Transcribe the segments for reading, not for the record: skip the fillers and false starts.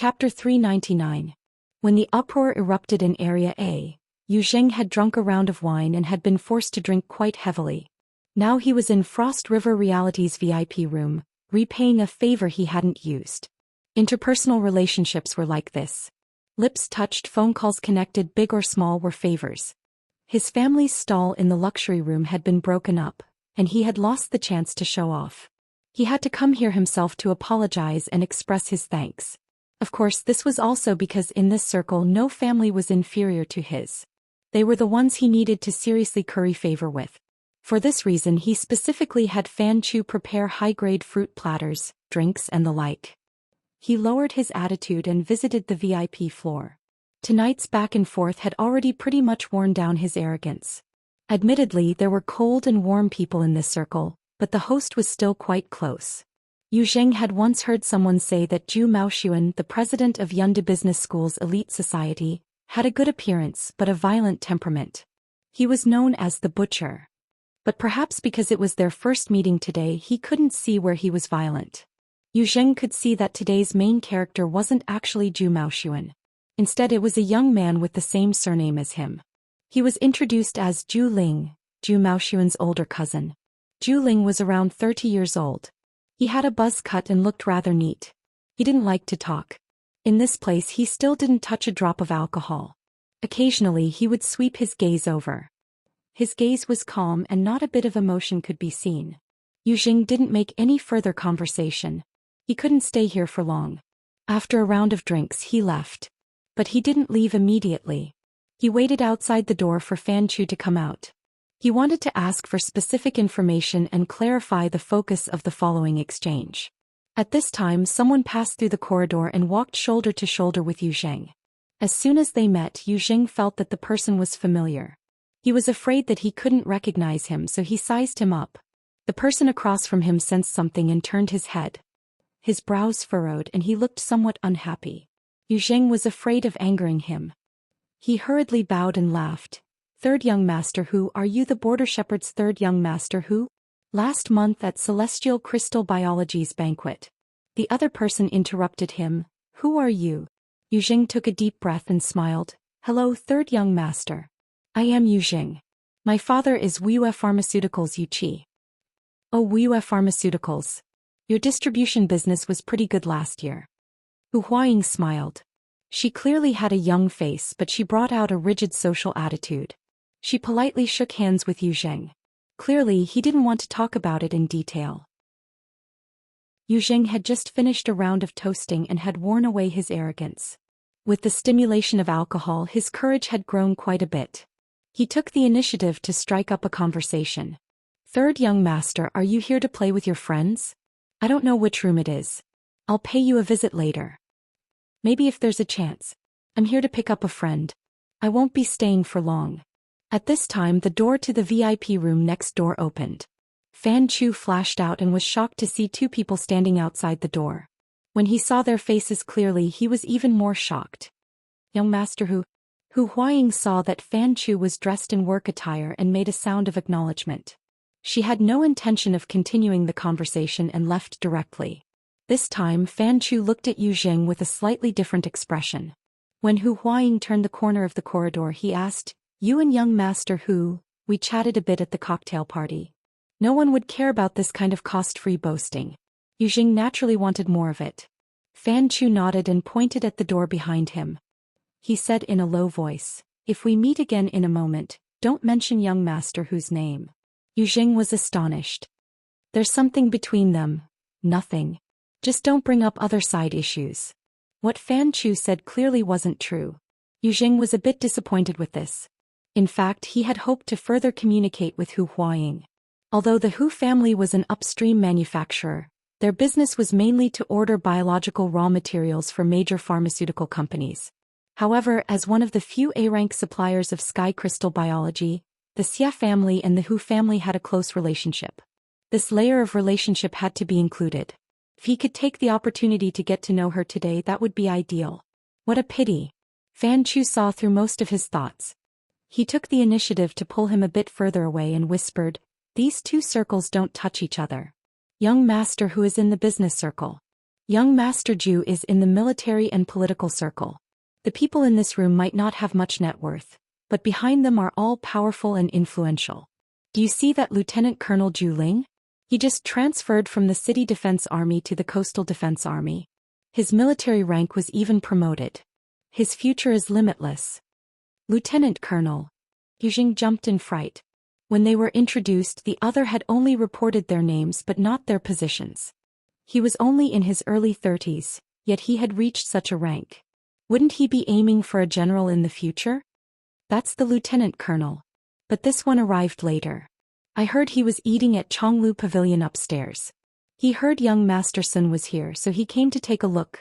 Chapter 399. When the uproar erupted in Area A, Yu Zheng had drunk a round of wine and had been forced to drink quite heavily. Now he was in Frost River Reality's VIP room, repaying a favor he hadn't used. Interpersonal relationships were like this. Lips touched, phone calls connected, big or small, were favors. His family's stall in the luxury room had been broken up, and he had lost the chance to show off. He had to come here himself to apologize and express his thanks. Of course, this was also because in this circle no family was inferior to his. They were the ones he needed to seriously curry favor with. For this reason he specifically had Fan Chu prepare high-grade fruit platters, drinks and the like. He lowered his attitude and visited the VIP floor. Tonight's back and forth had already pretty much worn down his arrogance. Admittedly, there were cold and warm people in this circle, but the host was still quite close. Yu Zheng had once heard someone say that Zhu Maoxuan, the president of Yunde Business School's elite society, had a good appearance but a violent temperament. He was known as the Butcher. But perhaps because it was their first meeting today, he couldn't see where he was violent. Yu Zheng could see that today's main character wasn't actually Zhu Maoxuan. Instead, it was a young man with the same surname as him. He was introduced as Zhu Ling, Zhu Maoxuan's older cousin. Zhu Ling was around 30 years old. He had a buzz cut and looked rather neat. He didn't like to talk. In this place he still didn't touch a drop of alcohol. Occasionally he would sweep his gaze over. His gaze was calm and not a bit of emotion could be seen. Yu Zheng didn't make any further conversation. He couldn't stay here for long. After a round of drinks he left. But he didn't leave immediately. He waited outside the door for Fan Chu to come out. He wanted to ask for specific information and clarify the focus of the following exchange. At this time someone passed through the corridor and walked shoulder to shoulder with Yu Zheng. As soon as they met, Yu Zheng felt that the person was familiar. He was afraid that he couldn't recognize him, so he sized him up. The person across from him sensed something and turned his head. His brows furrowed and he looked somewhat unhappy. Yu Zheng was afraid of angering him. He hurriedly bowed and laughed. "Third young master who? Are you the Border Shepherd's third young master who? Last month at Celestial Crystal Biology's banquet." The other person interrupted him. "Who are you?" Yu Zheng took a deep breath and smiled. "Hello, third young master. I am Yu Zheng. My father is Wuyue Pharmaceuticals Yu Qi." "Oh, Wuyue Pharmaceuticals. Your distribution business was pretty good last year." Hu Huaying smiled. She clearly had a young face, but she brought out a rigid social attitude. She politely shook hands with Yu Zheng. Clearly he didn't want to talk about it in detail. Yu Zheng had just finished a round of toasting and had worn away his arrogance. With the stimulation of alcohol his courage had grown quite a bit. He took the initiative to strike up a conversation. "Third young master, are you here to play with your friends? I don't know which room it is. I'll pay you a visit later. Maybe if there's a chance. I'm here to pick up a friend. I won't be staying for long." At this time the door to the VIP room next door opened. Fan Chu flashed out and was shocked to see two people standing outside the door. When he saw their faces clearly he was even more shocked. "Young master Hu Huaying saw that Fan Chu was dressed in work attire and made a sound of acknowledgement. She had no intention of continuing the conversation and left directly. This time Fan Chu looked at Yu Zheng with a slightly different expression. When Hu Huaying turned the corner of the corridor he asked, "You and young master Hu, we chatted a bit at the cocktail party. No one would care about this kind of cost-free boasting." Yu Zheng naturally wanted more of it. Fan Chu nodded and pointed at the door behind him. He said in a low voice, "If we meet again in a moment, don't mention young master Hu's name." Yu Zheng was astonished. "There's something between them." "Nothing. Just don't bring up other side issues." What Fan Chu said clearly wasn't true. Yu Zheng was a bit disappointed with this. In fact, he had hoped to further communicate with Hu Huaying. Although the Hu family was an upstream manufacturer, their business was mainly to order biological raw materials for major pharmaceutical companies. However, as one of the few A-rank suppliers of Sky Crystal Biology, the Xia family and the Hu family had a close relationship. This layer of relationship had to be included. If he could take the opportunity to get to know her today, that would be ideal. What a pity. Fan Chu saw through most of his thoughts. He took the initiative to pull him a bit further away and whispered, "These two circles don't touch each other. Young master Hu is in the business circle. Young Master Ju is in the military and political circle. The people in this room might not have much net worth, but behind them are all powerful and influential. Do you see that Lieutenant Colonel Ju Ling? He just transferred from the City Defense Army to the Coastal Defense Army. His military rank was even promoted. His future is limitless. Lieutenant Colonel. Yujing jumped in fright. When they were introduced, the other had only reported their names but not their positions. He was only in his early 30s, yet he had reached such a rank. Wouldn't he be aiming for a general in the future? That's the Lieutenant Colonel. But this one arrived later. I heard he was eating at Chonglu Pavilion upstairs. He heard young Master Sun was here, so he came to take a look.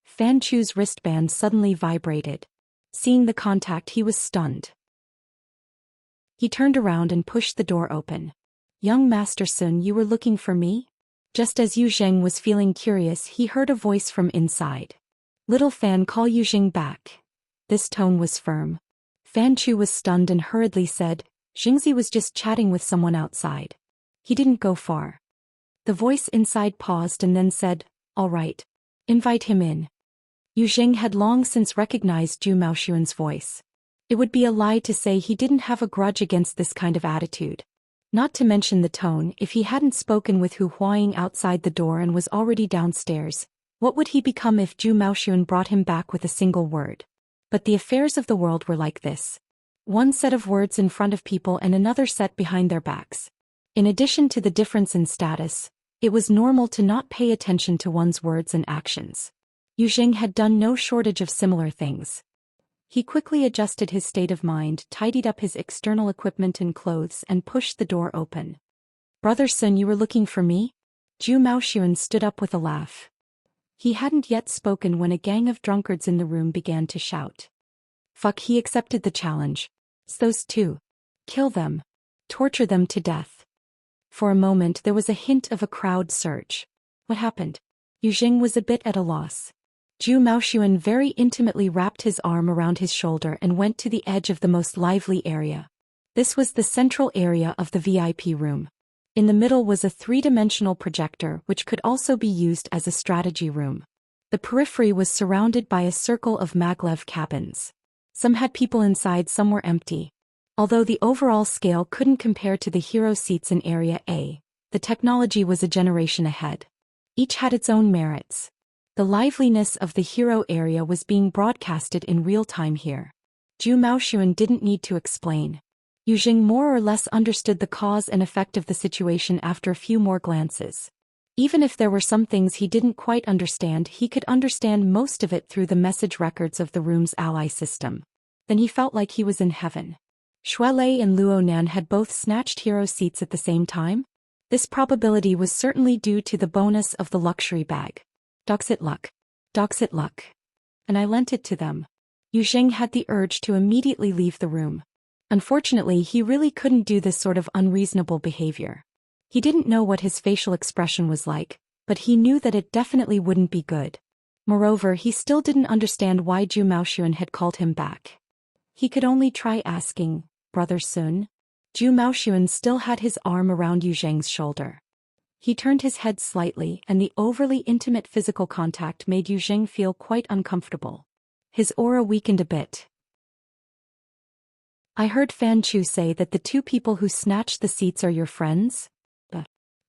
Fan Chu's wristband suddenly vibrated. Seeing the contact, he was stunned. He turned around and pushed the door open. Young Master Sun, you were looking for me? Just as Yu Zheng was feeling curious, he heard a voice from inside. Little Fan, call Yu Zheng back. This tone was firm. Fan Chu was stunned and hurriedly said, Jingzi was just chatting with someone outside. He didn't go far. The voice inside paused and then said, all right. Invite him in. Yu Zheng had long since recognized Zhu Maoxuan's voice. It would be a lie to say he didn't have a grudge against this kind of attitude. Not to mention the tone, if he hadn't spoken with Hu Huaying outside the door and was already downstairs, what would he become if Zhu Maoxuan brought him back with a single word? But the affairs of the world were like this. One set of words in front of people and another set behind their backs. In addition to the difference in status, it was normal to not pay attention to one's words and actions. Yu Zheng had done no shortage of similar things. He quickly adjusted his state of mind, tidied up his external equipment and clothes, and pushed the door open. Brother Sun, you were looking for me? Zhu Maoxuan stood up with a laugh. He hadn't yet spoken when a gang of drunkards in the room began to shout. Fuck, he accepted the challenge. It's those two. Kill them. Torture them to death. For a moment there was a hint of a crowd surge. What happened? Yu Zheng was a bit at a loss. Zhu Maoxuan very intimately wrapped his arm around his shoulder and went to the edge of the most lively area. This was the central area of the VIP room. In the middle was a three-dimensional projector which could also be used as a strategy room. The periphery was surrounded by a circle of maglev cabins. Some had people inside, some were empty. Although the overall scale couldn't compare to the hero seats in Area A, the technology was a generation ahead. Each had its own merits. The liveliness of the hero area was being broadcasted in real time here. Zhu Maoxuan didn't need to explain. Yu Zheng more or less understood the cause and effect of the situation after a few more glances. Even if there were some things he didn't quite understand, he could understand most of it through the message records of the room's ally system. Then he felt like he was in heaven. Shuelei and Luo Nan had both snatched hero seats at the same time. This probability was certainly due to the bonus of the luxury bag. Doxit luck. Doxit luck. And I lent it to them. Yu Zheng had the urge to immediately leave the room. Unfortunately, he really couldn't do this sort of unreasonable behavior. He didn't know what his facial expression was like, but he knew that it definitely wouldn't be good. Moreover, he still didn't understand why Zhu Maoxuan had called him back. He could only try asking, Brother Sun? Zhu Maoxuan still had his arm around Yu Zheng's shoulder. He turned his head slightly, and the overly intimate physical contact made Yu Zheng feel quite uncomfortable. His aura weakened a bit. I heard Fan Chu say that the two people who snatched the seats are your friends?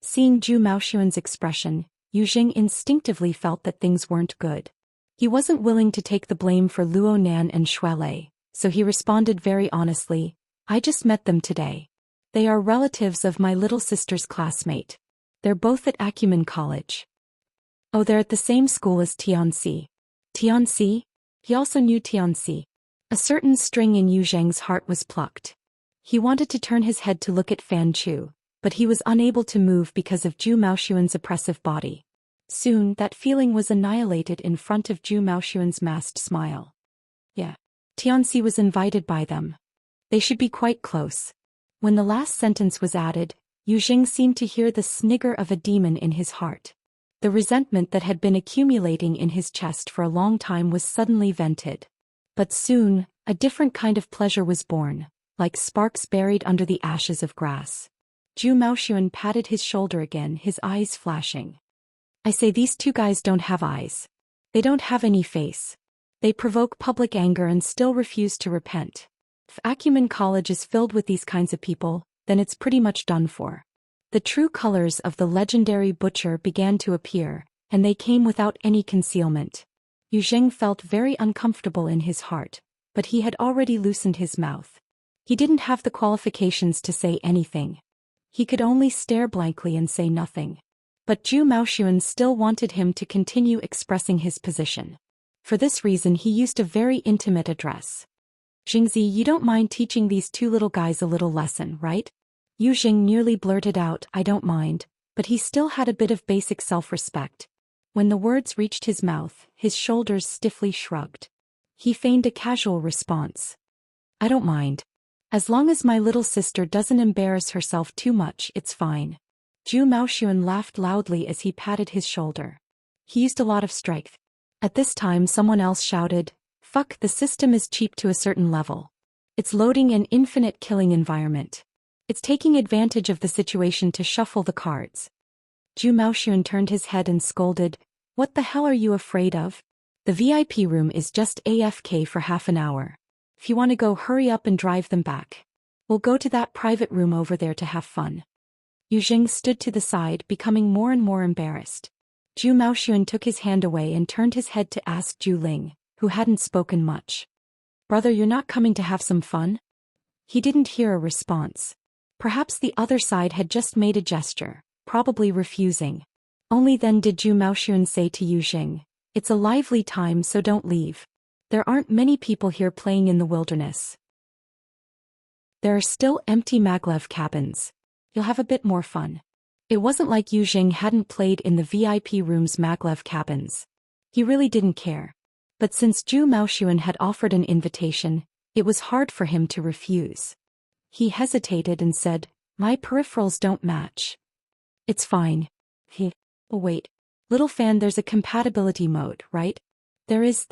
Seeing Zhu Maoxuan's expression, Yu Zheng instinctively felt that things weren't good. He wasn't willing to take the blame for Luo Nan and Shuelei, so he responded very honestly, I just met them today. They are relatives of my little sister's classmate. They're both at Acumen College. Oh, they're at the same school as Tianxi. Tianxi? He also knew Tianxi. A certain string in Yu Zheng's heart was plucked. He wanted to turn his head to look at Fan Chu, but he was unable to move because of Zhu Maoxuan's oppressive body. Soon, that feeling was annihilated in front of Zhu Maoxuan's masked smile. Yeah. Tianxi was invited by them. They should be quite close. When the last sentence was added, Yu Zheng seemed to hear the snigger of a demon in his heart. The resentment that had been accumulating in his chest for a long time was suddenly vented. But soon, a different kind of pleasure was born, like sparks buried under the ashes of grass. Zhu Maoxuan patted his shoulder again, his eyes flashing. I say these two guys don't have eyes. They don't have any face. They provoke public anger and still refuse to repent. If Acumen College is filled with these kinds of people, then it's pretty much done for. The true colors of the legendary butcher began to appear, and they came without any concealment. Yu Zheng felt very uncomfortable in his heart, but he had already loosened his mouth. He didn't have the qualifications to say anything. He could only stare blankly and say nothing. But Zhu Maoxuan still wanted him to continue expressing his position. For this reason he used a very intimate address. Jingzi, you don't mind teaching these two little guys a little lesson, right? Yu Zheng nearly blurted out, I don't mind, but he still had a bit of basic self-respect. When the words reached his mouth, his shoulders stiffly shrugged. He feigned a casual response. I don't mind. As long as my little sister doesn't embarrass herself too much, it's fine. Zhu Maoxuan laughed loudly as he patted his shoulder. He used a lot of strength. At this time someone else shouted, Fuck, the system is cheap to a certain level. It's loading an infinite killing environment. It's taking advantage of the situation to shuffle the cards. Zhu Maoxuan turned his head and scolded, What the hell are you afraid of? The VIP room is just AFK for half an hour. If you want to go, hurry up and drive them back. We'll go to that private room over there to have fun. Yu Zheng stood to the side, becoming more and more embarrassed. Zhu Maoxuan took his hand away and turned his head to ask Zhu Ling, who hadn't spoken much. Brother, you're not coming to have some fun? He didn't hear a response. Perhaps the other side had just made a gesture, probably refusing. Only then did Zhu Maoxuan say to Yu Zheng, It's a lively time, so don't leave. There aren't many people here playing in the wilderness. There are still empty maglev cabins. You'll have a bit more fun. It wasn't like Yu Zheng hadn't played in the VIP room's maglev cabins. He really didn't care. But since Zhu Maoxuan had offered an invitation, it was hard for him to refuse. He hesitated and said, My peripherals don't match. It's fine. Oh wait. Little fan, there's a compatibility mode, right? There is.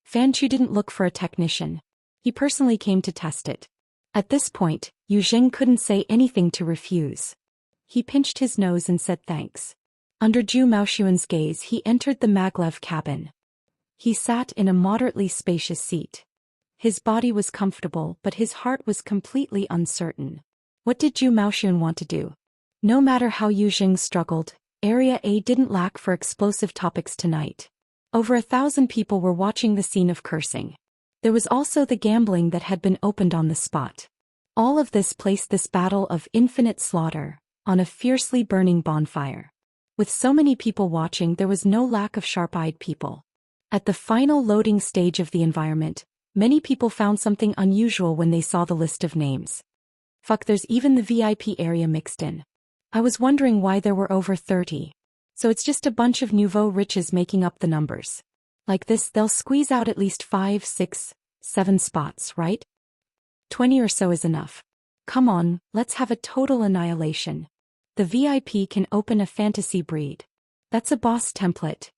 Fan Chu didn't look for a technician. He personally came to test it. At this point, Yu Zheng couldn't say anything to refuse. He pinched his nose and said thanks. Under Zhu Maoxuan's gaze he entered the maglev cabin. He sat in a moderately spacious seat. His body was comfortable, but his heart was completely uncertain. What did Zhu Maoxuan want to do? No matter how Yu Zheng struggled, Area A didn't lack for explosive topics tonight. Over 1,000 people were watching the scene of cursing. There was also the gambling that had been opened on the spot. All of this placed this battle of infinite slaughter on a fiercely burning bonfire. With so many people watching, there was no lack of sharp-eyed people. At the final loading stage of the environment, many people found something unusual when they saw the list of names. Fuck, there's even the VIP area mixed in. I was wondering why there were over 30. So it's just a bunch of nouveau riches making up the numbers. Like this, they'll squeeze out at least 5, 6, 7 spots, right? 20 or so is enough. Come on, let's have a total annihilation. The VIP can open a fantasy breed. That's a boss template.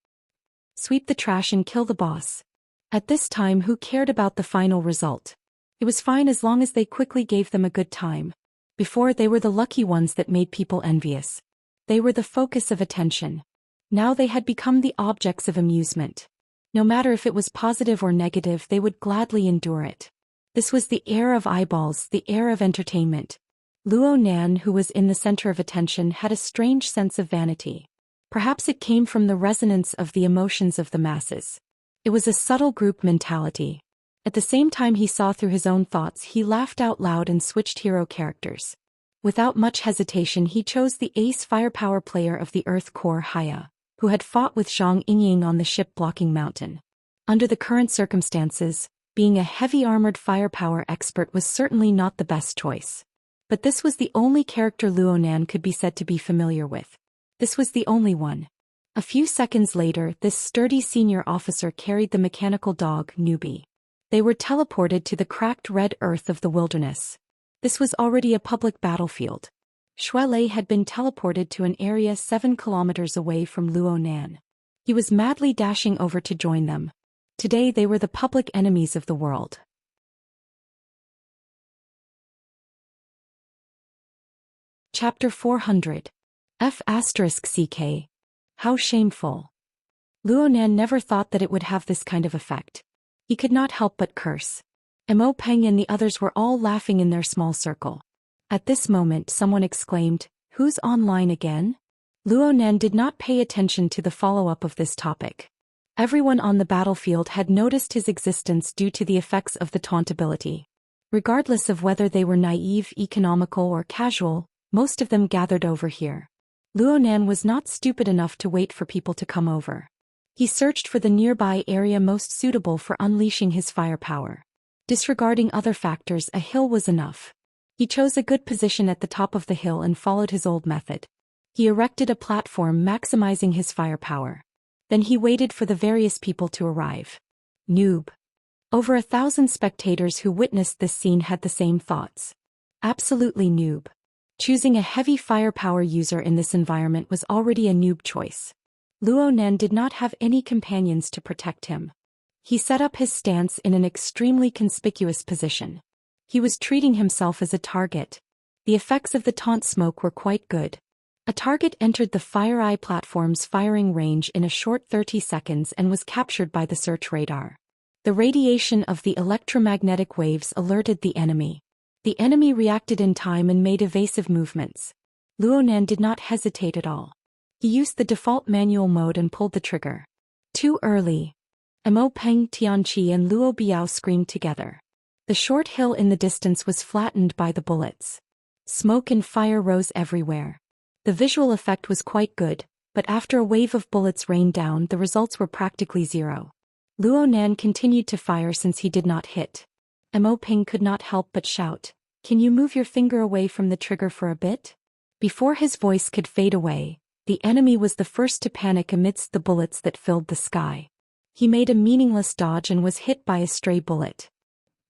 Sweep the trash and kill the boss. At this time, who cared about the final result? It was fine as long as they quickly gave them a good time. Before, they were the lucky ones that made people envious. They were the focus of attention. Now they had become the objects of amusement. No matter if it was positive or negative, they would gladly endure it. This was the air of eyeballs, the air of entertainment. Luo Nan, who was in the center of attention, had a strange sense of vanity. Perhaps it came from the resonance of the emotions of the masses. It was a subtle group mentality. At the same time he saw through his own thoughts, he laughed out loud and switched hero characters. Without much hesitation he chose the ace firepower player of the Earth Core Haya, who had fought with Zhang Yingying on the ship-blocking mountain. Under the current circumstances, being a heavy-armored firepower expert was certainly not the best choice. But this was the only character Luo Nan could be said to be familiar with. This was the only one. A few seconds later, this sturdy senior officer carried the mechanical dog, Newbie. They were teleported to the cracked red earth of the wilderness. This was already a public battlefield. Shuelei had been teleported to an area 7 kilometers away from Luo Nan. He was madly dashing over to join them. Today they were the public enemies of the world. Chapter 400. F***ck. How shameful. Luonan never thought that it would have this kind of effect. He could not help but curse. Mo Peng and the others were all laughing in their small circle. At this moment someone exclaimed, "Who's online again?" Luonan did not pay attention to the follow-up of this topic. Everyone on the battlefield had noticed his existence due to the effects of the taunt ability. Regardless of whether they were naive, economical or casual, most of them gathered over here. Luonan was not stupid enough to wait for people to come over. He searched for the nearby area most suitable for unleashing his firepower. Disregarding other factors, a hill was enough. He chose a good position at the top of the hill and followed his old method. He erected a platform maximizing his firepower. Then he waited for the various people to arrive. Noob. Over 1,000 spectators who witnessed this scene had the same thoughts. Absolutely noob. Choosing a heavy firepower user in this environment was already a noob choice. Luonan did not have any companions to protect him. He set up his stance in an extremely conspicuous position. He was treating himself as a target. The effects of the taunt smoke were quite good. A target entered the Fire Eye platform's firing range in a short 30 seconds and was captured by the search radar. The radiation of the electromagnetic waves alerted the enemy. The enemy reacted in time and made evasive movements. Luonan did not hesitate at all. He used the default manual mode and pulled the trigger. Too early. Mo Peng, Tianqi and Luo Biao screamed together. The short hill in the distance was flattened by the bullets. Smoke and fire rose everywhere. The visual effect was quite good, but after a wave of bullets rained down, the results were practically zero. Luonan continued to fire since he did not hit. Mo Peng could not help but shout, "Can you move your finger away from the trigger for a bit?" Before his voice could fade away, the enemy was the first to panic amidst the bullets that filled the sky. He made a meaningless dodge and was hit by a stray bullet.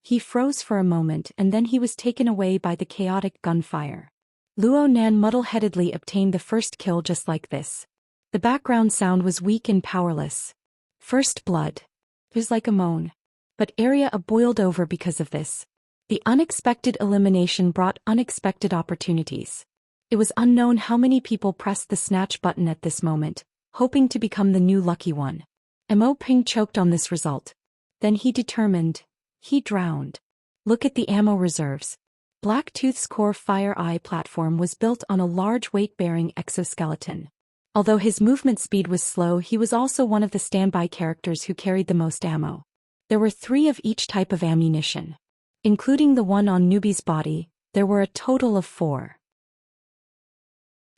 He froze for a moment and then he was taken away by the chaotic gunfire. Luonan muddle-headedly obtained the first kill just like this. The background sound was weak and powerless. First blood. It was like a moan. But area boiled over because of this. The unexpected elimination brought unexpected opportunities. It was unknown how many people pressed the snatch button at this moment, hoping to become the new lucky one. Mo Peng choked on this result. Then he determined. He drowned. Look at the ammo reserves. Blacktooth's core Fire Eye platform was built on a large weight-bearing exoskeleton. Although his movement speed was slow, he was also one of the standby characters who carried the most ammo. There were 3 of each type of ammunition. Including the one on Newbie's body, there were a total of 4.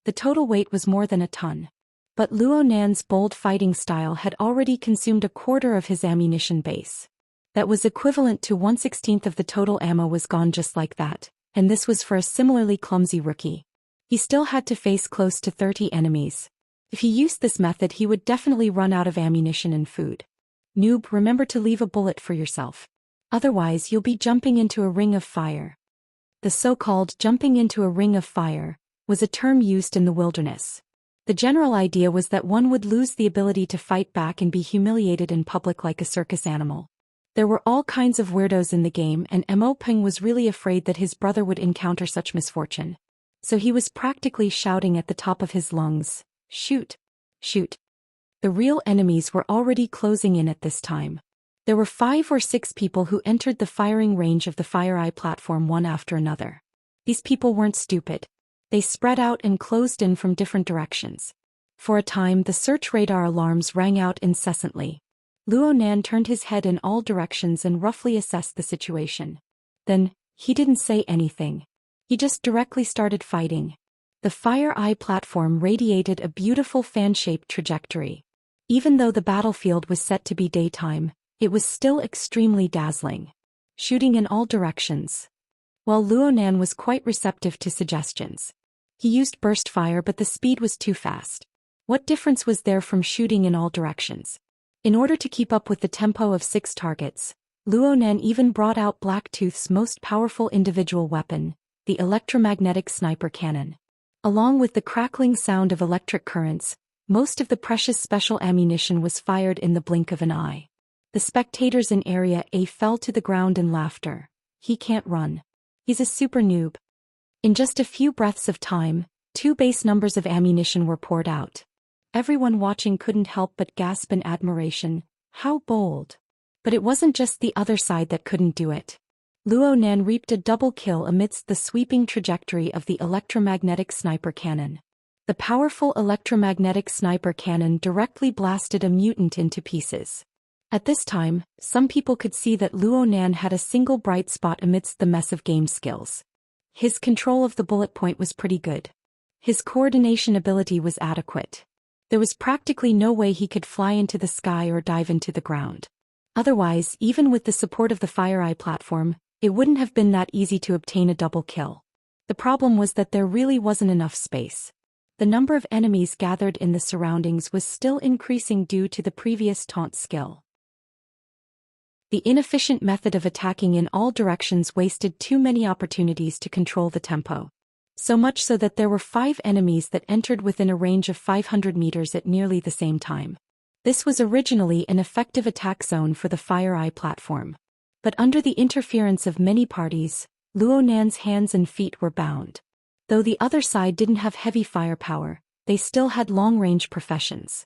The total weight was more than a ton. But Luonan's bold fighting style had already consumed a quarter of his ammunition base. That was equivalent to 1/16 of the total ammo was gone just like that, and this was for a similarly clumsy rookie. He still had to face close to 30 enemies. If he used this method, he would definitely run out of ammunition and food. Noob, remember to leave a bullet for yourself. Otherwise you'll be jumping into a ring of fire. The so-called jumping into a ring of fire was a term used in the wilderness. The general idea was that one would lose the ability to fight back and be humiliated in public like a circus animal. There were all kinds of weirdos in the game, and Mo Peng was really afraid that his brother would encounter such misfortune. So he was practically shouting at the top of his lungs, "Shoot! Shoot!" The real enemies were already closing in at this time. There were 5 or 6 people who entered the firing range of the Fire Eye platform one after another. These people weren't stupid. They spread out and closed in from different directions. For a time, the search radar alarms rang out incessantly. Luonan turned his head in all directions and roughly assessed the situation. Then, he didn't say anything. He just directly started fighting. The Fire Eye platform radiated a beautiful fan-shaped trajectory. Even though the battlefield was set to be daytime, it was still extremely dazzling. Shooting in all directions. While Luonan was quite receptive to suggestions. He used burst fire, but the speed was too fast. What difference was there from shooting in all directions? In order to keep up with the tempo of 6 targets, Luonan even brought out Blacktooth's most powerful individual weapon, the electromagnetic sniper cannon. Along with the crackling sound of electric currents, most of the precious special ammunition was fired in the blink of an eye. The spectators in Area A fell to the ground in laughter. He can't run. He's a super noob. In just a few breaths of time, 2 base numbers of ammunition were poured out. Everyone watching couldn't help but gasp in admiration. How bold. But it wasn't just the other side that couldn't do it. Luo Nan reaped a double kill amidst the sweeping trajectory of the electromagnetic sniper cannon. The powerful electromagnetic sniper cannon directly blasted a mutant into pieces. At this time, some people could see that Luo Nan had a single bright spot amidst the mess of game skills. His control of the bullet point was pretty good. His coordination ability was adequate. There was practically no way he could fly into the sky or dive into the ground. Otherwise, even with the support of the FireEye platform, it wouldn't have been that easy to obtain a double kill. The problem was that there really wasn't enough space. The number of enemies gathered in the surroundings was still increasing due to the previous taunt skill. The inefficient method of attacking in all directions wasted too many opportunities to control the tempo. So much so that there were 5 enemies that entered within a range of 500 meters at nearly the same time. This was originally an effective attack zone for the FireEye platform. But under the interference of many parties, Luo Nan's hands and feet were bound. Though the other side didn't have heavy firepower, they still had long-range professions.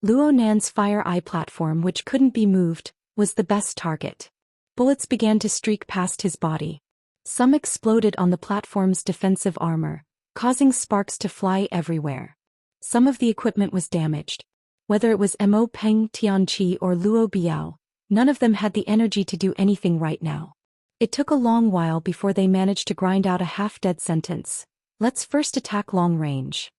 Luo Nan's FireEye platform, which couldn't be moved, was the best target. Bullets began to streak past his body. Some exploded on the platform's defensive armor, causing sparks to fly everywhere. Some of the equipment was damaged. Whether it was Mo Peng Tianqi or Luo Biao, none of them had the energy to do anything right now. It took a long while before they managed to grind out a half-dead sentence. Let's first attack long range.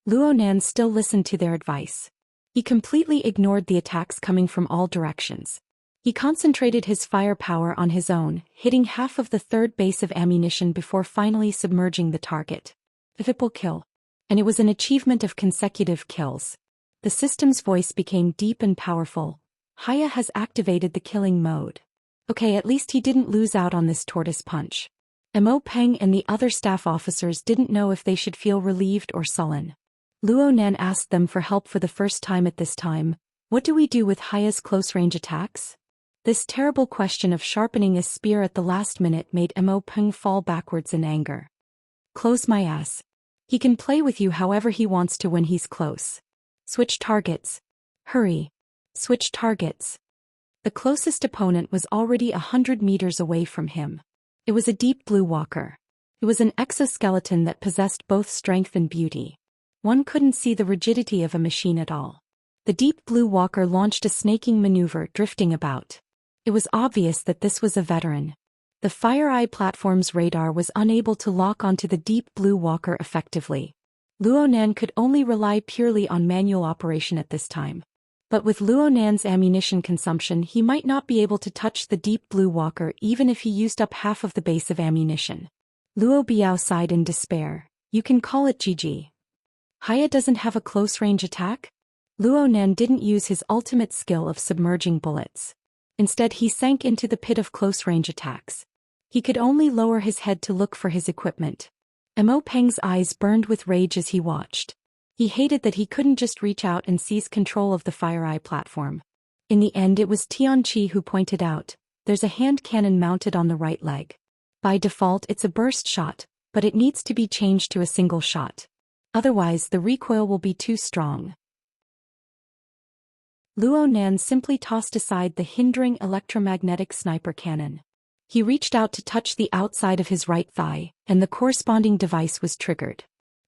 Luo Nan still listened to their advice. He completely ignored the attacks coming from all directions. He concentrated his firepower on his own, hitting half of the third base of ammunition before finally submerging the target. A triple kill. And it was an achievement of consecutive kills. The system's voice became deep and powerful. Haya has activated the killing mode. Okay, at least he didn't lose out on this tortoise punch. Mo Peng and the other staff officers didn't know if they should feel relieved or sullen. Luo Nan asked them for help for the first time at this time. What do we do with Haya's close-range attacks? This terrible question of sharpening a spear at the last minute made Mo Peng fall backwards in anger. Close my ass. He can play with you however he wants to when he's close. Switch targets. Hurry. Switch targets. The closest opponent was already 100 meters away from him. It was a deep blue walker. It was an exoskeleton that possessed both strength and beauty. One couldn't see the rigidity of a machine at all. The deep blue walker launched a snaking maneuver, drifting about. It was obvious that this was a veteran. The FireEye platform's radar was unable to lock onto the deep blue walker effectively. Luo Nan could only rely purely on manual operation at this time. But with Luo Nan's ammunition consumption, he might not be able to touch the deep blue walker even if he used up half of the base of ammunition. Luo Biao sighed in despair. You can call it GG. Haya doesn't have a close-range attack? Luo Nan didn't use his ultimate skill of submerging bullets. Instead, he sank into the pit of close-range attacks. He could only lower his head to look for his equipment. Mo Peng's eyes burned with rage as he watched. He hated that he couldn't just reach out and seize control of the FireEye platform. In the end, it was Tianqi who pointed out, there's a hand cannon mounted on the right leg. By default, it's a burst shot, but it needs to be changed to a single shot. Otherwise, the recoil will be too strong. Luo Nan simply tossed aside the hindering electromagnetic sniper cannon. He reached out to touch the outside of his right thigh, and the corresponding device was triggered.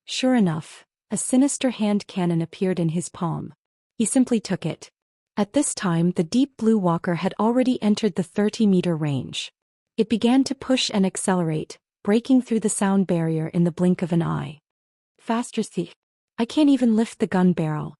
Sure enough, a sinister hand cannon appeared in his palm. He simply took it. At this time, the deep blue walker had already entered the 30-meter range. It began to push and accelerate, breaking through the sound barrier in the blink of an eye. Faster, see. I can't even lift the gun barrel.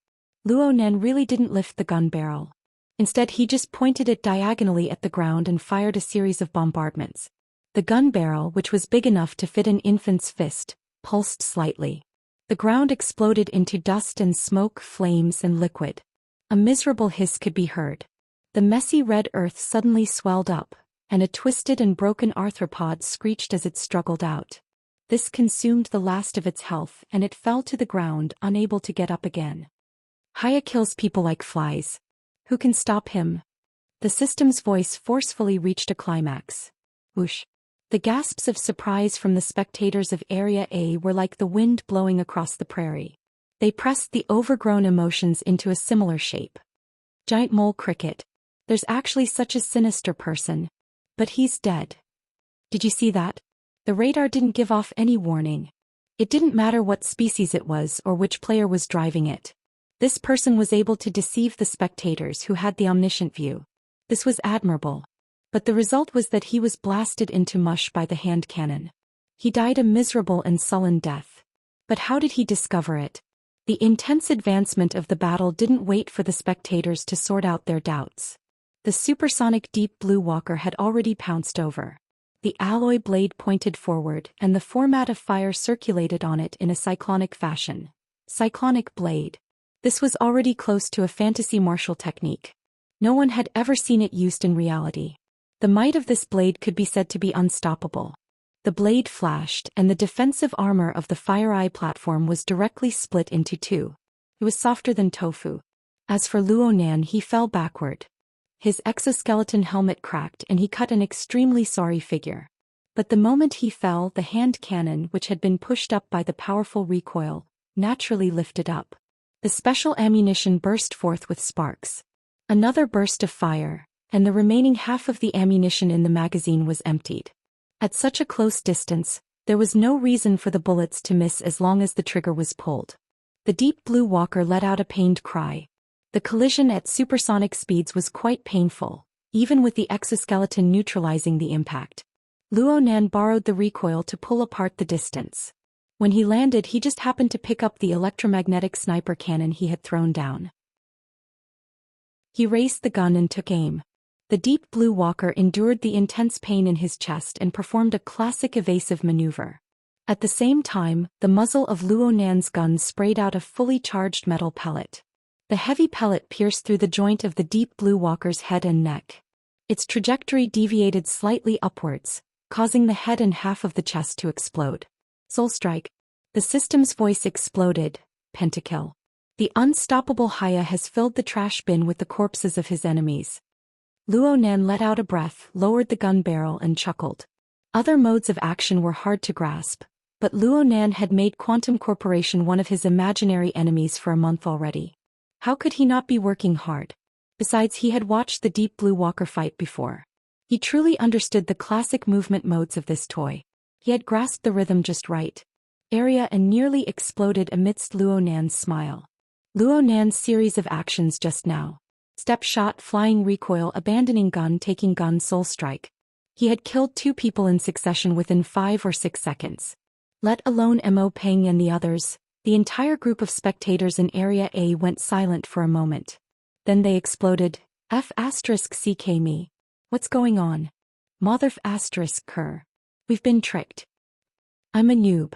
Luo Nan really didn't lift the gun barrel. Instead, he just pointed it diagonally at the ground and fired a series of bombardments. The gun barrel, which was big enough to fit an infant's fist, pulsed slightly. The ground exploded into dust and smoke, flames and liquid. A miserable hiss could be heard. The messy red earth suddenly swelled up, and a twisted and broken arthropod screeched as it struggled out. This consumed the last of its health and it fell to the ground, unable to get up again. Haya kills people like flies. Who can stop him? The system's voice forcefully reached a climax. Whoosh. The gasps of surprise from the spectators of Area A were like the wind blowing across the prairie. They pressed the overgrown emotions into a similar shape. Giant mole cricket. There's actually such a sinister person. But he's dead. Did you see that? The radar didn't give off any warning. It didn't matter what species it was or which player was driving it. This person was able to deceive the spectators who had the omniscient view. This was admirable. But the result was that he was blasted into mush by the hand cannon. He died a miserable and sullen death. But how did he discover it? The intense advancement of the battle didn't wait for the spectators to sort out their doubts. The supersonic deep blue walker had already pounced over. The alloy blade pointed forward and the format of fire circulated on it in a cyclonic fashion. Cyclonic blade. This was already close to a fantasy martial technique. No one had ever seen it used in reality. The might of this blade could be said to be unstoppable. The blade flashed and the defensive armor of the Fire Eye platform was directly split into two. It was softer than tofu. As for Luonan, he fell backward. His exoskeleton helmet cracked and he cut an extremely sorry figure. But the moment he fell, the hand cannon, which had been pushed up by the powerful recoil, naturally lifted up. The special ammunition burst forth with sparks. Another burst of fire, and the remaining half of the ammunition in the magazine was emptied. At such a close distance, there was no reason for the bullets to miss as long as the trigger was pulled. The deep blue walker let out a pained cry. The collision at supersonic speeds was quite painful, even with the exoskeleton neutralizing the impact. Luonan borrowed the recoil to pull apart the distance. When he landed, he just happened to pick up the electromagnetic sniper cannon he had thrown down. He raised the gun and took aim. The deep blue walker endured the intense pain in his chest and performed a classic evasive maneuver. At the same time, the muzzle of Luonan's gun sprayed out a fully charged metal pellet. The heavy pellet pierced through the joint of the deep blue walker's head and neck. Its trajectory deviated slightly upwards, causing the head and half of the chest to explode. Soul strike. The system's voice exploded. Pentakill. The unstoppable Haya has filled the trash bin with the corpses of his enemies. Luonan let out a breath, lowered the gun barrel and chuckled. Other modes of action were hard to grasp, but Luonan had made Quantum Corporation one of his imaginary enemies for a month already. How could he not be working hard? Besides, he had watched the Deep Blue Walker fight before. He truly understood the classic movement modes of this toy. He had grasped the rhythm just right. Area and nearly exploded amidst Luonan's smile. Luonan's series of actions just now. Step shot, flying recoil, abandoning gun, taking gun, soul strike. He had killed 2 people in succession within 5 or 6 seconds. Let alone Mo Peng and the others. The entire group of spectators in Area A went silent for a moment. Then they exploded. F***ck me. What's going on? Mother***ker. We've been tricked. I'm a noob.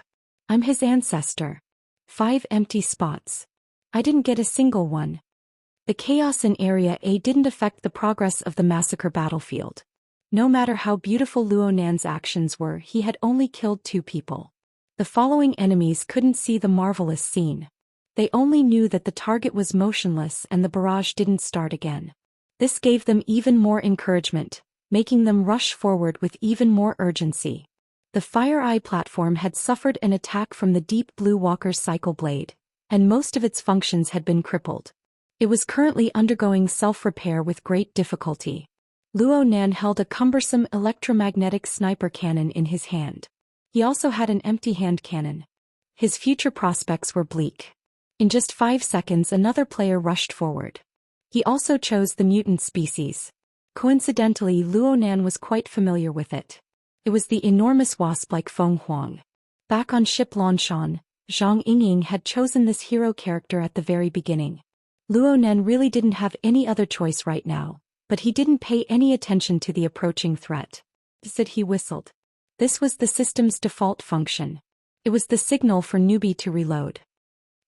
I'm his ancestor. 5 empty spots. I didn't get a single one. The chaos in Area A didn't affect the progress of the massacre battlefield. No matter how beautiful Luonan's actions were, he had only killed 2 people. The following enemies couldn't see the marvelous scene. They only knew that the target was motionless and the barrage didn't start again. This gave them even more encouragement, making them rush forward with even more urgency. The Fire Eye platform had suffered an attack from the Deep Blue Walker's cycle blade, and most of its functions had been crippled. It was currently undergoing self-repair with great difficulty. Luonan held a cumbersome electromagnetic sniper cannon in his hand. He also had an empty hand cannon. His future prospects were bleak. In just 5 seconds, another player rushed forward. He also chose the mutant species. Coincidentally, Luonan was quite familiar with it. It was the enormous wasp like Feng Huang. Back on ship Lanshan, Zhang Yingying had chosen this hero character at the very beginning. Luonan really didn't have any other choice right now, but he didn't pay any attention to the approaching threat. Instead, he whistled. This was the system's default function. It was the signal for newbie to reload.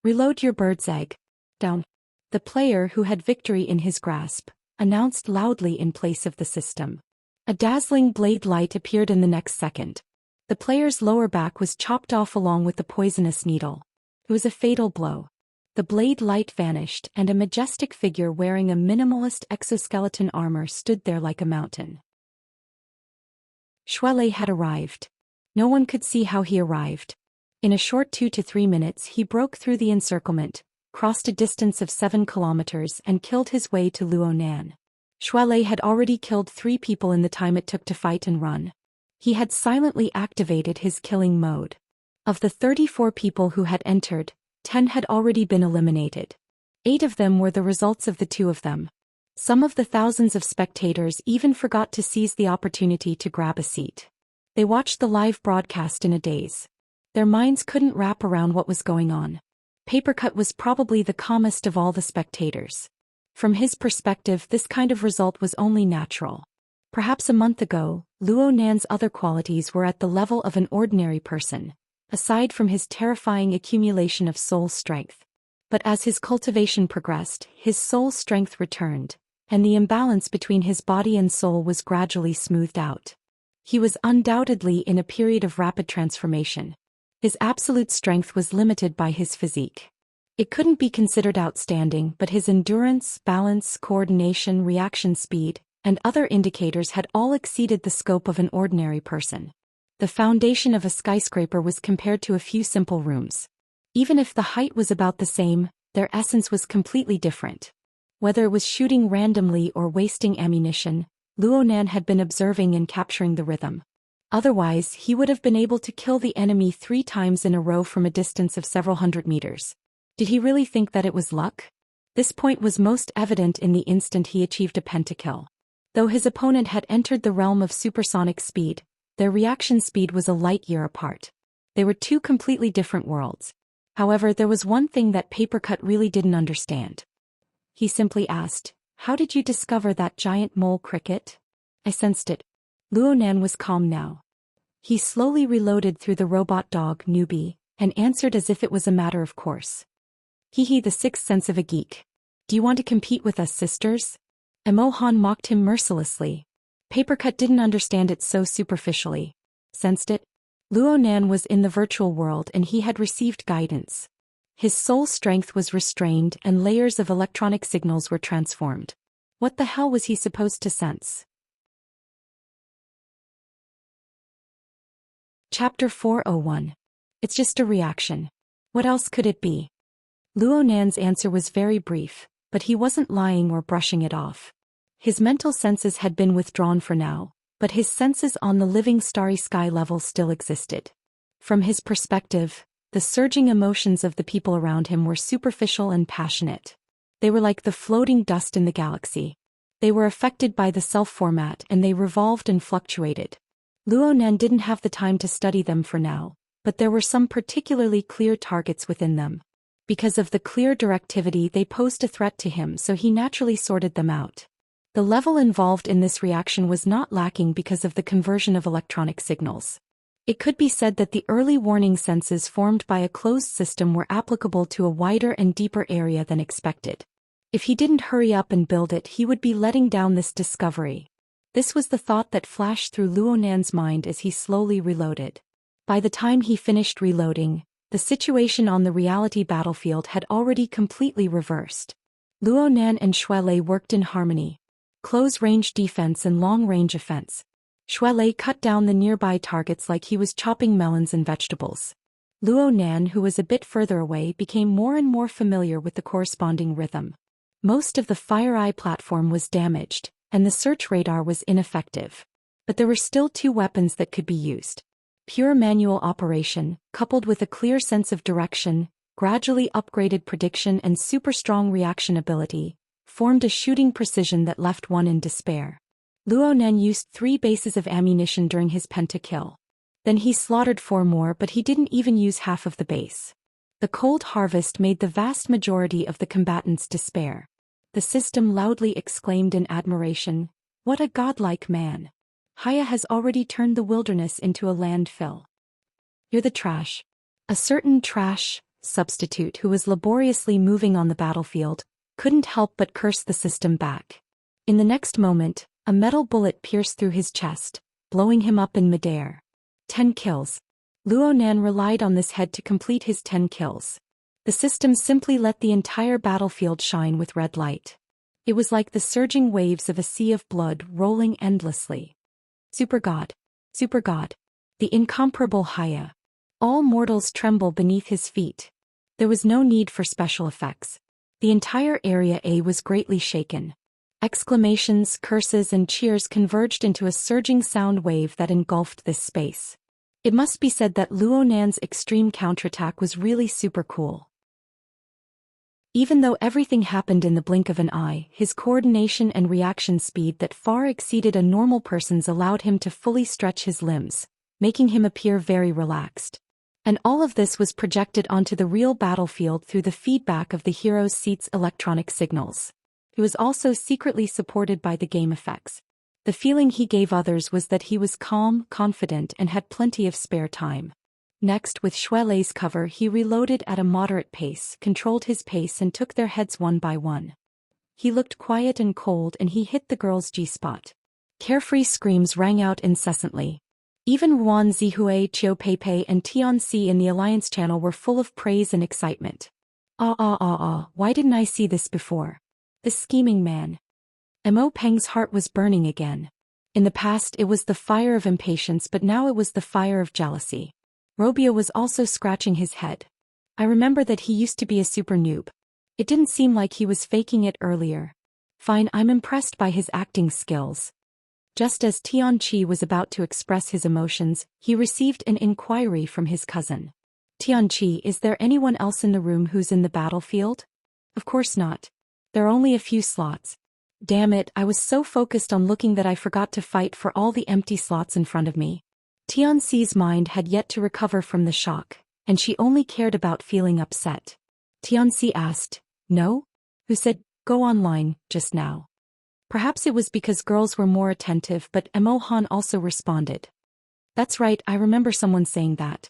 Reload your bird's egg. Down. The player who had victory in his grasp announced loudly in place of the system. A dazzling blade light appeared in the next second. The player's lower back was chopped off along with the poisonous needle. It was a fatal blow. The blade light vanished and a majestic figure wearing a minimalist exoskeleton armor stood there like a mountain. Shuele had arrived. No one could see how he arrived. In a short 2 to 3 minutes he broke through the encirclement, crossed a distance of 7 kilometers and killed his way to Luonan. Shuelei had already killed 3 people in the time it took to fight and run. He had silently activated his killing mode. Of the 34 people who had entered, 10 had already been eliminated. 8 of them were the results of the 2 of them. Some of the thousands of spectators even forgot to seize the opportunity to grab a seat. They watched the live broadcast in a daze. Their minds couldn't wrap around what was going on. Papercut was probably the calmest of all the spectators. From his perspective, this kind of result was only natural. Perhaps a month ago, Luonan's other qualities were at the level of an ordinary person, aside from his terrifying accumulation of soul strength. But as his cultivation progressed, his soul strength returned, and the imbalance between his body and soul was gradually smoothed out. He was undoubtedly in a period of rapid transformation. His absolute strength was limited by his physique. It couldn't be considered outstanding, but his endurance, balance, coordination, reaction speed, and other indicators had all exceeded the scope of an ordinary person. The foundation of a skyscraper was compared to a few simple rooms. Even if the height was about the same, their essence was completely different. Whether it was shooting randomly or wasting ammunition, Luonan had been observing and capturing the rhythm. Otherwise, he would have been able to kill the enemy 3 times in a row from a distance of several hundred meters. Did he really think that it was luck? This point was most evident in the instant he achieved a pentakill. Though his opponent had entered the realm of supersonic speed, their reaction speed was a light year apart. They were 2 completely different worlds. However, there was one thing that Papercut really didn't understand. He simply asked, "How did you discover that giant mole cricket?" "I sensed it." Luonan was calm now. He slowly reloaded through the robot dog newbie, and answered as if it was a matter of course. "Hee, the sixth sense of a geek. Do you want to compete with us, sisters?" Emohan mocked him mercilessly. Papercut didn't understand it so superficially. Sensed it? Luonan was in the virtual world and he had received guidance. His soul strength was restrained and layers of electronic signals were transformed. What the hell was he supposed to sense? Chapter 401. It's just a reaction. What else could it be? Luonan's answer was very brief, but he wasn't lying or brushing it off. His mental senses had been withdrawn for now, but his senses on the living starry sky level still existed. From his perspective, the surging emotions of the people around him were superficial and passionate. They were like the floating dust in the galaxy. They were affected by the self-format and they revolved and fluctuated. Luonan didn't have the time to study them for now, but there were some particularly clear targets within them. Because of the clear directivity, they posed a threat to him, so he naturally sorted them out. The level involved in this reaction was not lacking because of the conversion of electronic signals. It could be said that the early warning senses formed by a closed system were applicable to a wider and deeper area than expected. If he didn't hurry up and build it, he would be letting down this discovery. This was the thought that flashed through Luonan's mind as he slowly reloaded. By the time he finished reloading, the situation on the reality battlefield had already completely reversed. Luonan and Shuelei worked in harmony. Close-range defense and long-range offense. Shuelei cut down the nearby targets like he was chopping melons and vegetables. Luonan, who was a bit further away, became more and more familiar with the corresponding rhythm. Most of the FireEye platform was damaged, and the search radar was ineffective. But there were still 2 weapons that could be used. Pure manual operation, coupled with a clear sense of direction, gradually upgraded prediction and super strong reaction ability, formed a shooting precision that left one in despair. Luonan used 3 bases of ammunition during his pentakill. Then he slaughtered 4 more, but he didn't even use half of the base. The cold harvest made the vast majority of the combatants despair. The system loudly exclaimed in admiration, "What a godlike man! Haya has already turned the wilderness into a landfill." "You're the trash." A certain trash substitute who was laboriously moving on the battlefield couldn't help but curse the system back. In the next moment, a metal bullet pierced through his chest, blowing him up in midair. 10 kills. Luonan relied on this head to complete his 10 kills. The system simply let the entire battlefield shine with red light. It was like the surging waves of a sea of blood rolling endlessly. Super God. Super God. The incomparable Haya. all mortals tremble beneath his feet. There was no need for special effects. The entire Area A was greatly shaken. Exclamations, curses and cheers converged into a surging sound wave that engulfed this space. It must be said that Luo Nan's extreme counterattack was really super cool. Even though everything happened in the blink of an eye, his coordination and reaction speed that far exceeded a normal person's allowed him to fully stretch his limbs, making him appear very relaxed. And all of this was projected onto the real battlefield through the feedback of the hero's seat's electronic signals. He was also secretly supported by the game effects. The feeling he gave others was that he was calm, confident and had plenty of spare time. Next, with Shuelei's cover, he reloaded at a moderate pace, controlled his pace and took their heads one by one. He looked quiet and cold and he hit the girl's G-spot. Carefree screams rang out incessantly. Even Ruan Zihue, Chiu Peipei and Tian Si in the Alliance channel were full of praise and excitement. Why didn't I see this before? This scheming man. Mo Peng's heart was burning again. In the past it was the fire of impatience, but now it was the fire of jealousy. Robio was also scratching his head. I remember that he used to be a super noob. It didn't seem like he was faking it earlier. Fine, I'm impressed by his acting skills. Just as Tian Chi was about to express his emotions, he received an inquiry from his cousin. Tian Chi, is there anyone else in the room who's in the battlefield? Of course not. There are only a few slots. Damn it, I was so focused on looking that I forgot to fight for all the empty slots in front of me. Tian Xi's mind had yet to recover from the shock, and she only cared about feeling upset. Tian Xi asked, "No? Who said, go online, just now?" Perhaps it was because girls were more attentive, but Mo Han also responded. That's right, I remember someone saying that.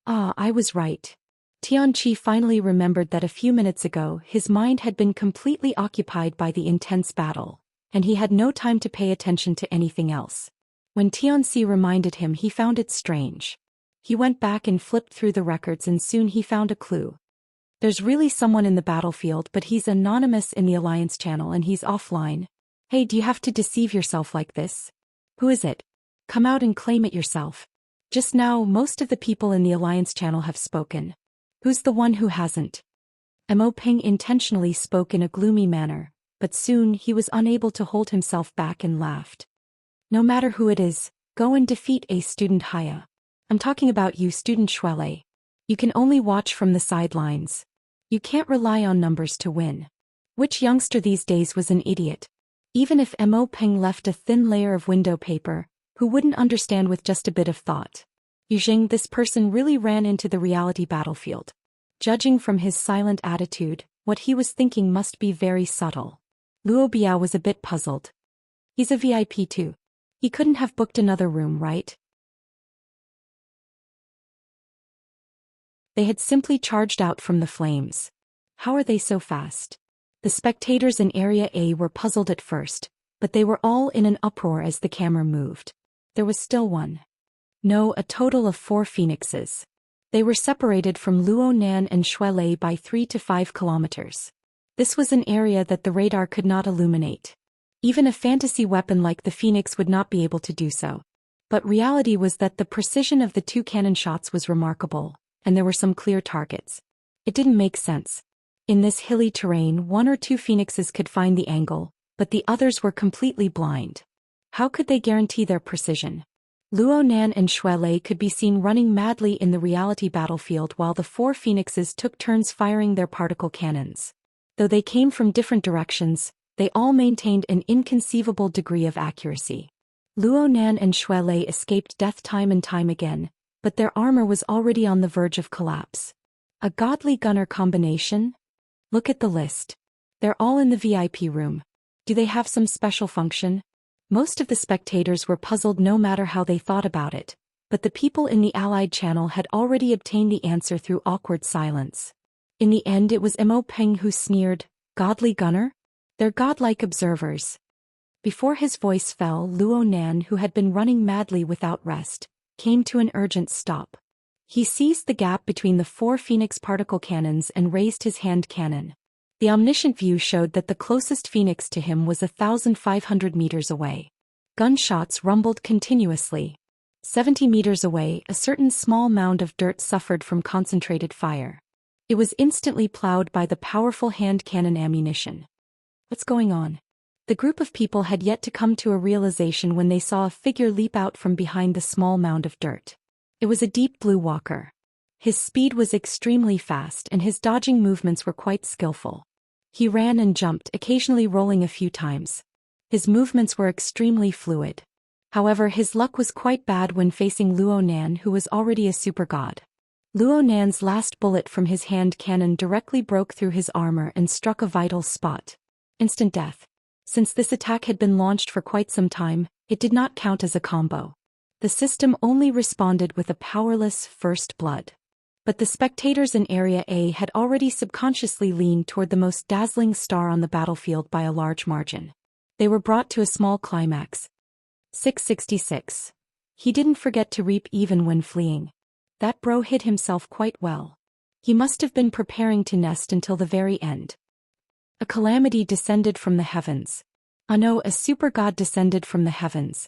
I was right. Tian Chi finally remembered that a few minutes ago his mind had been completely occupied by the intense battle, and he had no time to pay attention to anything else. When Tian Xi reminded him, he found it strange. He went back and flipped through the records and soon he found a clue. There's really someone in the battlefield, but he's anonymous in the Alliance channel and he's offline. Hey, do you have to deceive yourself like this? Who is it? Come out and claim it yourself. Just now, most of the people in the Alliance channel have spoken. Who's the one who hasn't? Mo Peng intentionally spoke in a gloomy manner, but soon he was unable to hold himself back and laughed. No matter who it is, go and defeat a student Haya. I'm talking about you, student Shuelei. You can only watch from the sidelines. You can't rely on numbers to win. Which youngster these days was an idiot? Even if Mo Peng left a thin layer of window paper, who wouldn't understand with just a bit of thought? Yujing, this person really ran into the reality battlefield. Judging from his silent attitude, what he was thinking must be very subtle. Luo Biao was a bit puzzled. He's a VIP too. He couldn't have booked another room, right? They had simply charged out from the flames. How are they so fast? The spectators in Area A were puzzled at first, but they were all in an uproar as the camera moved. There was still one. No, a total of 4 phoenixes. They were separated from Luo Nan and Shuelei by 3 to 5 kilometers. This was an area that the radar could not illuminate. Even a fantasy weapon like the phoenix would not be able to do so. But reality was that the precision of the 2 cannon shots was remarkable, and there were some clear targets. It didn't make sense. In this hilly terrain, 1 or 2 phoenixes could find the angle, but the others were completely blind. How could they guarantee their precision? Luo Nan and Shuelei could be seen running madly in the reality battlefield while the 4 phoenixes took turns firing their particle cannons. Though they came from different directions, they all maintained an inconceivable degree of accuracy. Luo Nan and Shuelei escaped death time and time again, but their armor was already on the verge of collapse. A godly gunner combination? Look at the list. They're all in the VIP room. Do they have some special function? Most of the spectators were puzzled no matter how they thought about it, but the people in the Allied channel had already obtained the answer through awkward silence. In the end it was Mo Peng who sneered, "Godly gunner? They're godlike observers." Before his voice fell, Luo Nan, who had been running madly without rest, came to an urgent stop. He seized the gap between the 4 phoenix particle cannons and raised his hand cannon. The omniscient view showed that the closest phoenix to him was 1,500 meters away. Gunshots rumbled continuously. 70 meters away, a certain small mound of dirt suffered from concentrated fire. It was instantly plowed by the powerful hand cannon ammunition. What's going on? The group of people had yet to come to a realization when they saw a figure leap out from behind the small mound of dirt. It was a deep blue walker. His speed was extremely fast and his dodging movements were quite skillful. He ran and jumped, occasionally rolling a few times. His movements were extremely fluid. However, his luck was quite bad when facing Luo Nan, who was already a super god. Luo Nan's last bullet from his hand cannon directly broke through his armor and struck a vital spot. Instant death. Since this attack had been launched for quite some time, it did not count as a combo. The system only responded with a powerless first blood. But the spectators in Area A had already subconsciously leaned toward the most dazzling star on the battlefield by a large margin. They were brought to a small climax. 666. He didn't forget to reap even when fleeing. That bro hid himself quite well. He must have been preparing to nest until the very end. A calamity descended from the heavens. No, a super god descended from the heavens.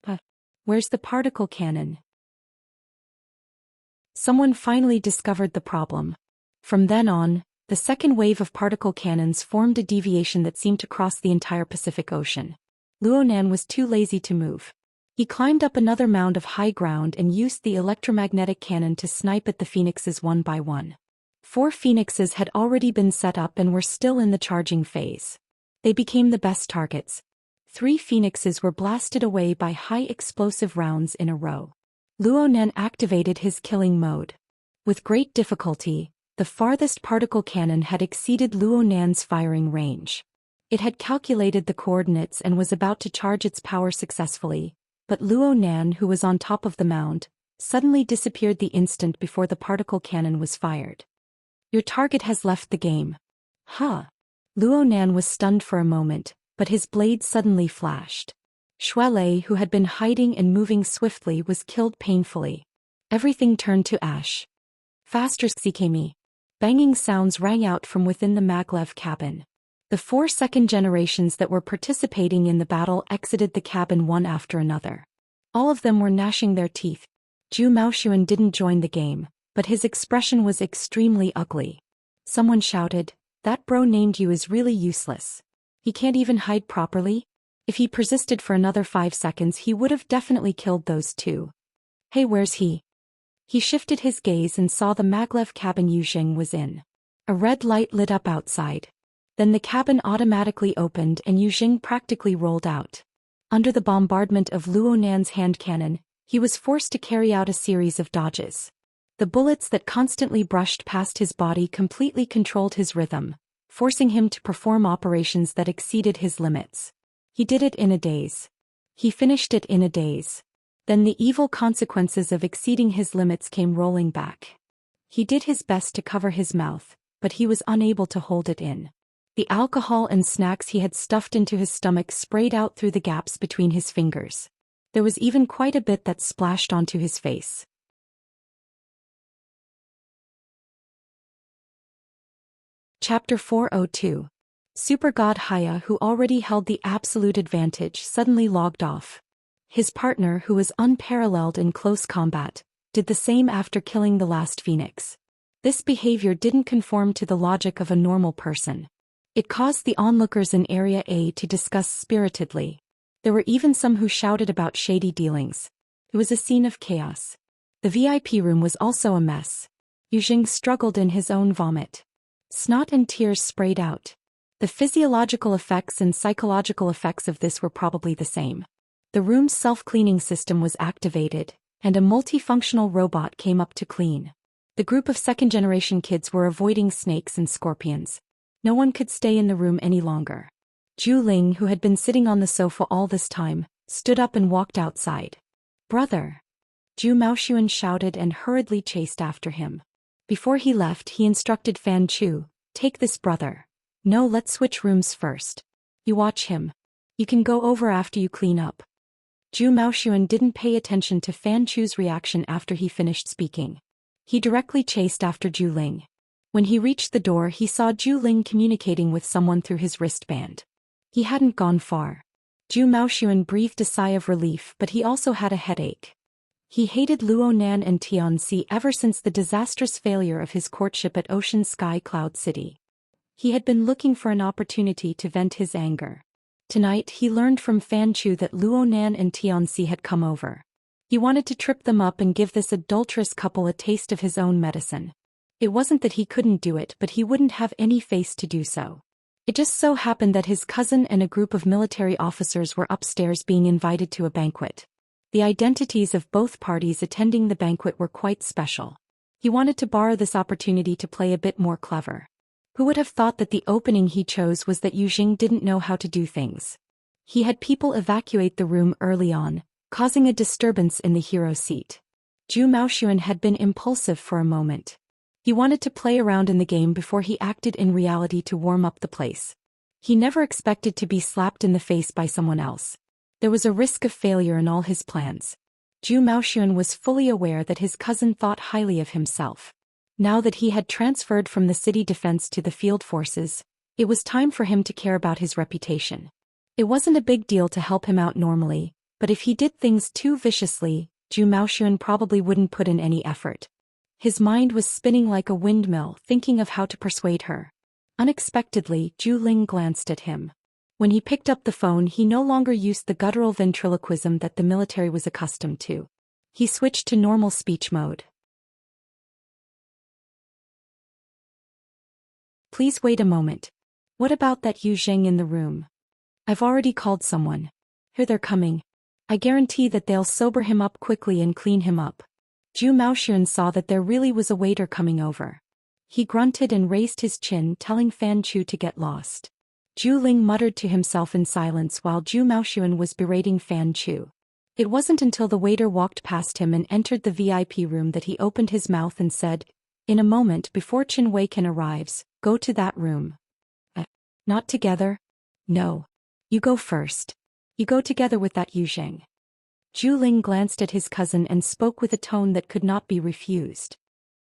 But where's the particle cannon? Someone finally discovered the problem. From then on, the second wave of particle cannons formed a deviation that seemed to cross the entire Pacific Ocean. Luo Nan was too lazy to move. He climbed up another mound of high ground and used the electromagnetic cannon to snipe at the phoenixes one by one. 4 phoenixes had already been set up and were still in the charging phase. They became the best targets. 3 phoenixes were blasted away by high explosive rounds in a row. Luo Nan activated his killing mode. With great difficulty, the farthest particle cannon had exceeded Luo Nan's firing range. It had calculated the coordinates and was about to charge its power successfully, but Luo Nan, who was on top of the mound, suddenly disappeared the instant before the particle cannon was fired. Your target has left the game. Huh. Luo Nan was stunned for a moment, but his blade suddenly flashed. Shuelei, who had been hiding and moving swiftly, was killed painfully. Everything turned to ash. Faster, Xikemi. Banging sounds rang out from within the maglev cabin. The 4 second generations that were participating in the battle exited the cabin one after another. All of them were gnashing their teeth. Zhu Maoshuan didn't join the game, but his expression was extremely ugly. Someone shouted, "That bro named you is really useless. He can't even hide properly?" If he persisted for another 5 seconds, he would have definitely killed those 2. Hey, where's he? He shifted his gaze and saw the maglev cabin Yuzheng was in. A red light lit up outside. Then the cabin automatically opened and Yuzheng practically rolled out. Under the bombardment of Luo Nan's hand cannon, he was forced to carry out a series of dodges. The bullets that constantly brushed past his body completely controlled his rhythm, forcing him to perform operations that exceeded his limits. He did it in a daze. He finished it in a daze. Then the evil consequences of exceeding his limits came rolling back. He did his best to cover his mouth, but he was unable to hold it in. The alcohol and snacks he had stuffed into his stomach sprayed out through the gaps between his fingers. There was even quite a bit that splashed onto his face. Chapter 402. Super God Haya, who already held the absolute advantage, suddenly logged off. His partner, who was unparalleled in close combat, did the same after killing the last phoenix. This behavior didn't conform to the logic of a normal person. It caused the onlookers in Area A to discuss spiritedly. There were even some who shouted about shady dealings. It was a scene of chaos. The VIP room was also a mess. Yuzheng struggled in his own vomit. Snot and tears sprayed out. The physiological effects and psychological effects of this were probably the same. The room's self-cleaning system was activated, and a multifunctional robot came up to clean. The group of second-generation kids were avoiding snakes and scorpions. No one could stay in the room any longer. Zhu Ling, who had been sitting on the sofa all this time, stood up and walked outside. "Brother!" Zhu Maoshuan shouted and hurriedly chased after him. Before he left, he instructed Fan Chu, "Take this, brother. No, let's switch rooms first. You watch him. You can go over after you clean up." Zhu Maoshuan didn't pay attention to Fan Chu's reaction after he finished speaking. He directly chased after Zhu Ling. When he reached the door, he saw Zhu Ling communicating with someone through his wristband. He hadn't gone far. Zhu Maoxuan breathed a sigh of relief, but he also had a headache. He hated Luo Nan and Tianxi ever since the disastrous failure of his courtship at Ocean Sky Cloud City. He had been looking for an opportunity to vent his anger. Tonight he learned from Fan Chu that Luo Nan and Tianxi had come over. He wanted to trip them up and give this adulterous couple a taste of his own medicine. It wasn't that he couldn't do it, but he wouldn't have any face to do so. It just so happened that his cousin and a group of military officers were upstairs being invited to a banquet. The identities of both parties attending the banquet were quite special. He wanted to borrow this opportunity to play a bit more clever. Who would have thought that the opening he chose was that Yu Jing didn't know how to do things? He had people evacuate the room early on, causing a disturbance in the hero seat. Zhu Maoxuan had been impulsive for a moment. He wanted to play around in the game before he acted in reality to warm up the place. He never expected to be slapped in the face by someone else. There was a risk of failure in all his plans. Zhu Maoxuan was fully aware that his cousin thought highly of himself. Now that he had transferred from the city defense to the field forces, it was time for him to care about his reputation. It wasn't a big deal to help him out normally, but if he did things too viciously, Zhu Maoxuan probably wouldn't put in any effort. His mind was spinning like a windmill, thinking of how to persuade her. Unexpectedly, Zhu Ling glanced at him. When he picked up the phone, he no longer used the guttural ventriloquism that the military was accustomed to. He switched to normal speech mode. Please wait a moment. What about that Yu Jing in the room? I've already called someone. Here they're coming. I guarantee that they'll sober him up quickly and clean him up. Zhu Maoxuan saw that there really was a waiter coming over. He grunted and raised his chin, telling Fan Chu to get lost. Zhu Ling muttered to himself in silence while Zhu Maoxuan was berating Fan Chu. It wasn't until the waiter walked past him and entered the VIP room that he opened his mouth and said, "In a moment before Qin Weikan arrives, go to that room." Not together? No. You go first. You go together with that Yu Jing. Zhu Ling glanced at his cousin and spoke with a tone that could not be refused.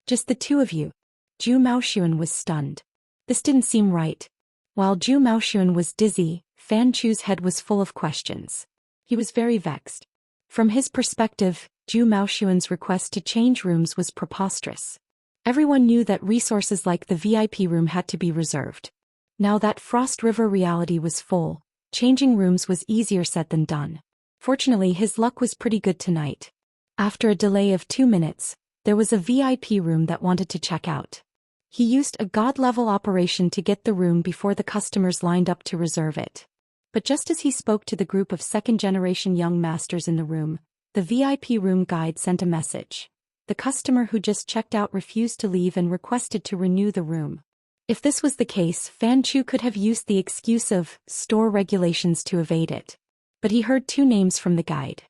Just the two of you? Zhu Maoxuan was stunned. This didn't seem right. While Zhu Maoxuan was dizzy, Fan Chu's head was full of questions. He was very vexed. From his perspective, Zhu Maoxuan's request to change rooms was preposterous. Everyone knew that resources like the VIP room had to be reserved. Now that Frost River reality was full, changing rooms was easier said than done. Fortunately, his luck was pretty good tonight. After a delay of 2 minutes, there was a VIP room that wanted to check out. He used a god-level operation to get the room before the customers lined up to reserve it. But just as he spoke to the group of second-generation young masters in the room, the VIP room guide sent a message. The customer who just checked out refused to leave and requested to renew the room. If this was the case, Fan Chu could have used the excuse of store regulations to evade it. But he heard 2 names from the guide.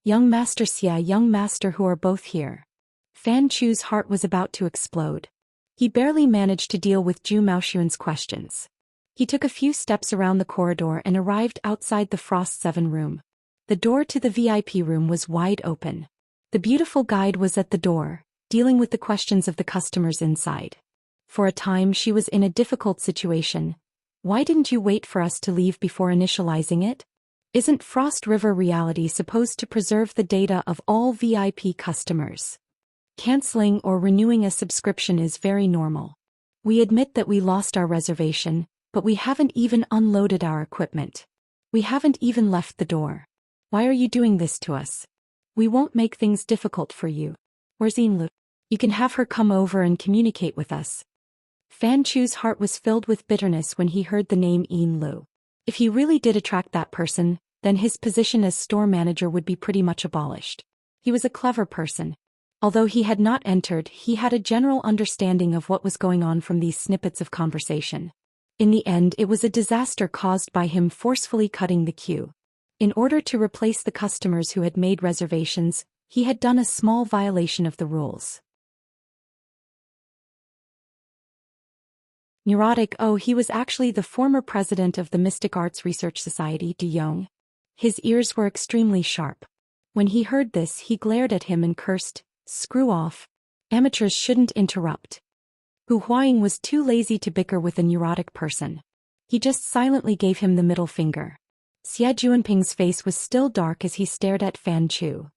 Young Master Xia, Young Master, who are both here. Fan Chu's heart was about to explode. He barely managed to deal with Zhu Maoxuan's questions. He took a few steps around the corridor and arrived outside the Frost 7 room. The door to the VIP room was wide open. The beautiful guide was at the door, dealing with the questions of the customers inside. For a time she was in a difficult situation. Why didn't you wait for us to leave before initializing it? Isn't Frost River reality supposed to preserve the data of all VIP customers? Canceling or renewing a subscription is very normal. We admit that we lost our reservation, but we haven't even unloaded our equipment. We haven't even left the door. Why are you doing this to us? We won't make things difficult for you. Where's Yinlu? You can have her come over and communicate with us. Fan Chu's heart was filled with bitterness when he heard the name Yinlu. If he really did attract that person, then his position as store manager would be pretty much abolished. He was a clever person. Although he had not entered, he had a general understanding of what was going on from these snippets of conversation. In the end, it was a disaster caused by him forcefully cutting the queue. In order to replace the customers who had made reservations, he had done a small violation of the rules. Neurotic. Oh, he was actually the former president of the Mystic Arts Research Society, Du Yong. His ears were extremely sharp. When he heard this, he glared at him and cursed, "Screw off. Amateurs shouldn't interrupt." Hu Huaying was too lazy to bicker with a neurotic person. He just silently gave him the middle finger. Xie Juanping's face was still dark as he stared at Fan Chu.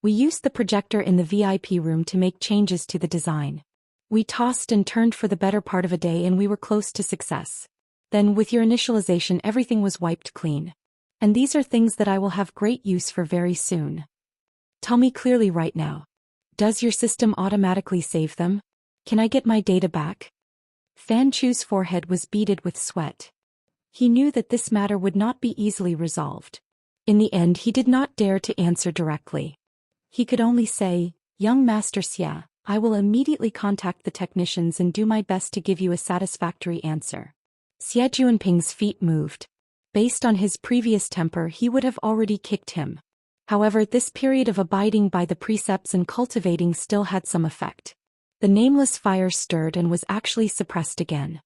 We used the projector in the VIP room to make changes to the design. We tossed and turned for the better part of a day and we were close to success. Then with your initialization everything was wiped clean. And these are things that I will have great use for very soon. Tell me clearly right now. Does your system automatically save them? Can I get my data back? Fan Chu's forehead was beaded with sweat. He knew that this matter would not be easily resolved. In the end he did not dare to answer directly. He could only say, "Young Master Xia, I will immediately contact the technicians and do my best to give you a satisfactory answer." Xie Juanping's feet moved. Based on his previous temper he would have already kicked him. However, this period of abiding by the precepts and cultivating still had some effect. The nameless fire stirred and was actually suppressed again.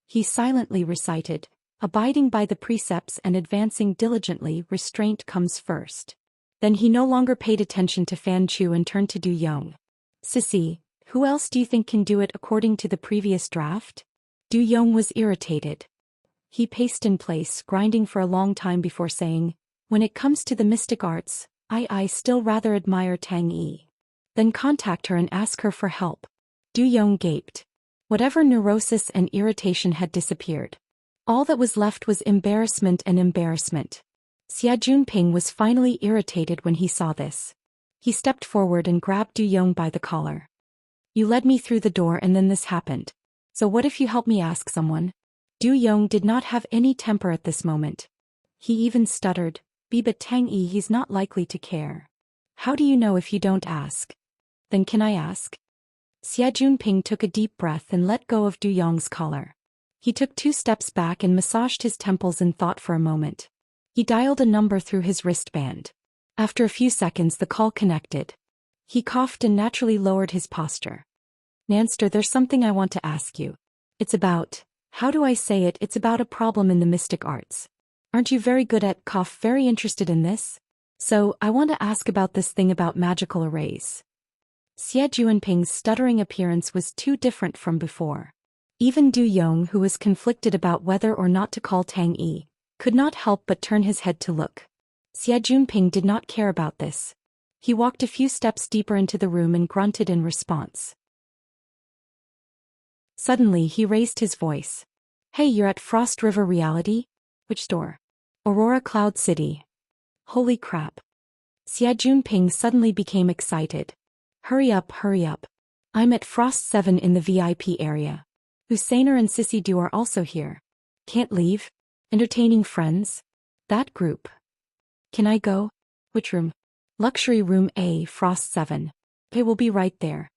He silently recited, "Abiding by the precepts and advancing diligently, restraint comes first." Then he no longer paid attention to Fan Chu and turned to Du Yong. "Sissy, who else do you think can do it according to the previous draft?" Du Yong was irritated. He paced in place, grinding for a long time before saying, "When it comes to the mystic arts, I still rather admire Tang Yi." "Then contact her and ask her for help." Du Yong gaped. Whatever neurosis and irritation had disappeared. All that was left was embarrassment and embarrassment. Xie Juanping was finally irritated when he saw this. He stepped forward and grabbed Du Yong by the collar. "You led me through the door and then this happened. So what if you help me ask someone?" Du Yong did not have any temper at this moment. He even stuttered, "But Tang Yi, he's not likely to care." "How do you know if you don't ask?" "Then can I ask?" Xie Juanping took a deep breath and let go of Du Yong's collar. He took 2 steps back and massaged his temples in thought for a moment. He dialed a number through his wristband. After a few seconds the call connected. He coughed and naturally lowered his posture. "Nanster, there's something I want to ask you. It's about, how do I say it, it's about a problem in the mystic arts. Aren't you very good at very interested in this? So, I want to ask about this thing about magical arrays." Xie Juanping's stuttering appearance was too different from before. Even Du Yong, who was conflicted about whether or not to call Tang Yi, could not help but turn his head to look. Xie Juanping did not care about this. He walked a few steps deeper into the room and grunted in response. Suddenly he raised his voice. "Hey, you're at Frost River Reality? Which store?" "Aurora Cloud City." "Holy crap." Xie Juanping suddenly became excited. Hurry up. I'm at Frost 7 in the VIP area. Husseiner and Sissy Du are also here. Can't leave? Entertaining friends? That group. Can I go? Which room? Luxury room A, Frost 7. Okay, we'll be right there.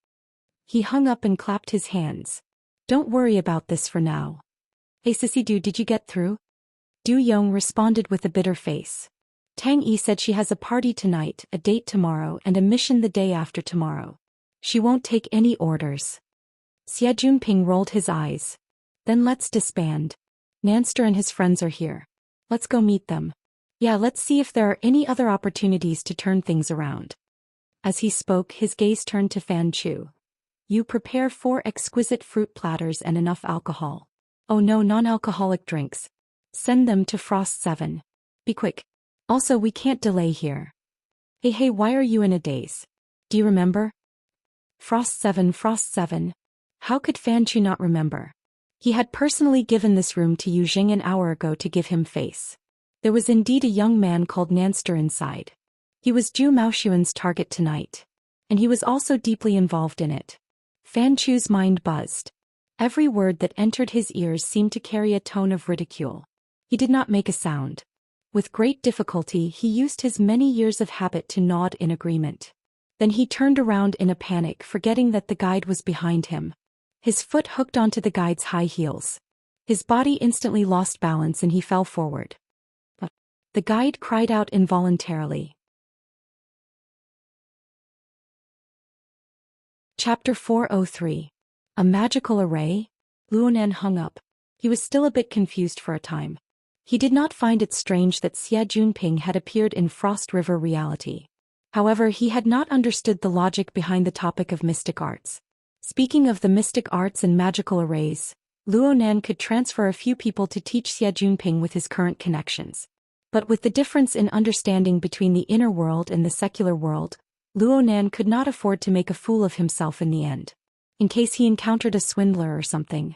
He hung up and clapped his hands. Don't worry about this for now. Hey Sissy Du, did you get through? Du Yong responded with a bitter face. Tang Yi said she has a party tonight, a date tomorrow, and a mission the day after tomorrow. She won't take any orders. Xie Juanping rolled his eyes. Then let's disband. Nanster and his friends are here. Let's go meet them. Yeah, let's see if there are any other opportunities to turn things around. As he spoke, his gaze turned to Fan Chu. You prepare 4 exquisite fruit platters and enough alcohol. Oh no, non-alcoholic drinks. Send them to Frost 7. Be quick. Also, we can't delay here. Hey, why are you in a daze? Do you remember? Frost 7. How could Fan Chu not remember? He had personally given this room to Yu Jing an hour ago to give him face. There was indeed a young man called Nanster inside. He was Zhu Maoxuan's target tonight. And he was also deeply involved in it. Fan Chu's mind buzzed. Every word that entered his ears seemed to carry a tone of ridicule. He did not make a sound. With great difficulty he used his many years of habit to nod in agreement. Then he turned around in a panic, forgetting that the guide was behind him. His foot hooked onto the guide's high heels. His body instantly lost balance and he fell forward. The guide cried out involuntarily. Chapter 403. A magical array? Luonan hung up. He was still a bit confused for a time. He did not find it strange that Xie Juanping had appeared in Frost River Reality. However, he had not understood the logic behind the topic of mystic arts. Speaking of the mystic arts and magical arrays, Luonan could transfer a few people to teach Xie Juanping with his current connections. But with the difference in understanding between the inner world and the secular world, Luonan could not afford to make a fool of himself in the end. In case he encountered a swindler or something.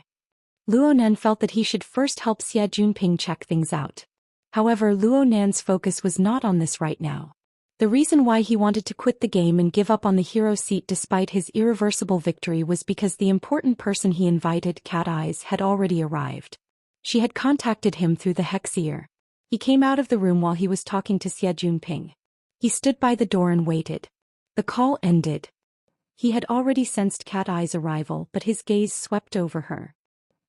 Luonan felt that he should first help Xie Junping check things out. However, Luonan's focus was not on this right now. The reason why he wanted to quit the game and give up on the hero seat despite his irreversible victory was because the important person he invited, Cat Eyes, had already arrived. She had contacted him through the Hexier. He came out of the room while he was talking to Xie Junping. He stood by the door and waited. The call ended. He had already sensed Cat Eye's arrival, but his gaze swept over her.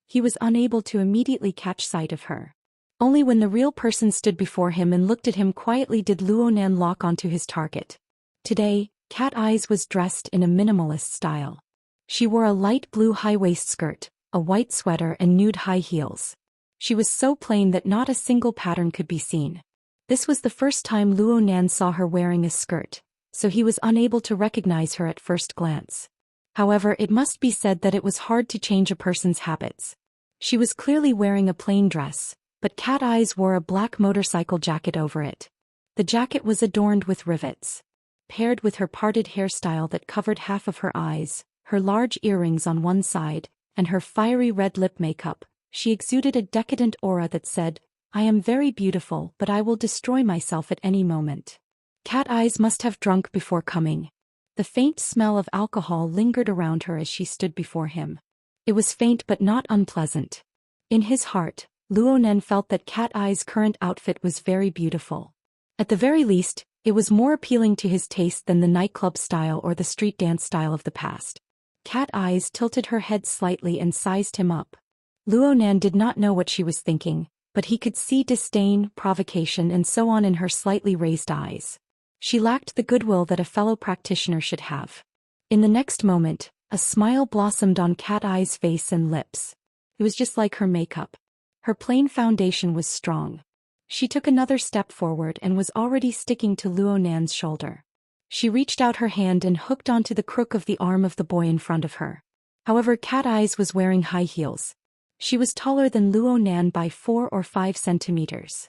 He was unable to immediately catch sight of her. Only when the real person stood before him and looked at him quietly did Luonan lock onto his target. Today, Cat Eyes was dressed in a minimalist style. She wore a light blue high-waist skirt, a white sweater and nude high heels. She was so plain that not a single pattern could be seen. This was the first time Luonan saw her wearing a skirt, so he was unable to recognize her at first glance. However, it must be said that it was hard to change a person's habits. She was clearly wearing a plain dress, but Cat Eyes wore a black motorcycle jacket over it. The jacket was adorned with rivets. Paired with her parted hairstyle that covered half of her eyes, her large earrings on one side, and her fiery red lip makeup, she exuded a decadent aura that said, "I am very beautiful, but I will destroy myself at any moment." Cat Eyes must have drunk before coming. The faint smell of alcohol lingered around her as she stood before him. It was faint but not unpleasant. In his heart, Luonan felt that Cat Eye's current outfit was very beautiful. At the very least, it was more appealing to his taste than the nightclub style or the street dance style of the past. Cat Eyes tilted her head slightly and sized him up. Luonan did not know what she was thinking, but he could see disdain, provocation and so on in her slightly raised eyes. She lacked the goodwill that a fellow practitioner should have. In the next moment, a smile blossomed on Cat Eye's face and lips. It was just like her makeup. Her plain foundation was strong. She took another step forward and was already sticking to Luonan's shoulder. She reached out her hand and hooked onto the crook of the arm of the boy in front of her. However, Cat Eyes was wearing high heels. She was taller than Luonan by 4 or 5 centimeters.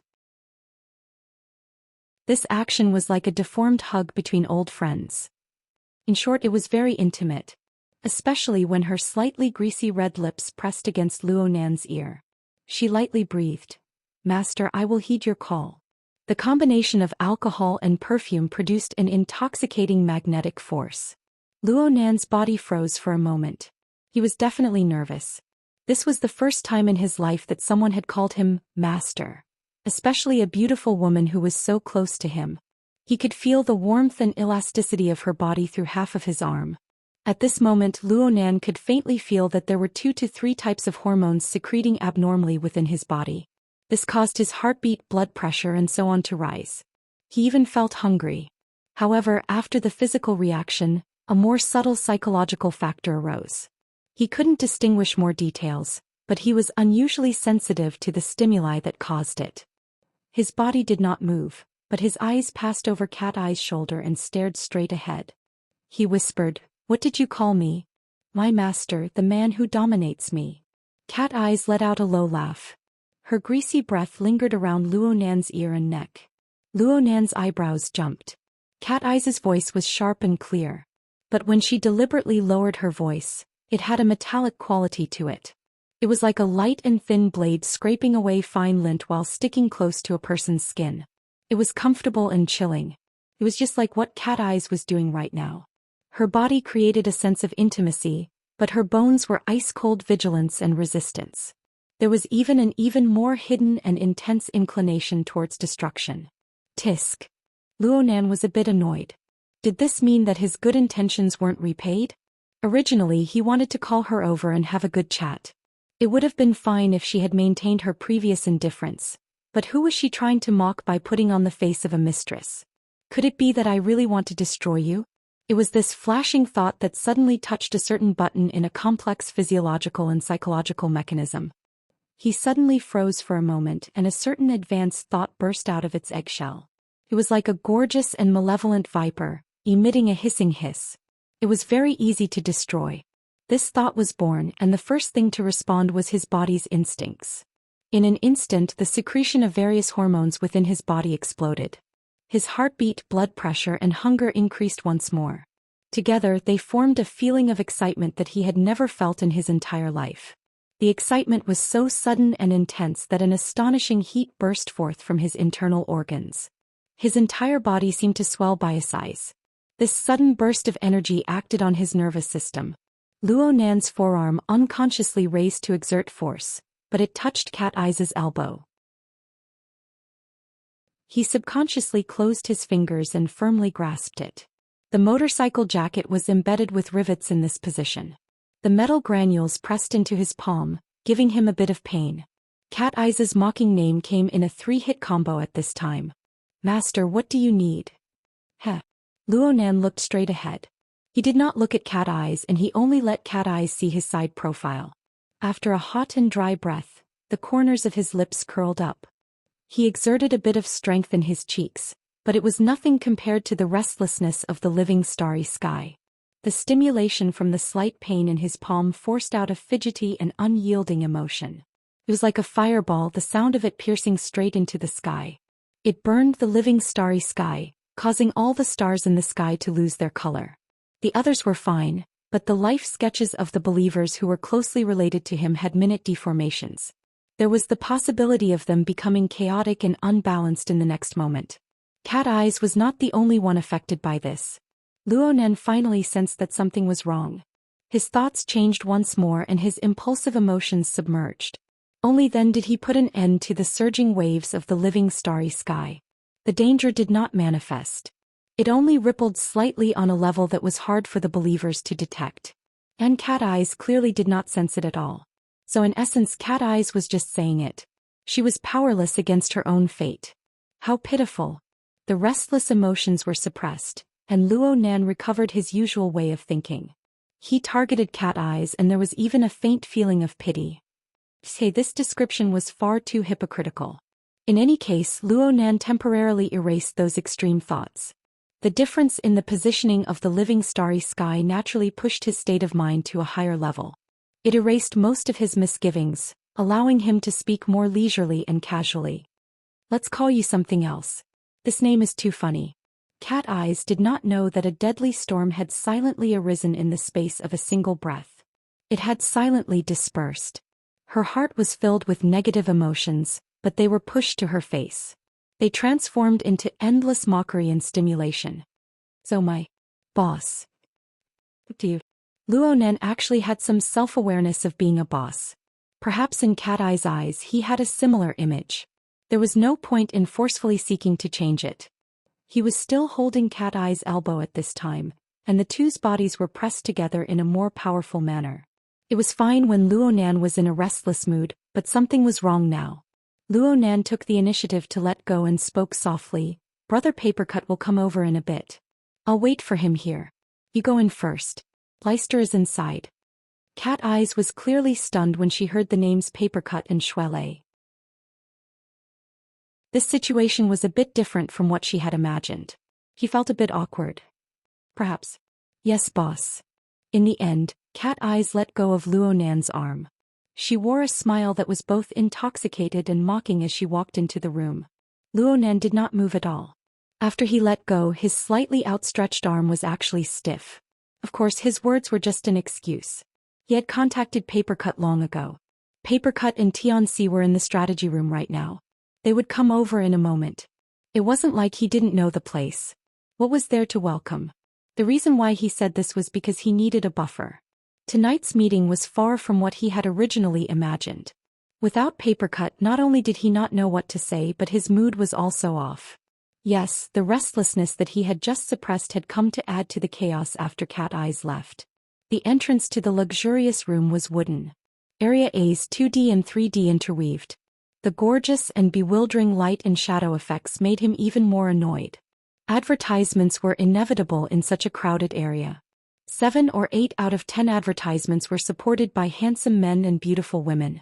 This action was like a deformed hug between old friends. In short, it was very intimate. Especially when her slightly greasy red lips pressed against Luonan's ear. She lightly breathed. "Master, I will heed your call." The combination of alcohol and perfume produced an intoxicating magnetic force. Luonan's body froze for a moment. He was definitely nervous. This was the first time in his life that someone had called him master. Especially a beautiful woman who was so close to him. He could feel the warmth and elasticity of her body through half of his arm. At this moment, Luonan could faintly feel that there were 2 to 3 types of hormones secreting abnormally within his body. This caused his heartbeat, blood pressure and so on to rise. He even felt hungry. However, after the physical reaction, a more subtle psychological factor arose. He couldn't distinguish more details, but he was unusually sensitive to the stimuli that caused it. His body did not move, but his eyes passed over Cat Eye's shoulder and stared straight ahead. He whispered, "What did you call me?" "My master, the man who dominates me." Cat Eyes let out a low laugh. Her greasy breath lingered around Luonan's ear and neck. Luonan's eyebrows jumped. Cat Eyes' voice was sharp and clear. But when she deliberately lowered her voice, it had a metallic quality to it. It was like a light and thin blade scraping away fine lint while sticking close to a person's skin. It was comfortable and chilling. It was just like what Cat Eyes was doing right now. Her body created a sense of intimacy, but her bones were ice-cold vigilance and resistance. There was even an even more hidden and intense inclination towards destruction. Tisk. Luonan was a bit annoyed. Did this mean that his good intentions weren't repaid? Originally, he wanted to call her over and have a good chat. It would have been fine if she had maintained her previous indifference. But who was she trying to mock by putting on the face of a mistress? Could it be that I really want to destroy you? It was this flashing thought that suddenly touched a certain button in a complex physiological and psychological mechanism. He suddenly froze for a moment and a certain advanced thought burst out of its eggshell. It was like a gorgeous and malevolent viper, emitting a hissing hiss. It was very easy to destroy. This thought was born, and the first thing to respond was his body's instincts. In an instant, the secretion of various hormones within his body exploded. His heartbeat, blood pressure, and hunger increased once more. Together, they formed a feeling of excitement that he had never felt in his entire life. The excitement was so sudden and intense that an astonishing heat burst forth from his internal organs. His entire body seemed to swell by a size. This sudden burst of energy acted on his nervous system. Luo Nan's forearm unconsciously raised to exert force, but it touched Cat Eye's elbow. He subconsciously closed his fingers and firmly grasped it. The motorcycle jacket was embedded with rivets in this position. The metal granules pressed into his palm, giving him a bit of pain. Cat Eye's mocking name came in a 3-hit combo at this time. "Master, what do you need?" Heh. Luo Nan looked straight ahead. He did not look at Cat Eye's, and he only let Cat Eye's see his side profile. After a hot and dry breath, the corners of his lips curled up. He exerted a bit of strength in his cheeks, but it was nothing compared to the restlessness of the living starry sky. The stimulation from the slight pain in his palm forced out a fidgety and unyielding emotion. It was like a fireball, the sound of it piercing straight into the sky. It burned the living starry sky, causing all the stars in the sky to lose their color. The others were fine, but the life sketches of the believers who were closely related to him had minute deformations. There was the possibility of them becoming chaotic and unbalanced in the next moment. Cat Eye's was not the only one affected by this. Luo Nan finally sensed that something was wrong. His thoughts changed once more and his impulsive emotions submerged. Only then did he put an end to the surging waves of the living starry sky. The danger did not manifest. It only rippled slightly on a level that was hard for the believers to detect. And Cat Eye's clearly did not sense it at all. So in essence, Cat Eye's was just saying it. She was powerless against her own fate. How pitiful. The restless emotions were suppressed, and Luo Nan recovered his usual way of thinking. He targeted Cat Eye's, and there was even a faint feeling of pity. Say, this description was far too hypocritical. In any case, Luo Nan temporarily erased those extreme thoughts. The difference in the positioning of the living starry sky naturally pushed his state of mind to a higher level. It erased most of his misgivings, allowing him to speak more leisurely and casually. "Let's call you something else. This name is too funny." Cat Eye's did not know that a deadly storm had silently arisen in the space of a single breath. It had silently dispersed. Her heart was filled with negative emotions, but they were pushed to her face. They transformed into endless mockery and stimulation. "So my boss. Do you?" Luo Nan actually had some self-awareness of being a boss. Perhaps in Cat Eye's eyes he had a similar image. There was no point in forcefully seeking to change it. He was still holding Cat Eye's elbow at this time, and the two's bodies were pressed together in a more powerful manner. It was fine when Luo Nan was in a restless mood, but something was wrong now. Luo Nan took the initiative to let go and spoke softly. "Brother Papercut will come over in a bit. I'll wait for him here. You go in first. Leister is inside." Cat Eye's was clearly stunned when she heard the names Papercut and Shuele. This situation was a bit different from what she had imagined. He felt a bit awkward. "Perhaps." "Yes, boss." In the end, Cat Eye's let go of Luo Nan's arm. She wore a smile that was both intoxicated and mocking as she walked into the room. Luo Nan did not move at all. After he let go, his slightly outstretched arm was actually stiff. Of course, his words were just an excuse. He had contacted Papercut long ago. Papercut and Tianxi were in the strategy room right now. They would come over in a moment. It wasn't like he didn't know the place. What was there to welcome? The reason why he said this was because he needed a buffer. Tonight's meeting was far from what he had originally imagined. Without Papercut, not only did he not know what to say, but his mood was also off. Yes, the restlessness that he had just suppressed had come to add to the chaos after Cat Eye's left. The entrance to the luxurious room was wooden. Area A's 2D and 3D interweaved. The gorgeous and bewildering light and shadow effects made him even more annoyed. Advertisements were inevitable in such a crowded area. 7 or 8 out of 10 advertisements were supported by handsome men and beautiful women.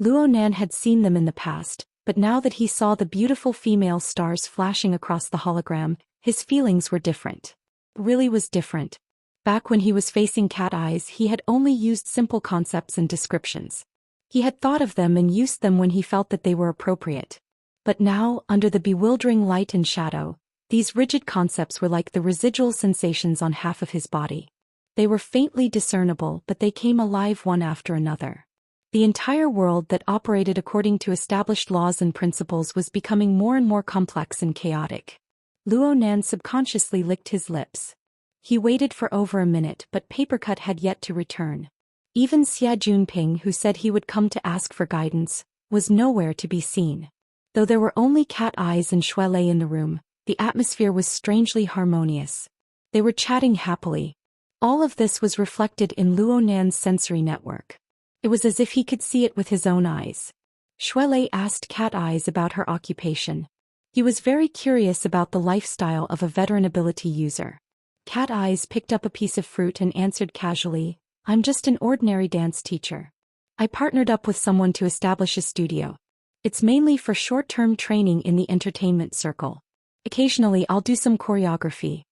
Luo Nan had seen them in the past, but now that he saw the beautiful female stars flashing across the hologram, his feelings were different. Really was different. Back when he was facing Cat Eye's, he had only used simple concepts and descriptions. He had thought of them and used them when he felt that they were appropriate. But now, under the bewildering light and shadow, these rigid concepts were like the residual sensations on half of his body. They were faintly discernible, but they came alive one after another. The entire world that operated according to established laws and principles was becoming more and more complex and chaotic. Luo Nan subconsciously licked his lips. He waited for over a minute, but Papercut had yet to return. Even Xia Junping, who said he would come to ask for guidance, was nowhere to be seen. Though there were only Cat Eyes and Shui Lei in the room, the atmosphere was strangely harmonious. They were chatting happily. All of this was reflected in Luo Nan's sensory network. It was as if he could see it with his own eyes. Shui Lei asked Cat Eyes about her occupation. He was very curious about the lifestyle of a veteran ability user. Cat Eyes picked up a piece of fruit and answered casually, "I'm just an ordinary dance teacher. I partnered up with someone to establish a studio. It's mainly for short-term training in the entertainment circle. Occasionally I'll do some choreography."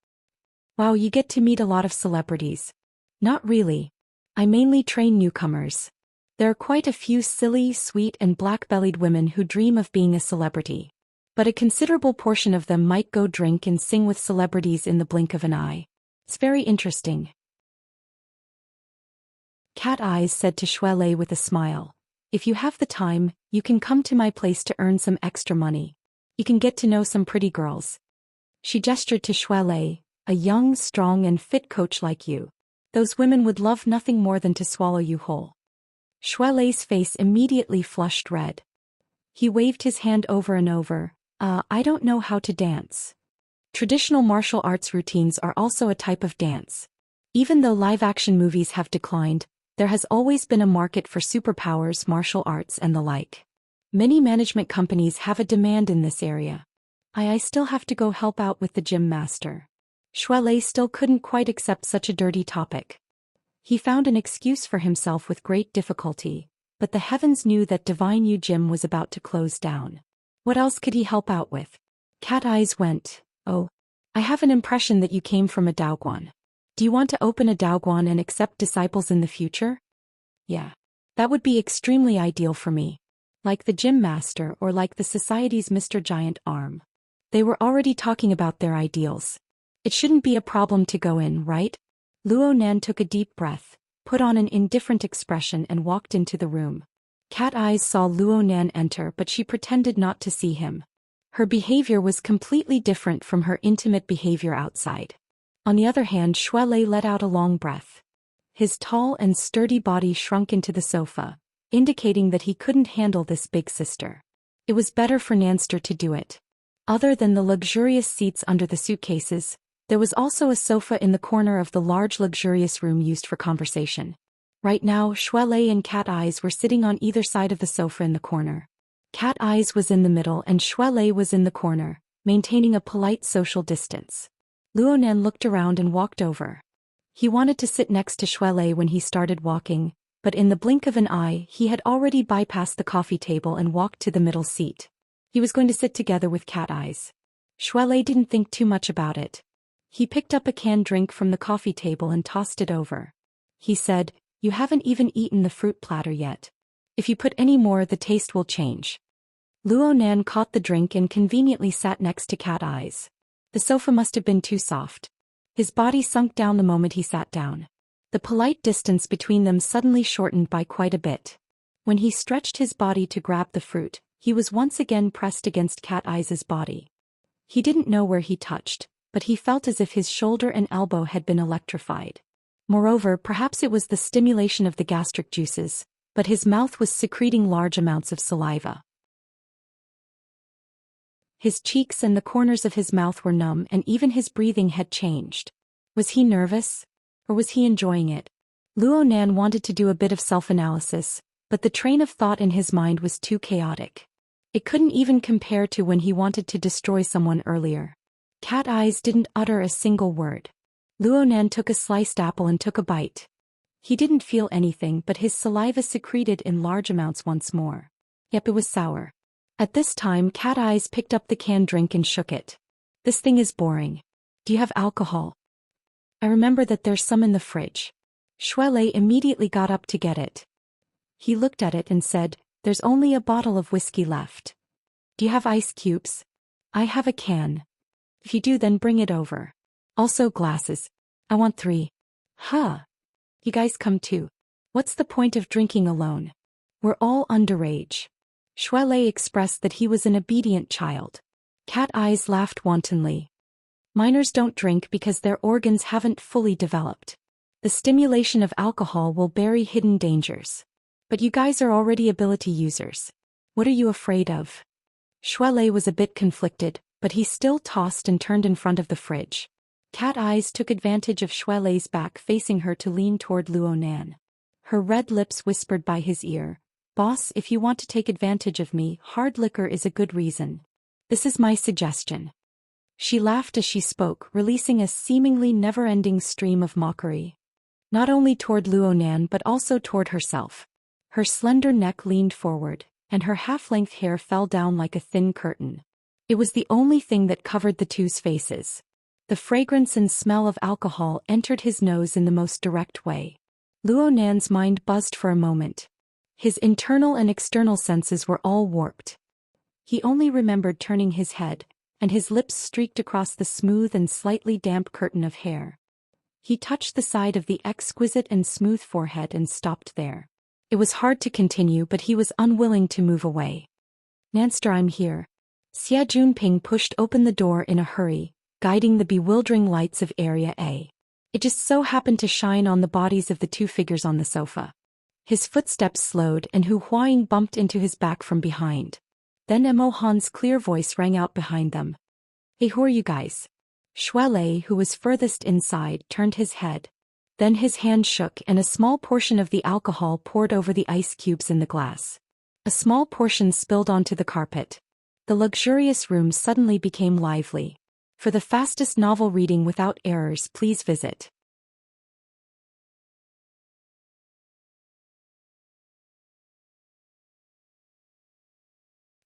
"Wow, you get to meet a lot of celebrities." "Not really. I mainly train newcomers. There are quite a few silly, sweet and black-bellied women who dream of being a celebrity. But a considerable portion of them might go drink and sing with celebrities in the blink of an eye. It's very interesting." Cat Eyes said to Shui Lei with a smile, "If you have the time, you can come to my place to earn some extra money. You can get to know some pretty girls." She gestured to Shui Lei, "A young, strong and fit coach like you. Those women would love nothing more than to swallow you whole." Shui Lei's face immediately flushed red. He waved his hand over and over. I don't know how to dance." Traditional martial arts routines are also a type of dance. Even though live-action movies have declined, there has always been a market for superpowers, martial arts and the like. Many management companies have a demand in this area. I still have to go help out with the gym master." Shui Lei still couldn't quite accept such a dirty topic. He found an excuse for himself with great difficulty, but the heavens knew that Divine Yu Gym was about to close down. What else could he help out with? Cat Eyes went, "Oh, I have an impression that you came from a Daoguan. Do you want to open a Daoguan and accept disciples in the future?" "Yeah. That would be extremely ideal for me. Like the gym master or like the society's Mr. Giant Arm." They were already talking about their ideals. It shouldn't be a problem to go in, right? Luo Nan took a deep breath, put on an indifferent expression and walked into the room. Cat Eyes saw Luo Nan enter, but she pretended not to see him. Her behavior was completely different from her intimate behavior outside. On the other hand, Shui Lei let out a long breath. His tall and sturdy body shrunk into the sofa, indicating that he couldn't handle this big sister. It was better for Nanster to do it. Other than the luxurious seats under the suitcases, there was also a sofa in the corner of the large luxurious room used for conversation. Right now, Shui Lei and Cat Eyes were sitting on either side of the sofa in the corner. Cat Eyes was in the middle and Shui Lei was in the corner, maintaining a polite social distance. Luo Nan looked around and walked over. He wanted to sit next to Shui Lei when he started walking, but in the blink of an eye he had already bypassed the coffee table and walked to the middle seat. He was going to sit together with Cat Eyes. Shui Lei didn't think too much about it. He picked up a canned drink from the coffee table and tossed it over. He said, "You haven't even eaten the fruit platter yet. If you put any more, the taste will change." Luo Nan caught the drink and conveniently sat next to Cat Eyes. The sofa must have been too soft. His body sunk down the moment he sat down. The polite distance between them suddenly shortened by quite a bit. When he stretched his body to grab the fruit, he was once again pressed against Cat Eyes' body. He didn't know where he touched, but he felt as if his shoulder and elbow had been electrified. Moreover, perhaps it was the stimulation of the gastric juices, but his mouth was secreting large amounts of saliva. His cheeks and the corners of his mouth were numb and even his breathing had changed. Was he nervous? Or was he enjoying it? Luo Nan wanted to do a bit of self-analysis, but the train of thought in his mind was too chaotic. It couldn't even compare to when he wanted to destroy someone earlier. Cat Eyes didn't utter a single word. Luo Nan took a sliced apple and took a bite. He didn't feel anything, but his saliva secreted in large amounts once more. Yep, it was sour. At this time, Cat Eyes picked up the canned drink and shook it. "This thing is boring. Do you have alcohol?" "I remember that there's some in the fridge." Shui Lei immediately got up to get it. He looked at it and said, "There's only a bottle of whiskey left. Do you have ice cubes?" "I have a can." "If you do, then bring it over. Also glasses. I want 3. Huh. You guys come too. What's the point of drinking alone? We're all underage." Shuelei expressed that he was an obedient child. Cat Eyes laughed wantonly. "Minors don't drink because their organs haven't fully developed. The stimulation of alcohol will bury hidden dangers. But you guys are already ability users. What are you afraid of?" Shuelei was a bit conflicted, but he still tossed and turned in front of the fridge. Cat Eyes took advantage of Shuelei's back facing her to lean toward Luonan. Her red lips whispered by his ear, "Boss, if you want to take advantage of me, hard liquor is a good reason. This is my suggestion." She laughed as she spoke, releasing a seemingly never-ending stream of mockery. Not only toward Luonan but also toward herself. Her slender neck leaned forward, and her half-length hair fell down like a thin curtain. It was the only thing that covered the two's faces. The fragrance and smell of alcohol entered his nose in the most direct way. Luonan's mind buzzed for a moment. His internal and external senses were all warped. He only remembered turning his head, and his lips streaked across the smooth and slightly damp curtain of hair. He touched the side of the exquisite and smooth forehead and stopped there. It was hard to continue, but he was unwilling to move away. "Nanster, I'm here." Xie Junping pushed open the door in a hurry, guiding the bewildering lights of Area A. It just so happened to shine on the bodies of the 2 figures on the sofa. His footsteps slowed and Hu Huaying bumped into his back from behind. Then Emo Han's clear voice rang out behind them. "Hey, who are you guys?" Shuelei, who was furthest inside, turned his head. Then his hand shook and a small portion of the alcohol poured over the ice cubes in the glass. A small portion spilled onto the carpet. The luxurious room suddenly became lively. For the fastest novel reading without errors, please visit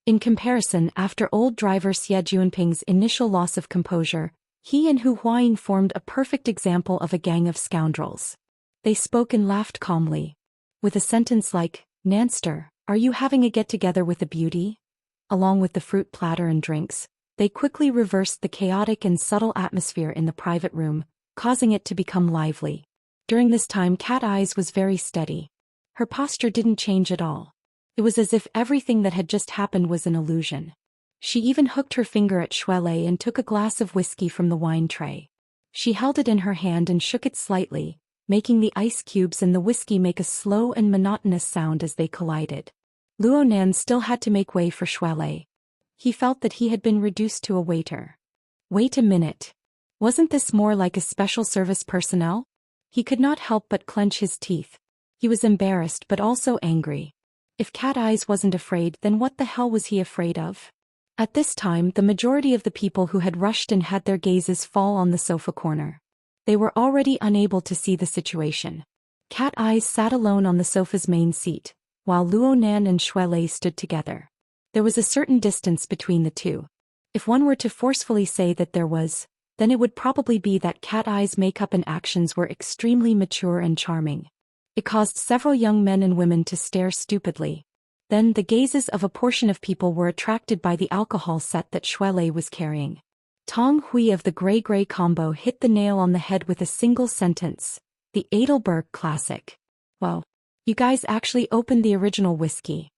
In comparison, after old driver Xie Junping's initial loss of composure, he and Hu Huaying formed a perfect example of a gang of scoundrels. They spoke and laughed calmly. With a sentence like, "Nanster, are you having a get-together with a beauty?" along with the fruit platter and drinks, they quickly reversed the chaotic and subtle atmosphere in the private room, causing it to become lively. During this time, Cat Eyes was very steady. Her posture didn't change at all. It was as if everything that had just happened was an illusion. She even hooked her finger at Shuelei and took a glass of whiskey from the wine tray. She held it in her hand and shook it slightly, making the ice cubes and the whiskey make a slow and monotonous sound as they collided. Luonan still had to make way for Shuelei. He felt that he had been reduced to a waiter. Wait a minute. Wasn't this more like a special service personnel? He could not help but clench his teeth. He was embarrassed but also angry. If Cat Eyes wasn't afraid, then what the hell was he afraid of? At this time, the majority of the people who had rushed in had their gazes fall on the sofa corner. They were already unable to see the situation. Cat Eyes sat alone on the sofa's main seat, while Luonan and Shuelei stood together. There was a certain distance between the two. If one were to forcefully say that there was, then it would probably be that Cat Eye's makeup and actions were extremely mature and charming. It caused several young men and women to stare stupidly. Then the gazes of a portion of people were attracted by the alcohol set that Shuelei was carrying. Tong Hui of the Gray combo hit the nail on the head with a single sentence. The Adelberg classic. Well, you guys actually opened the original whiskey.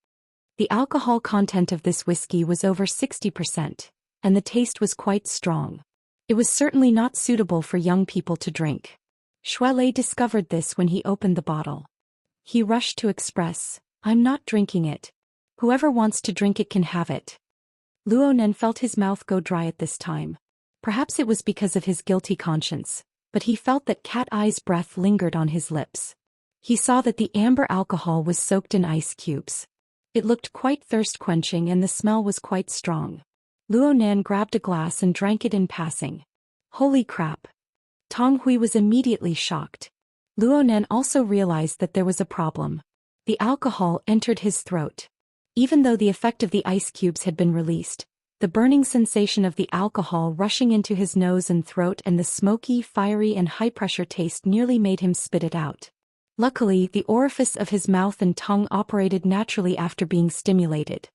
The alcohol content of this whiskey was over 60%, and the taste was quite strong. It was certainly not suitable for young people to drink. Shuelei discovered this when he opened the bottle. He rushed to express, "I'm not drinking it. Whoever wants to drink it can have it." Luonan felt his mouth go dry at this time. Perhaps it was because of his guilty conscience, but he felt that Cat Eye's breath lingered on his lips. He saw that the amber alcohol was soaked in ice cubes. It looked quite thirst-quenching and the smell was quite strong. Luonan grabbed a glass and drank it in passing. Holy crap! Tong Hui was immediately shocked. Luonan also realized that there was a problem. The alcohol entered his throat. Even though the effect of the ice cubes had been released, the burning sensation of the alcohol rushing into his nose and throat and the smoky, fiery and high-pressure taste nearly made him spit it out. Luckily, the orifice of his mouth and tongue operated naturally after being stimulated.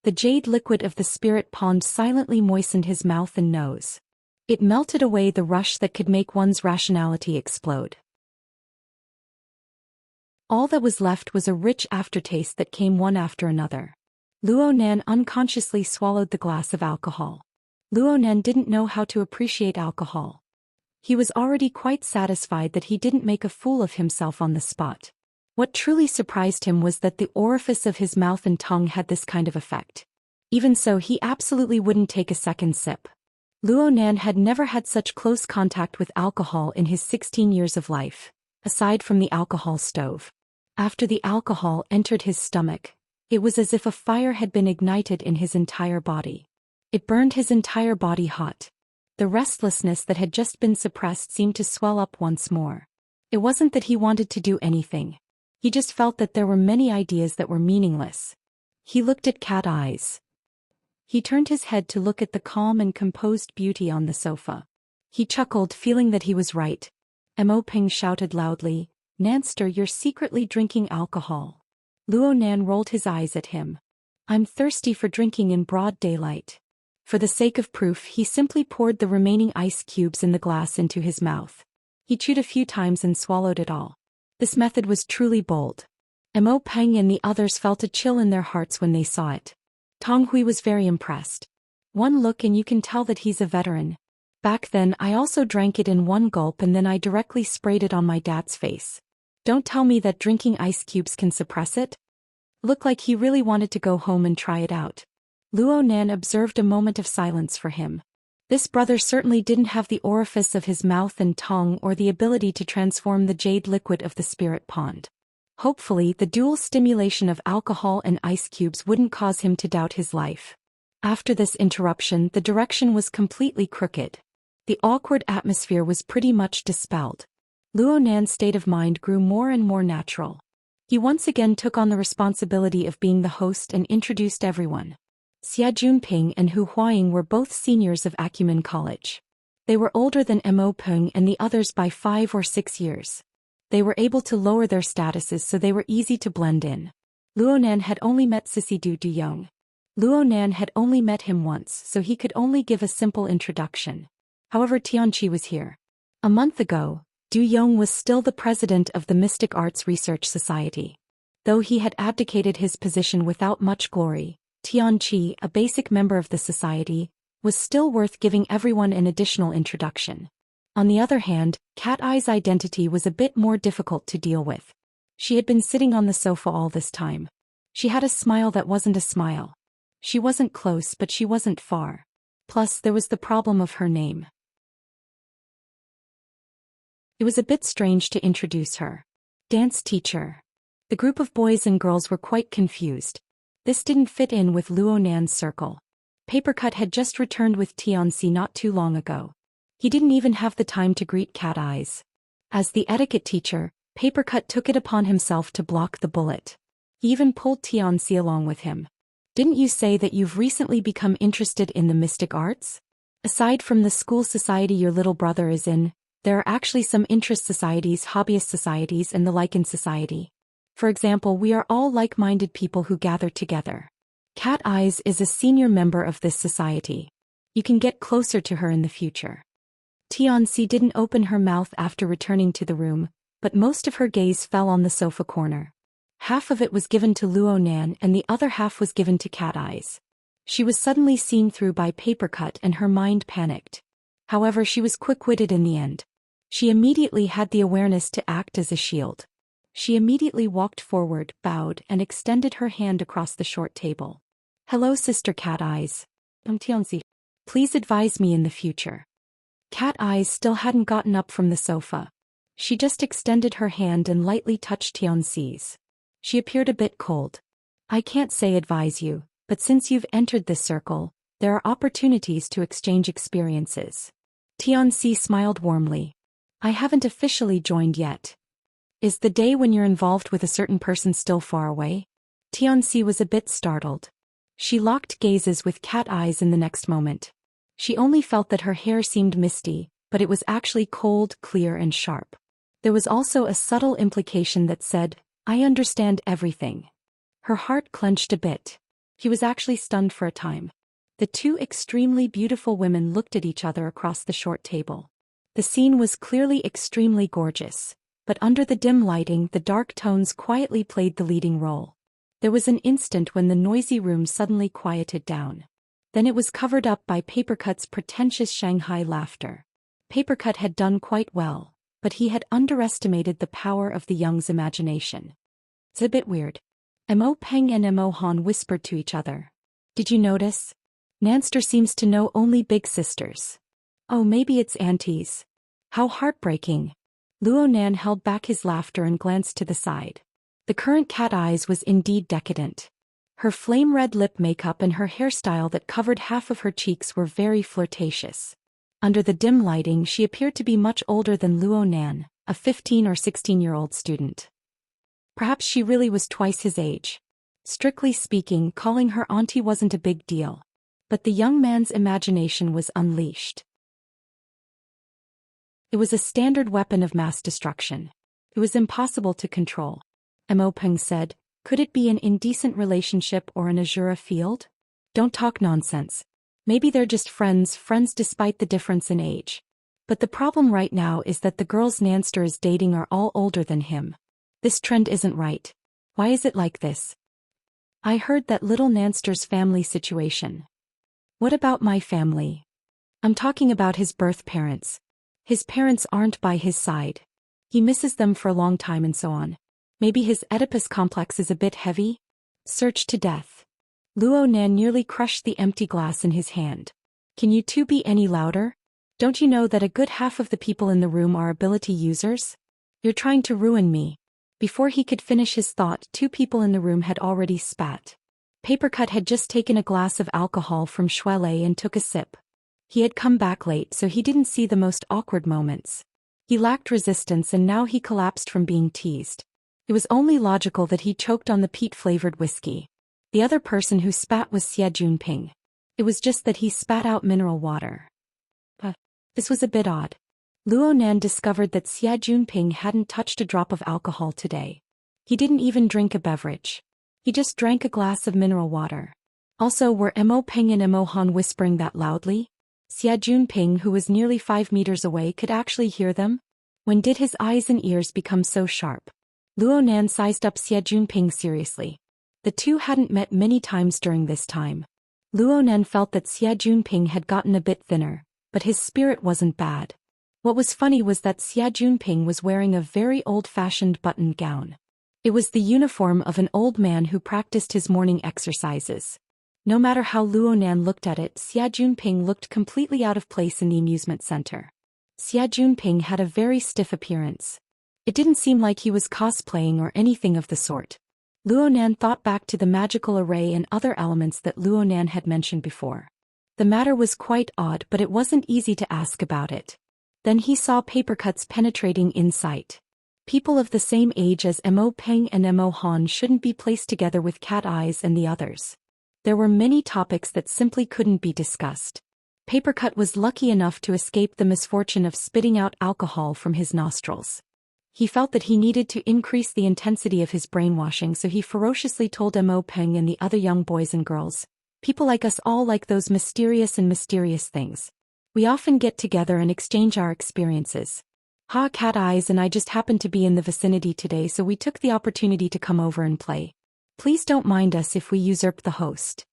The jade liquid of the spirit pond silently moistened his mouth and nose. It melted away the rush that could make one's rationality explode. All that was left was a rich aftertaste that came one after another. Luo Nan unconsciously swallowed the glass of alcohol. Luo Nan didn't know how to appreciate alcohol. He was already quite satisfied that he didn't make a fool of himself on the spot. What truly surprised him was that the orifice of his mouth and tongue had this kind of effect. Even so, he absolutely wouldn't take a second sip. Luo Nan had never had such close contact with alcohol in his 16 years of life, aside from the alcohol stove. After the alcohol entered his stomach, it was as if a fire had been ignited in his entire body. It burned his entire body hot. The restlessness that had just been suppressed seemed to swell up once more. It wasn't that he wanted to do anything. He just felt that there were many ideas that were meaningless. He looked at Cat Eyes. He turned his head to look at the calm and composed beauty on the sofa. He chuckled, feeling that he was right. Mo Ping shouted loudly, "Nanster, you're secretly drinking alcohol." Luo Nan rolled his eyes at him. "I'm thirsty for drinking in broad daylight." For the sake of proof, he simply poured the remaining ice cubes in the glass into his mouth. He chewed a few times and swallowed it all. This method was truly bold. Mo Peng and the others felt a chill in their hearts when they saw it. Tong Hui was very impressed. "One look and you can tell that he's a veteran. Back then I also drank it in one gulp and then I directly sprayed it on my dad's face. Don't tell me that drinking ice cubes can suppress it?" Looked like he really wanted to go home and try it out. Luo Nan observed a moment of silence for him. This brother certainly didn't have the orifice of his mouth and tongue or the ability to transform the jade liquid of the spirit pond. Hopefully, the dual stimulation of alcohol and ice cubes wouldn't cause him to doubt his life. After this interruption, the direction was completely crooked. The awkward atmosphere was pretty much dispelled. Luo Nan's state of mind grew more and more natural. He once again took on the responsibility of being the host and introduced everyone. Xia Junping and Hu Huaying were both seniors of Acumen College. They were older than Mo Peng and the others by 5 or 6 years. They were able to lower their statuses so they were easy to blend in. Luo Nan had only met Sissy Du Young. Luo Nan had only met him once, so he could only give a simple introduction. However, Tianqi was here. A month ago, Du Yong was still the president of the Mystic Arts Research Society. Though he had abdicated his position without much glory, Tianqi, a basic member of the society, was still worth giving everyone an additional introduction. On the other hand, Cat Eye's identity was a bit more difficult to deal with. She had been sitting on the sofa all this time. She had a smile that wasn't a smile. She wasn't close, but she wasn't far. Plus, there was the problem of her name. It was a bit strange to introduce her. Dance teacher. The group of boys and girls were quite confused. This didn't fit in with Luo Nan's circle. Papercut had just returned with Tianxi not too long ago. He didn't even have the time to greet Cat Eyes. As the etiquette teacher, Papercut took it upon himself to block the bullet. He even pulled Tianxi along with him. "Didn't you say that you've recently become interested in the mystic arts? Aside from the school society your little brother is in, there are actually some interest societies, hobbyist societies and the like in society. For example, we are all like-minded people who gather together. Cat Eyes is a senior member of this society. You can get closer to her in the future." Tianxi didn't open her mouth after returning to the room, but most of her gaze fell on the sofa corner. Half of it was given to Luo Nan and the other half was given to Cat Eyes. She was suddenly seen through by Papercut and her mind panicked. However, she was quick-witted in the end. She immediately had the awareness to act as a shield. She immediately walked forward, bowed, and extended her hand across the short table. "Hello, Sister Cat Eyes. Tianxi. Please advise me in the future." Cat Eyes still hadn't gotten up from the sofa. She just extended her hand and lightly touched Tianxi's. She appeared a bit cold. "I can't say advise you, but since you've entered this circle, there are opportunities to exchange experiences." Tianxi smiled warmly. "I haven't officially joined yet. Is the day when you're involved with a certain person still far away?" Tianxi was a bit startled. She locked gazes with Cat Eyes in the next moment. She only felt that her hair seemed misty, but it was actually cold, clear and sharp. There was also a subtle implication that said, "I understand everything." Her heart clenched a bit. He was actually stunned for a time. The two extremely beautiful women looked at each other across the short table. The scene was clearly extremely gorgeous, but under the dim lighting the dark tones quietly played the leading role. There was an instant when the noisy room suddenly quieted down. Then it was covered up by Papercut's pretentious Shanghai laughter. Papercut had done quite well, but he had underestimated the power of the young's imagination. "It's a bit weird." Mo Peng and Mo Han whispered to each other. "Did you notice? Nanster seems to know only big sisters. Oh, maybe it's aunties. How heartbreaking." Luo Nan held back his laughter and glanced to the side. The current cat eyes was indeed decadent. Her flame-red lip makeup and her hairstyle that covered half of her cheeks were very flirtatious. Under the dim lighting she appeared to be much older than Luo Nan, a 15 or 16-year-old student. Perhaps she really was twice his age. Strictly speaking, calling her auntie wasn't a big deal. But the young man's imagination was unleashed. It was a standard weapon of mass destruction. It was impossible to control. Mo Peng said, "Could it be an indecent relationship or an Azura field? Don't talk nonsense. Maybe they're just friends despite the difference in age. But the problem right now is that the girls Nanster is dating are all older than him. This trend isn't right. Why is it like this? I heard that little Nanster's family situation." "What about my family?" "I'm talking about his birth parents. His parents aren't by his side. He misses them for a long time and so on. Maybe his Oedipus complex is a bit heavy?" Searched to death. Luo Nan nearly crushed the empty glass in his hand. "Can you two be any louder? Don't you know that a good half of the people in the room are ability users? You're trying to ruin me." Before he could finish his thought, two people in the room had already spat. Papercut had just taken a glass of alcohol from Shuele and took a sip. He had come back late, so he didn't see the most awkward moments. He lacked resistance and now he collapsed from being teased. It was only logical that he choked on the peat-flavored whiskey. The other person who spat was Xie Junping. It was just that he spat out mineral water. But this was a bit odd. Luo Nan discovered that Xie Junping hadn't touched a drop of alcohol today. He didn't even drink a beverage. He just drank a glass of mineral water. Also, were Mo Peng and Mo Han whispering that loudly? Xie Junping, who was nearly 5 meters away, could actually hear them? When did his eyes and ears become so sharp? Luo Nan sized up Xie Junping seriously. The two hadn't met many times during this time. Luo Nan felt that Xie Junping had gotten a bit thinner, but his spirit wasn't bad. What was funny was that Xie Junping was wearing a very old-fashioned buttoned gown. It was the uniform of an old man who practiced his morning exercises. No matter how Luo Nan looked at it, Xie Junping looked completely out of place in the amusement center. Xie Junping had a very stiff appearance. It didn't seem like he was cosplaying or anything of the sort. Luo Nan thought back to the magical array and other elements that Luo Nan had mentioned before. The matter was quite odd, but it wasn't easy to ask about it. Then he saw Papercut's penetrating insight. People of the same age as Mo Peng and Mo Han shouldn't be placed together with Cat Eyes and the others. There were many topics that simply couldn't be discussed. Papercut was lucky enough to escape the misfortune of spitting out alcohol from his nostrils. He felt that he needed to increase the intensity of his brainwashing, so he ferociously told Mo Peng and the other young boys and girls, "People like us all like those mysterious things. We often get together and exchange our experiences. Cat Eyes and I just happened to be in the vicinity today, so we took the opportunity to come over and play. Please don't mind us if we usurp the host."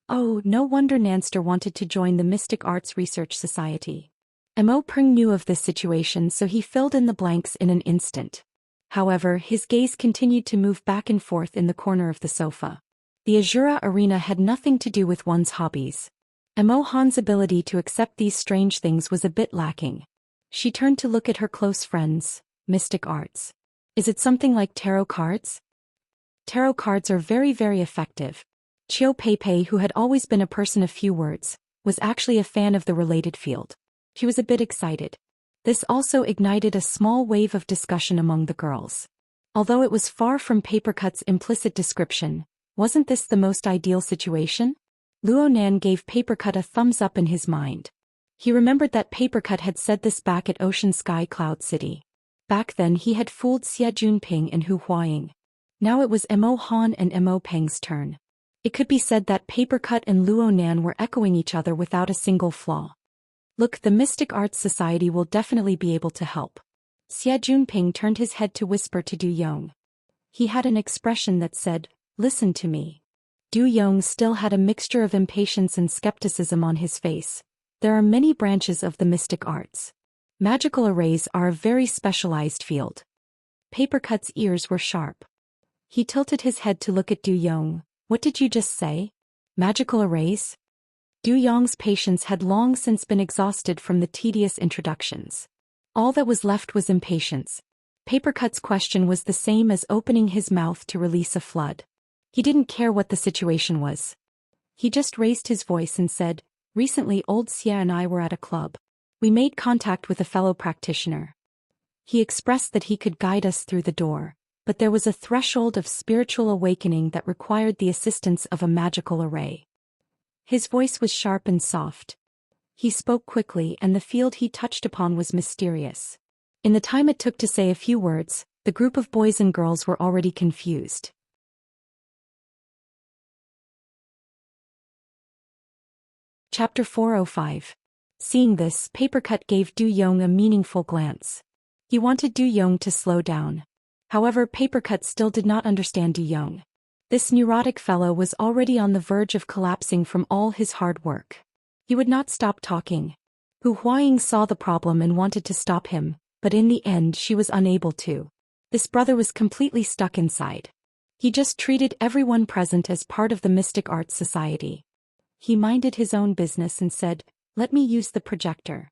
Oh, no wonder Nanster wanted to join the Mystic Arts Research Society. Mo Peng knew of this situation, so he filled in the blanks in an instant. However, his gaze continued to move back and forth in the corner of the sofa. The Azura arena had nothing to do with one's hobbies. Mo Han's ability to accept these strange things was a bit lacking. She turned to look at her close friends. Mystic Arts. Is it something like tarot cards? Tarot cards are very effective. Chiu Pei, who had always been a person of few words, was actually a fan of the related field. She was a bit excited. This also ignited a small wave of discussion among the girls. Although it was far from Papercut's implicit description, wasn't this the most ideal situation? Luo Nan gave Papercut a thumbs up in his mind. He remembered that Papercut had said this back at Ocean Sky Cloud City. Back then he had fooled Xie Junping and Hu Huaying. Now it was Mo Han and Mo Peng's turn. It could be said that Papercut and Luo Nan were echoing each other without a single flaw. Look, the Mystic Arts Society will definitely be able to help. Xie Junping turned his head to whisper to Du Yong. He had an expression that said, "Listen to me." Du Yong still had a mixture of impatience and skepticism on his face. There are many branches of the mystic arts. Magical arrays are a very specialized field. Papercut's ears were sharp. He tilted his head to look at Du Yong. What did you just say? Magical arrays? Du Yong's patience had long since been exhausted from the tedious introductions. All that was left was impatience. Papercut's question was the same as opening his mouth to release a flood. He didn't care what the situation was. He just raised his voice and said, "Recently old Xie and I were at a club. We made contact with a fellow practitioner. He expressed that he could guide us through the door, but there was a threshold of spiritual awakening that required the assistance of a magical array." His voice was sharp and soft. He spoke quickly and the field he touched upon was mysterious. In the time it took to say a few words, the group of boys and girls were already confused. Chapter 405. Seeing this, Papercut gave Du Yong a meaningful glance. He wanted Du Yong to slow down. However, Papercut still did not understand Du Yong. This neurotic fellow was already on the verge of collapsing from all his hard work. He would not stop talking. Hu Huaying saw the problem and wanted to stop him, but in the end she was unable to. This brother was completely stuck inside. He just treated everyone present as part of the Mystic Arts Society. He minded his own business and said, "Let me use the projector."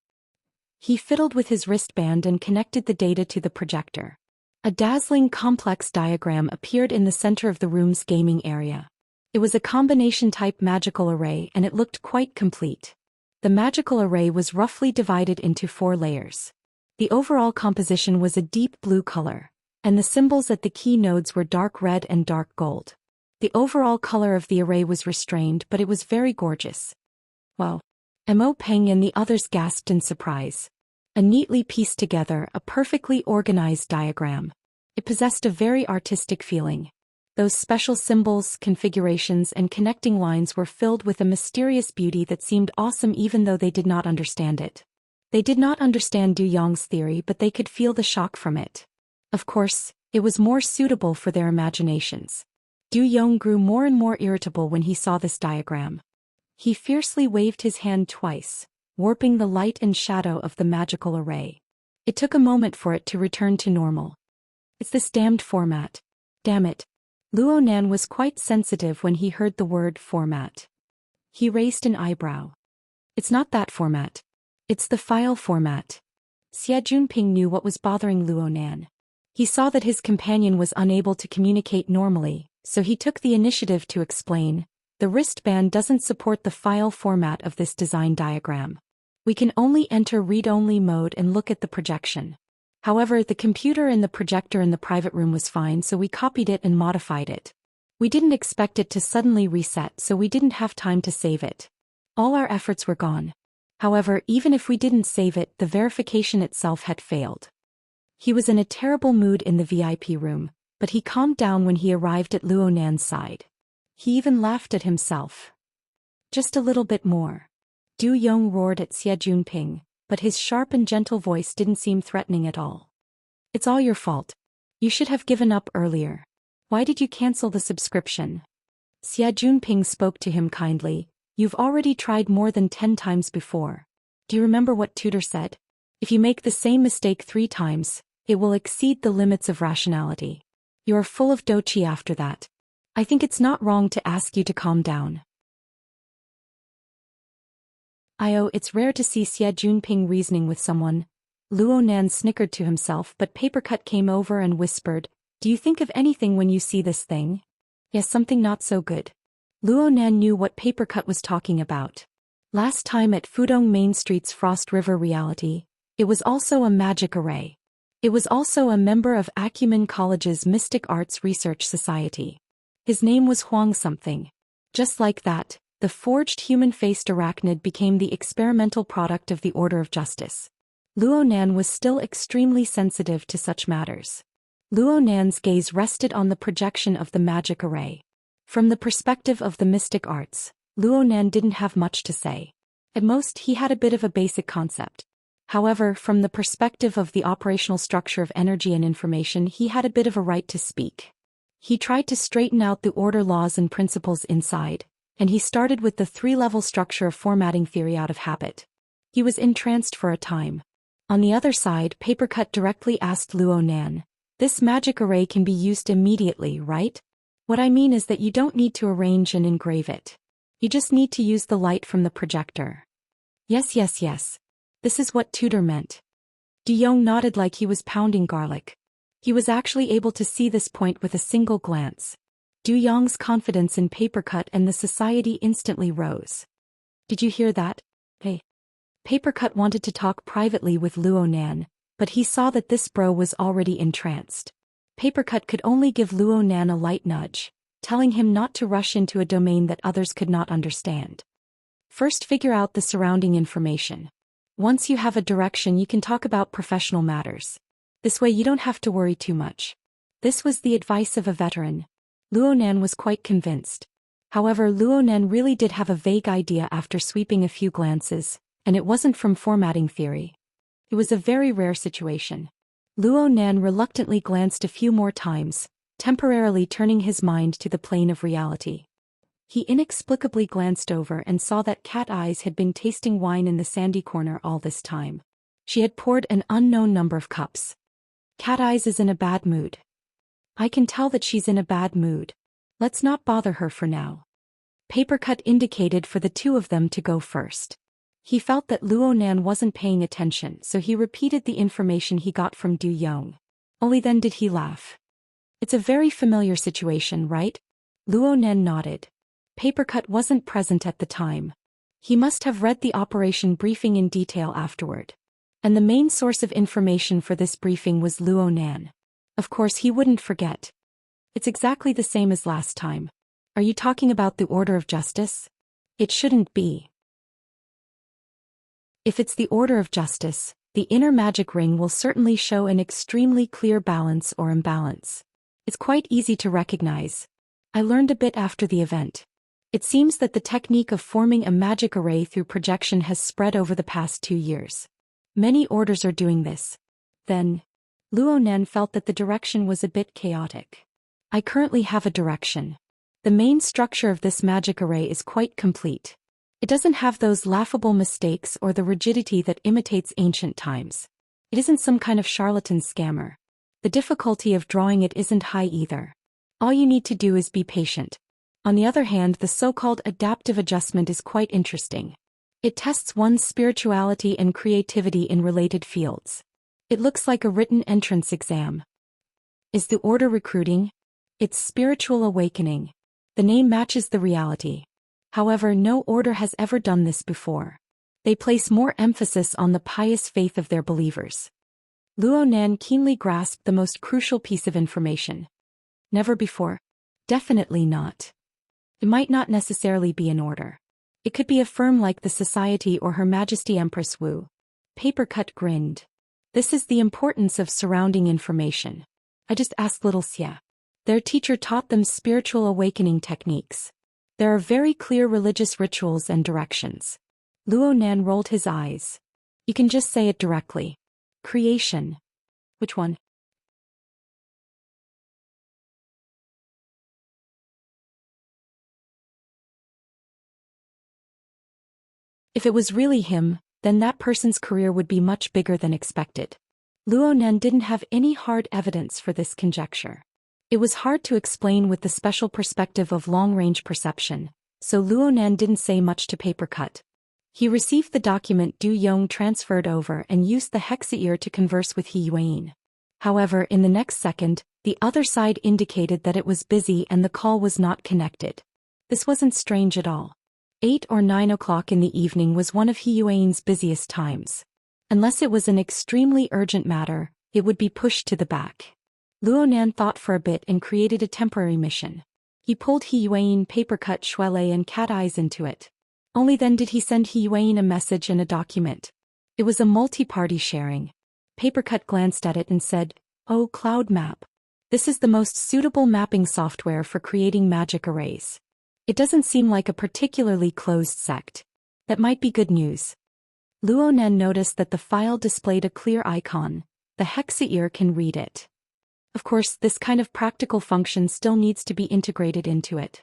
He fiddled with his wristband and connected the data to the projector. A dazzling complex diagram appeared in the center of the room's gaming area. It was a combination-type magical array and it looked quite complete. The magical array was roughly divided into 4 layers. The overall composition was a deep blue color, and the symbols at the key nodes were dark red and dark gold. The overall color of the array was restrained, but it was very gorgeous. Wow! Mo Peng and the others gasped in surprise. A neatly pieced together, a perfectly organized diagram. It possessed a very artistic feeling. Those special symbols, configurations, and connecting lines were filled with a mysterious beauty that seemed awesome even though they did not understand it. They did not understand Du Yong's theory, but they could feel the shock from it. Of course, it was more suitable for their imaginations. Du Yong grew more and more irritable when he saw this diagram. He fiercely waved his hand twice, warping the light and shadow of the magical array. It took a moment for it to return to normal. "It's this damned format. Damn it." Luo Nan was quite sensitive when he heard the word format. He raised an eyebrow. "It's not that format. It's the file format." Xie Junping knew what was bothering Luo Nan. He saw that his companion was unable to communicate normally, so he took the initiative to explain, "The wristband doesn't support the file format of this design diagram. We can only enter read-only mode and look at the projection. However, the computer and the projector in the private room was fine, so we copied it and modified it. We didn't expect it to suddenly reset, so we didn't have time to save it. All our efforts were gone. However, even if we didn't save it, the verification itself had failed." He was in a terrible mood in the VIP room, but he calmed down when he arrived at Luo Nan's side. He even laughed at himself. "Just a little bit more." Du Yong roared at Xie Junping, but his sharp and gentle voice didn't seem threatening at all. "It's all your fault. You should have given up earlier. Why did you cancel the subscription?" Xie Junping spoke to him kindly. "You've already tried more than 10 times before. Do you remember what tutor said? If you make the same mistake 3 times, it will exceed the limits of rationality. You are full of dochi after that. I think it's not wrong to ask you to calm down." It's rare to see Xie Junping reasoning with someone. Luo Nan snickered to himself, but Papercut came over and whispered, "Do you think of anything when you see this thing?" "Yes, something not so good." Luo Nan knew what Papercut was talking about. Last time at Fudong Main Street's Frost River Reality, it was also a magic array. It was also a member of Acumen College's Mystic Arts Research Society. His name was Huang something. Just like that, the forged human-faced arachnid became the experimental product of the Order of Justice. Luo Nan was still extremely sensitive to such matters. Luo Nan's gaze rested on the projection of the magic array. From the perspective of the mystic arts, Luo Nan didn't have much to say. At most, he had a bit of a basic concept. However, from the perspective of the operational structure of energy and information, he had a bit of a right to speak. He tried to straighten out the order laws and principles inside, and he started with the three-level structure of formatting theory out of habit. He was entranced for a time. On the other side, Papercut directly asked Luo Nan, "This magic array can be used immediately, right? What I mean is that you don't need to arrange and engrave it. You just need to use the light from the projector." Yes. This is what Tudor meant. Du Yong nodded like he was pounding garlic. He was actually able to see this point with a single glance. Du Yong's confidence in Papercut and the society instantly rose. "Did you hear that? Hey." Papercut wanted to talk privately with Luo Nan, but he saw that this bro was already entranced. Papercut could only give Luo Nan a light nudge, telling him not to rush into a domain that others could not understand. First, figure out the surrounding information. Once you have a direction, you can talk about professional matters. This way you don't have to worry too much. This was the advice of a veteran. Luo Nan was quite convinced. However, Luo Nan really did have a vague idea after sweeping a few glances, and it wasn't from formatting theory. It was a very rare situation. Luo Nan reluctantly glanced a few more times, temporarily turning his mind to the plane of reality. He inexplicably glanced over and saw that Cat Eyes had been tasting wine in the sandy corner all this time. She had poured an unknown number of cups. Cat Eyes is in a bad mood. I can tell that she's in a bad mood. Let's not bother her for now. Papercut indicated for the two of them to go first. He felt that Luo Nan wasn't paying attention, so he repeated the information he got from Du Yong. Only then did he laugh. It's a very familiar situation, right? Luo Nan nodded. Papercut wasn't present at the time. He must have read the operation briefing in detail afterward. And the main source of information for this briefing was Luo Nan. Of course, he wouldn't forget. It's exactly the same as last time. Are you talking about the Order of Justice? It shouldn't be. If it's the Order of Justice, the inner magic ring will certainly show an extremely clear balance or imbalance. It's quite easy to recognize. I learned a bit after the event. It seems that the technique of forming a magic array through projection has spread over the past 2 years. Many orders are doing this. Then, Luo Nan felt that the direction was a bit chaotic. I currently have a direction. The main structure of this magic array is quite complete. It doesn't have those laughable mistakes or the rigidity that imitates ancient times. It isn't some kind of charlatan scammer. The difficulty of drawing it isn't high either. All you need to do is be patient. On the other hand, the so-called adaptive adjustment is quite interesting. It tests one's spirituality and creativity in related fields. It looks like a written entrance exam. Is the order recruiting? It's spiritual awakening. The name matches the reality. However, no order has ever done this before. They place more emphasis on the pious faith of their believers. Luo Nan keenly grasped the most crucial piece of information. Never before? Definitely not. It might not necessarily be an order. It could be a firm like the Society or Her Majesty Empress Wu. Papercut grinned. This is the importance of surrounding information. I just asked little Xia. Their teacher taught them spiritual awakening techniques. There are very clear religious rituals and directions. Luo Nan rolled his eyes. You can just say it directly. Creation. Which one? If it was really him, then that person's career would be much bigger than expected. Luo Nan didn't have any hard evidence for this conjecture. It was hard to explain with the special perspective of long-range perception, so Luo Nan didn't say much to Papercut. He received the document Du Yong transferred over and used the hexa-ear to converse with He Yuan. However, in the next second, the other side indicated that it was busy and the call was not connected. This wasn't strange at all. 8 or 9 o'clock in the evening was one of He Yuan's busiest times. Unless it was an extremely urgent matter, it would be pushed to the back. Luo Nan thought for a bit and created a temporary mission. He pulled He Yuan, Papercut, Shuele and Cat Eyes into it. Only then did he send He Yuan a message and a document. It was a multi-party sharing. Papercut glanced at it and said, "Oh, Cloud Map. This is the most suitable mapping software for creating magic arrays. It doesn't seem like a particularly closed sect. That might be good news." Luonan noticed that the file displayed a clear icon. The Hexaear can read it. Of course, this kind of practical function still needs to be integrated into it.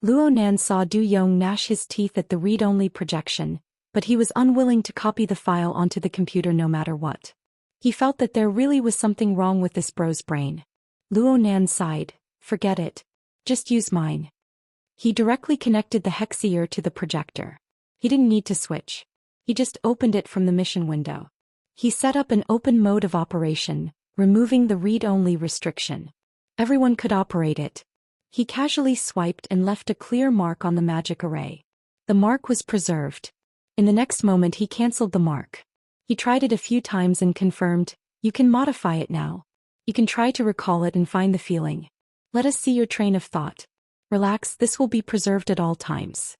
Luonan saw Du Yong gnash his teeth at the read-only projection, but he was unwilling to copy the file onto the computer no matter what. He felt that there really was something wrong with this bro's brain. Luonan sighed, "Forget it. Just use mine." He directly connected the Hexaear to the projector. He didn't need to switch. He just opened it from the mission window. He set up an open mode of operation, removing the read-only restriction. Everyone could operate it. He casually swiped and left a clear mark on the magic array. The mark was preserved. In the next moment he cancelled the mark. He tried it a few times and confirmed, "You can modify it now. You can try to recall it and find the feeling. Let us see your train of thought. Relax, this will be preserved at all times."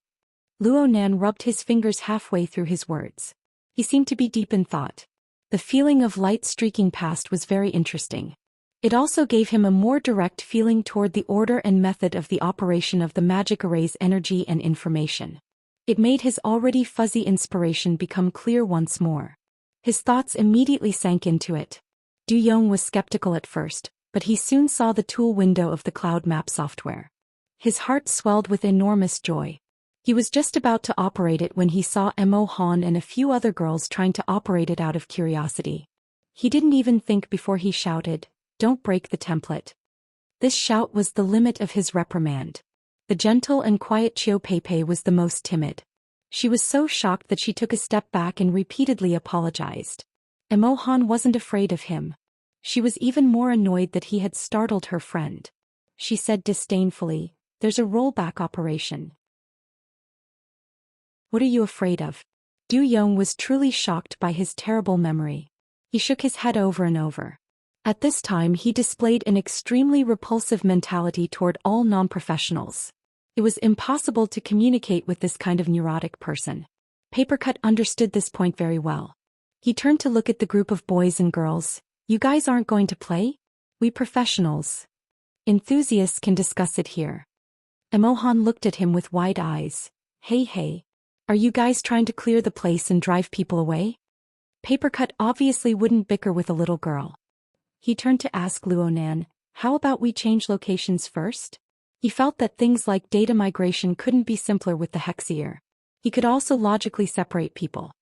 Luonan rubbed his fingers halfway through his words. He seemed to be deep in thought. The feeling of light streaking past was very interesting. It also gave him a more direct feeling toward the order and method of the operation of the magic array's energy and information. It made his already fuzzy inspiration become clear once more. His thoughts immediately sank into it. Du Yong was skeptical at first, but he soon saw the tool window of the cloud map software. His heart swelled with enormous joy. He was just about to operate it when he saw Mo Han and a few other girls trying to operate it out of curiosity. He didn't even think before he shouted, "Don't break the template." This shout was the limit of his reprimand. The gentle and quiet Chiu Peipei was the most timid. She was so shocked that she took a step back and repeatedly apologized. Mo Han wasn't afraid of him. She was even more annoyed that he had startled her friend. She said disdainfully, "There's a rollback operation. What are you afraid of?" Du Yong was truly shocked by his terrible memory. He shook his head over and over. At this time he displayed an extremely repulsive mentality toward all non-professionals. It was impossible to communicate with this kind of neurotic person. Papercut understood this point very well. He turned to look at the group of boys and girls. "You guys aren't going to play? We professionals. Enthusiasts can discuss it here." Emohan looked at him with wide eyes. Hey. Are you guys trying to clear the place and drive people away?" Papercut obviously wouldn't bicker with a little girl. He turned to ask Luonan, "How about we change locations first?" He felt that things like data migration couldn't be simpler with the Hexaear. He could also logically separate people.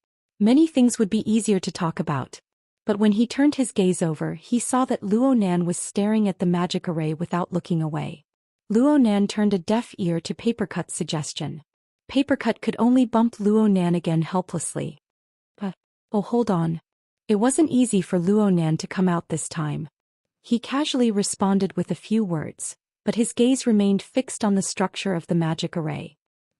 Many things would be easier to talk about. But when he turned his gaze over, he saw that Luonan was staring at the magic array without looking away. Luonan turned a deaf ear to Papercut's suggestion. Papercut could only bump Luonan again helplessly. Oh, hold on. It wasn't easy for Luonan to come out this time. He casually responded with a few words, but his gaze remained fixed on the structure of the magic array.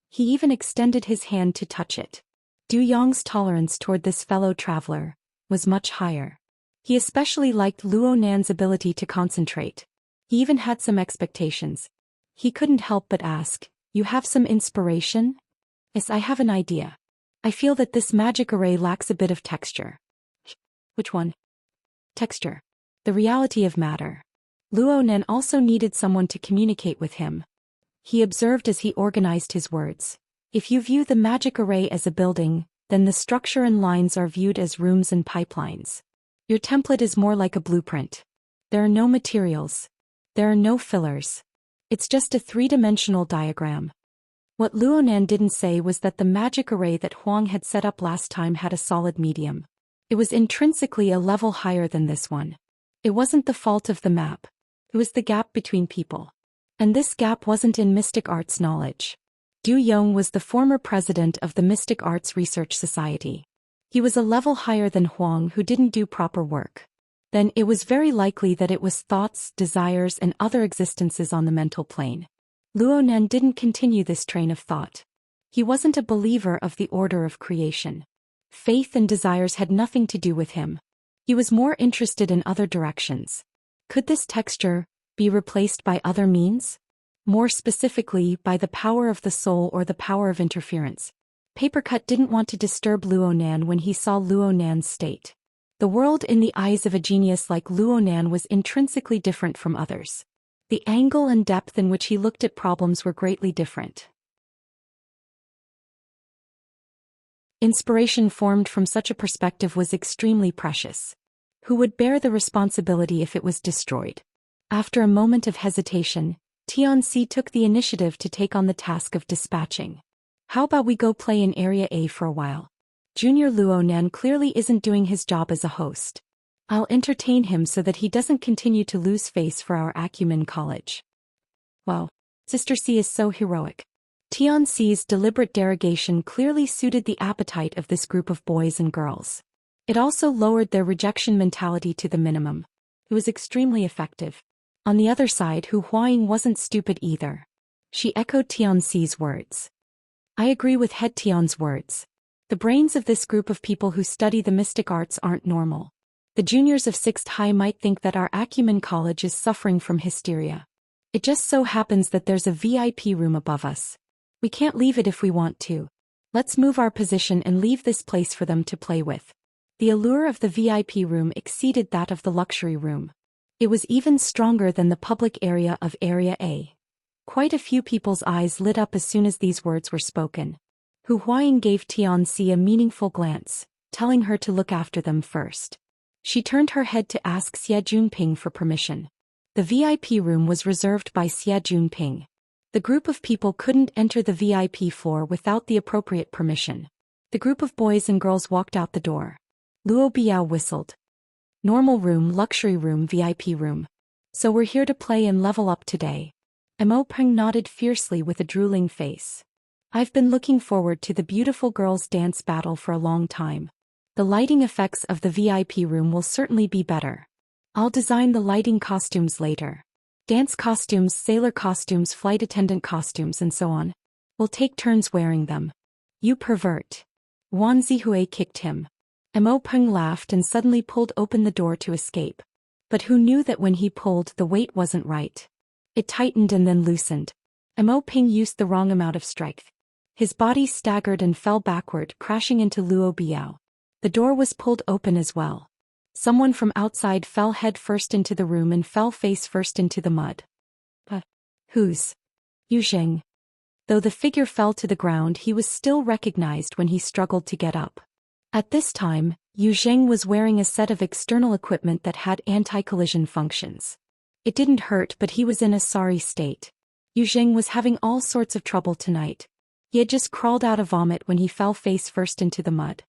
He even extended his hand to touch it. Du Yong's tolerance toward this fellow traveler was much higher. He especially liked Luonan's ability to concentrate. He even had some expectations. He couldn't help but ask, "You have some inspiration?" "Yes, I have an idea. I feel that this magic array lacks a bit of texture." "Which one?" "Texture. The reality of matter." Luonan also needed someone to communicate with him. He observed as he organized his words. "If you view the magic array as a building, then the structure and lines are viewed as rooms and pipelines. Your template is more like a blueprint. There are no materials. There are no fillers. It's just a three-dimensional diagram." What Luonan didn't say was that the magic array that Huang had set up last time had a solid medium. It was intrinsically a level higher than this one. It wasn't the fault of the map. It was the gap between people. And this gap wasn't in mystic arts knowledge. Du Yong was the former president of the Mystic Arts Research Society. He was a level higher than Huang, who didn't do proper work. Then it was very likely that it was thoughts, desires, and other existences on the mental plane. Luonan didn't continue this train of thought. He wasn't a believer of the order of creation. Faith and desires had nothing to do with him. He was more interested in other directions. Could this texture be replaced by other means? More specifically, by the power of the soul or the power of interference. Papercut didn't want to disturb Luonan when he saw Luonan's state. The world in the eyes of a genius like Luonan was intrinsically different from others. The angle and depth in which he looked at problems were greatly different. Inspiration formed from such a perspective was extremely precious. Who would bear the responsibility if it was destroyed? After a moment of hesitation, Tianxi took the initiative to take on the task of dispatching. How about we go play in Area A for a while? Junior Luonan clearly isn't doing his job as a host. I'll entertain him so that he doesn't continue to lose face for our Acumen College. Wow, Sister C is so heroic. Tianxi's deliberate derogation clearly suited the appetite of this group of boys and girls. It also lowered their rejection mentality to the minimum. It was extremely effective. On the other side, Hu Huaying wasn't stupid either. She echoed Tianxi's words. I agree with Head Tian's words. The brains of this group of people who study the mystic arts aren't normal. The juniors of 6th High might think that our Acumen College is suffering from hysteria. It just so happens that there's a VIP room above us. We can't leave it if we want to. Let's move our position and leave this place for them to play with. The allure of the VIP room exceeded that of the luxury room. It was even stronger than the public area of Area A. Quite a few people's eyes lit up as soon as these words were spoken. Hu Huaying gave Tianxi a meaningful glance, telling her to look after them first. She turned her head to ask Xie Junping for permission. The VIP room was reserved by Xie Junping. The group of people couldn't enter the VIP floor without the appropriate permission. The group of boys and girls walked out the door. Luo Biao whistled. Normal room, luxury room, VIP room. So we're here to play and level up today. Mo Peng nodded fiercely with a drooling face. I've been looking forward to the beautiful girls' dance battle for a long time. The lighting effects of the VIP room will certainly be better. I'll design the lighting costumes later. Dance costumes, sailor costumes, flight attendant costumes, and so on. We'll take turns wearing them. You pervert. Wan Zihui kicked him. Mo Peng laughed and suddenly pulled open the door to escape. But who knew that when he pulled, the weight wasn't right? It tightened and then loosened. Mo Peng used the wrong amount of strength. His body staggered and fell backward, crashing into Luo Biao. The door was pulled open as well. Someone from outside fell head first into the room and fell face first into the mud. Who's? Yu Zheng. Though the figure fell to the ground, he was still recognized when he struggled to get up. At this time, Yu Zheng was wearing a set of external equipment that had anti-collision functions. It didn't hurt, but he was in a sorry state. Yu Zheng was having all sorts of trouble tonight. He had just crawled out of vomit when he fell face first into the mud.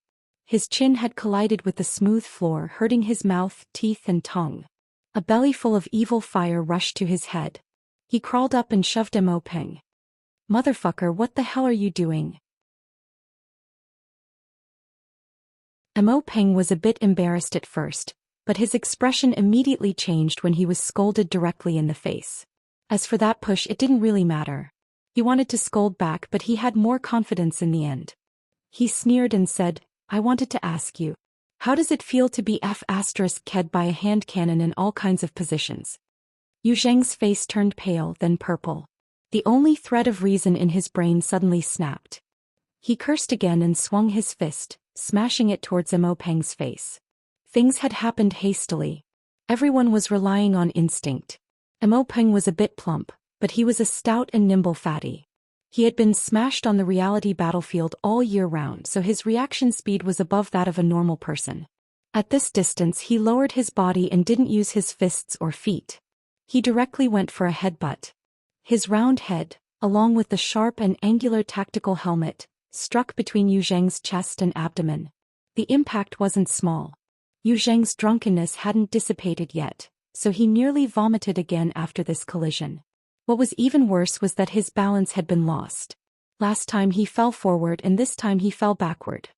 His chin had collided with the smooth floor, hurting his mouth, teeth, and tongue. A belly full of evil fire rushed to his head. He crawled up and shoved Mo Peng. Motherfucker, what the hell are you doing? Mo Peng was a bit embarrassed at first, but his expression immediately changed when he was scolded directly in the face. As for that push, it didn't really matter. He wanted to scold back, but he had more confidence in the end. He sneered and said, I wanted to ask you, how does it feel to be F***ed by a hand cannon in all kinds of positions? Yu Zheng's face turned pale, then purple. The only thread of reason in his brain suddenly snapped. He cursed again and swung his fist, smashing it towards Mo Peng's face. Things had happened hastily. Everyone was relying on instinct. Mo Peng was a bit plump, but he was a stout and nimble fatty. He had been smashed on the reality battlefield all year round, so his reaction speed was above that of a normal person. At this distance, he lowered his body and didn't use his fists or feet. He directly went for a headbutt. His round head, along with the sharp and angular tactical helmet, struck between Yu Zheng's chest and abdomen. The impact wasn't small. Yu Zheng's drunkenness hadn't dissipated yet, so he nearly vomited again after this collision. What was even worse was that his balance had been lost. Last time he fell forward and this time he fell backward.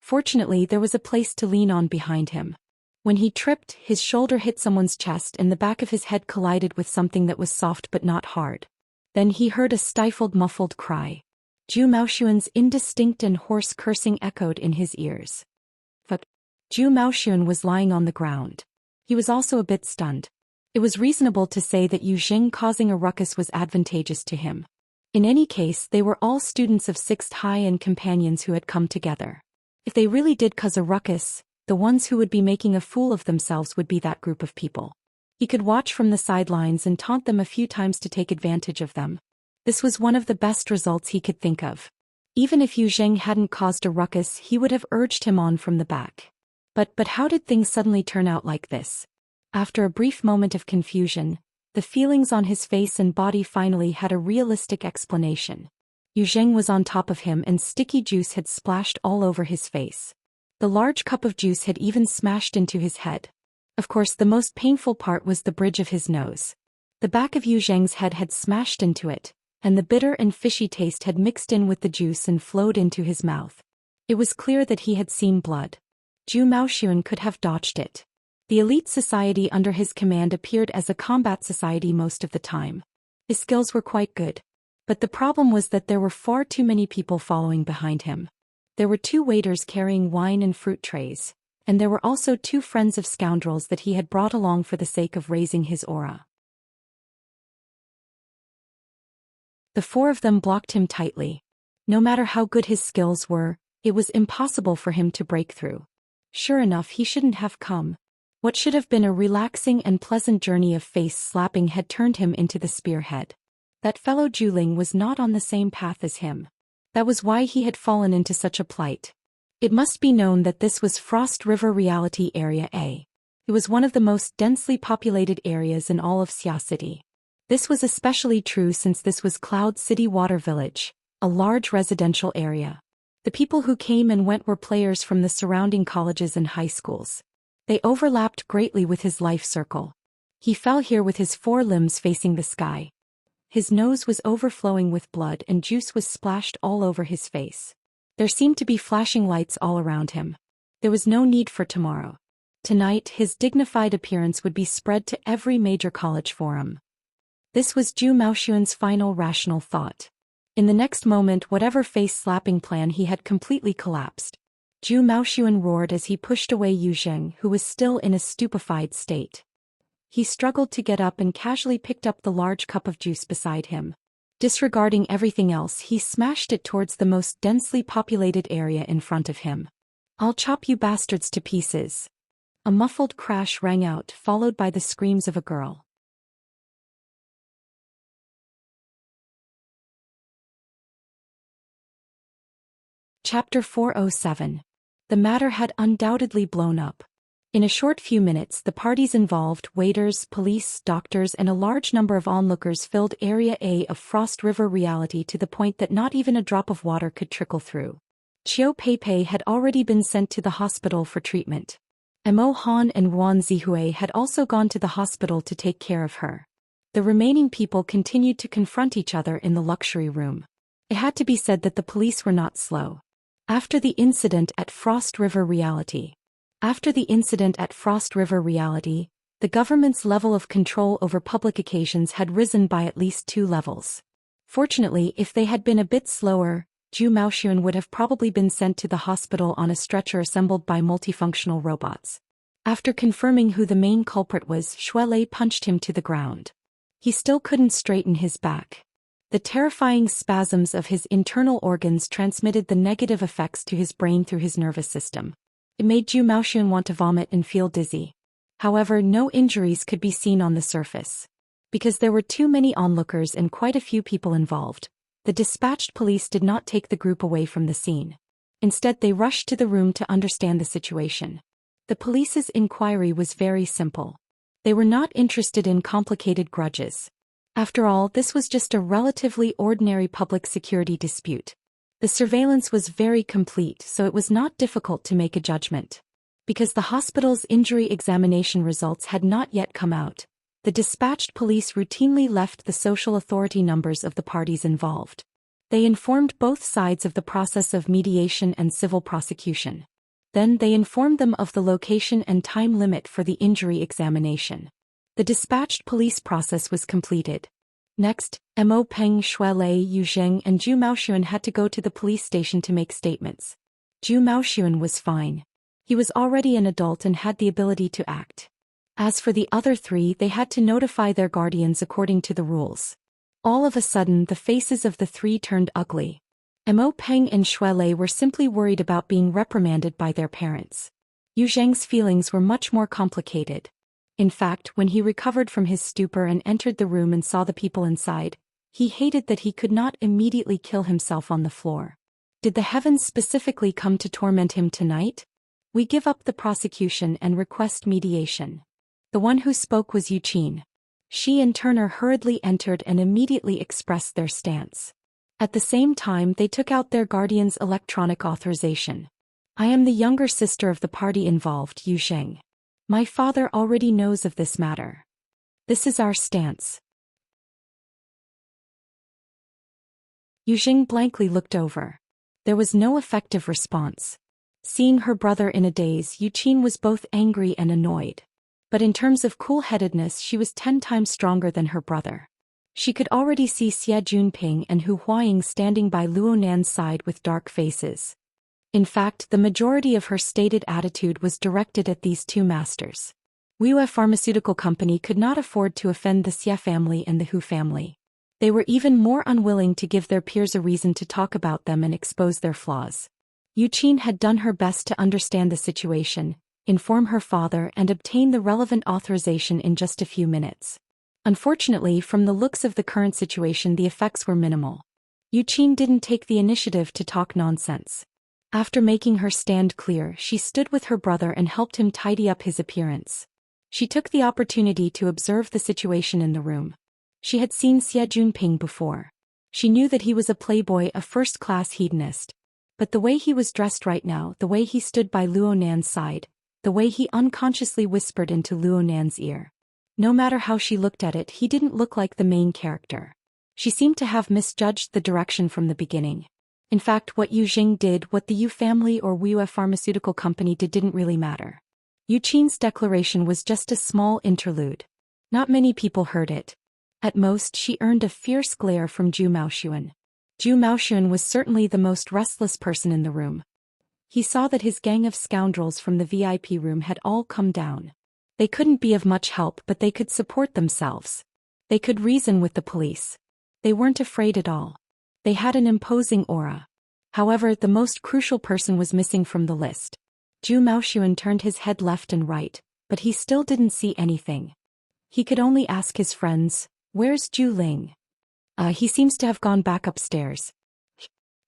Fortunately, there was a place to lean on behind him. When he tripped, his shoulder hit someone's chest and the back of his head collided with something that was soft but not hard. Then he heard a stifled, muffled cry. Zhu Maoxuan's indistinct and hoarse cursing echoed in his ears. But Zhu Maoxuan was lying on the ground. He was also a bit stunned. It was reasonable to say that Yu Jing causing a ruckus was advantageous to him. In any case, they were all students of 6th High and companions who had come together. If they really did cause a ruckus, the ones who would be making a fool of themselves would be that group of people. He could watch from the sidelines and taunt them a few times to take advantage of them. This was one of the best results he could think of. Even if Yu Jing hadn't caused a ruckus, he would have urged him on from the back. But how did things suddenly turn out like this? After a brief moment of confusion, the feelings on his face and body finally had a realistic explanation. Yu Jing was on top of him and sticky juice had splashed all over his face. The large cup of juice had even smashed into his head. Of course, the most painful part was the bridge of his nose. The back of Yu Jing's head had smashed into it, and the bitter and fishy taste had mixed in with the juice and flowed into his mouth. It was clear that he had seen blood. Zhu Maoxuan could have dodged it. The elite society under his command appeared as a combat society most of the time. His skills were quite good. But the problem was that there were far too many people following behind him. There were 2 waiters carrying wine and fruit trays, and there were also 2 friends of scoundrels that he had brought along for the sake of raising his aura. The 4 of them blocked him tightly. No matter how good his skills were, it was impossible for him to break through. Sure enough, he shouldn't have come. What should have been a relaxing and pleasant journey of face-slapping had turned him into the spearhead. That fellow Juling was not on the same path as him. That was why he had fallen into such a plight. It must be known that this was Frost River Reality Area A. It was one of the most densely populated areas in all of Xia City. This was especially true since this was Cloud City Water Village, a large residential area. The people who came and went were players from the surrounding colleges and high schools. They overlapped greatly with his life circle. He fell here with his 4 limbs facing the sky. His nose was overflowing with blood and juice was splashed all over his face. There seemed to be flashing lights all around him. There was no need for tomorrow. Tonight, his dignified appearance would be spread to every major college forum. This was Zhu Maoxuan's final rational thought. In the next moment, whatever face-slapping plan he had completely collapsed. Zhu Maoxuan roared as he pushed away Yu Jing, who was still in a stupefied state. He struggled to get up and casually picked up the large cup of juice beside him. Disregarding everything else, he smashed it towards the most densely populated area in front of him. "I'll chop you bastards to pieces." A muffled crash rang out, followed by the screams of a girl. Chapter 407. The matter had undoubtedly blown up. In a short few minutes, the parties involved, waiters, police, doctors, and a large number of onlookers filled Area A of Frost River Reality to the point that not even a drop of water could trickle through. Qiu Peipei had already been sent to the hospital for treatment. Mo Han and Ruan Zihui had also gone to the hospital to take care of her. The remaining people continued to confront each other in the luxury room. It had to be said that the police were not slow. After the incident at Frost River Reality, the government's level of control over public occasions had risen by at least 2 levels. Fortunately, if they had been a bit slower, Zhu Maoxuan would have probably been sent to the hospital on a stretcher assembled by multifunctional robots. After confirming who the main culprit was, Shuelei punched him to the ground. He still couldn't straighten his back. The terrifying spasms of his internal organs transmitted the negative effects to his brain through his nervous system. It made Zhu Maoxuan want to vomit and feel dizzy. However, no injuries could be seen on the surface. Because there were too many onlookers and quite a few people involved, the dispatched police did not take the group away from the scene. Instead, they rushed to the room to understand the situation. The police's inquiry was very simple. They were not interested in complicated grudges. After all, this was just a relatively ordinary public security dispute. The surveillance was very complete, so it was not difficult to make a judgment. Because the hospital's injury examination results had not yet come out, the dispatched police routinely left the social authority numbers of the parties involved. They informed both sides of the process of mediation and civil prosecution. Then they informed them of the location and time limit for the injury examination. The dispatched police process was completed. Next, Mo Peng, Shuelei, Yu Jing, and Zhu Maoxuan had to go to the police station to make statements. Zhu Maoxuan was fine. He was already an adult and had the ability to act. As for the other three, they had to notify their guardians according to the rules. All of a sudden, the faces of the three turned ugly. Mo Peng and Shui Lei were simply worried about being reprimanded by their parents. Yu Zheng's feelings were much more complicated. In fact, when he recovered from his stupor and entered the room and saw the people inside, he hated that he could not immediately kill himself on the floor. Did the heavens specifically come to torment him tonight? We give up the prosecution and request mediation. The one who spoke was Yu Qin. She and Turner hurriedly entered and immediately expressed their stance. At the same time, they took out their guardian's electronic authorization. I am the younger sister of the party involved, Yu Zheng. My father already knows of this matter. This is our stance. Yu Zheng blankly looked over. There was no effective response. Seeing her brother in a daze, Yu Qin was both angry and annoyed. But in terms of cool-headedness, she was 10 times stronger than her brother. She could already see Xie Junping and Hu Huaying standing by Luo Nan's side with dark faces. In fact, the majority of her stated attitude was directed at these two masters. Wei Pharmaceutical Company could not afford to offend the Xie family and the Hu family. They were even more unwilling to give their peers a reason to talk about them and expose their flaws. Yu Qin had done her best to understand the situation, inform her father and obtain the relevant authorization in just a few minutes. Unfortunately, from the looks of the current situation, the effects were minimal. Yu Qin didn't take the initiative to talk nonsense. After making her stand clear, she stood with her brother and helped him tidy up his appearance. She took the opportunity to observe the situation in the room. She had seen Xie Junping before. She knew that he was a playboy, a first-class hedonist. But the way he was dressed right now, the way he stood by Luo Nan's side, the way he unconsciously whispered into Luo Nan's ear. No matter how she looked at it, he didn't look like the main character. She seemed to have misjudged the direction from the beginning. In fact, what Yu Zheng did, what the Yu family or Wei Pharmaceutical Company did didn't really matter. Yu Qin's declaration was just a small interlude. Not many people heard it. At most, she earned a fierce glare from Zhu Maoxuan. Zhu Maoxuan was certainly the most restless person in the room. He saw that his gang of scoundrels from the VIP room had all come down. They couldn't be of much help, but they could support themselves. They could reason with the police. They weren't afraid at all. They had an imposing aura. However, the most crucial person was missing from the list. Zhu Maoxuan turned his head left and right, but he still didn't see anything. He could only ask his friends, "Where's Zhu Ling?" He seems to have gone back upstairs.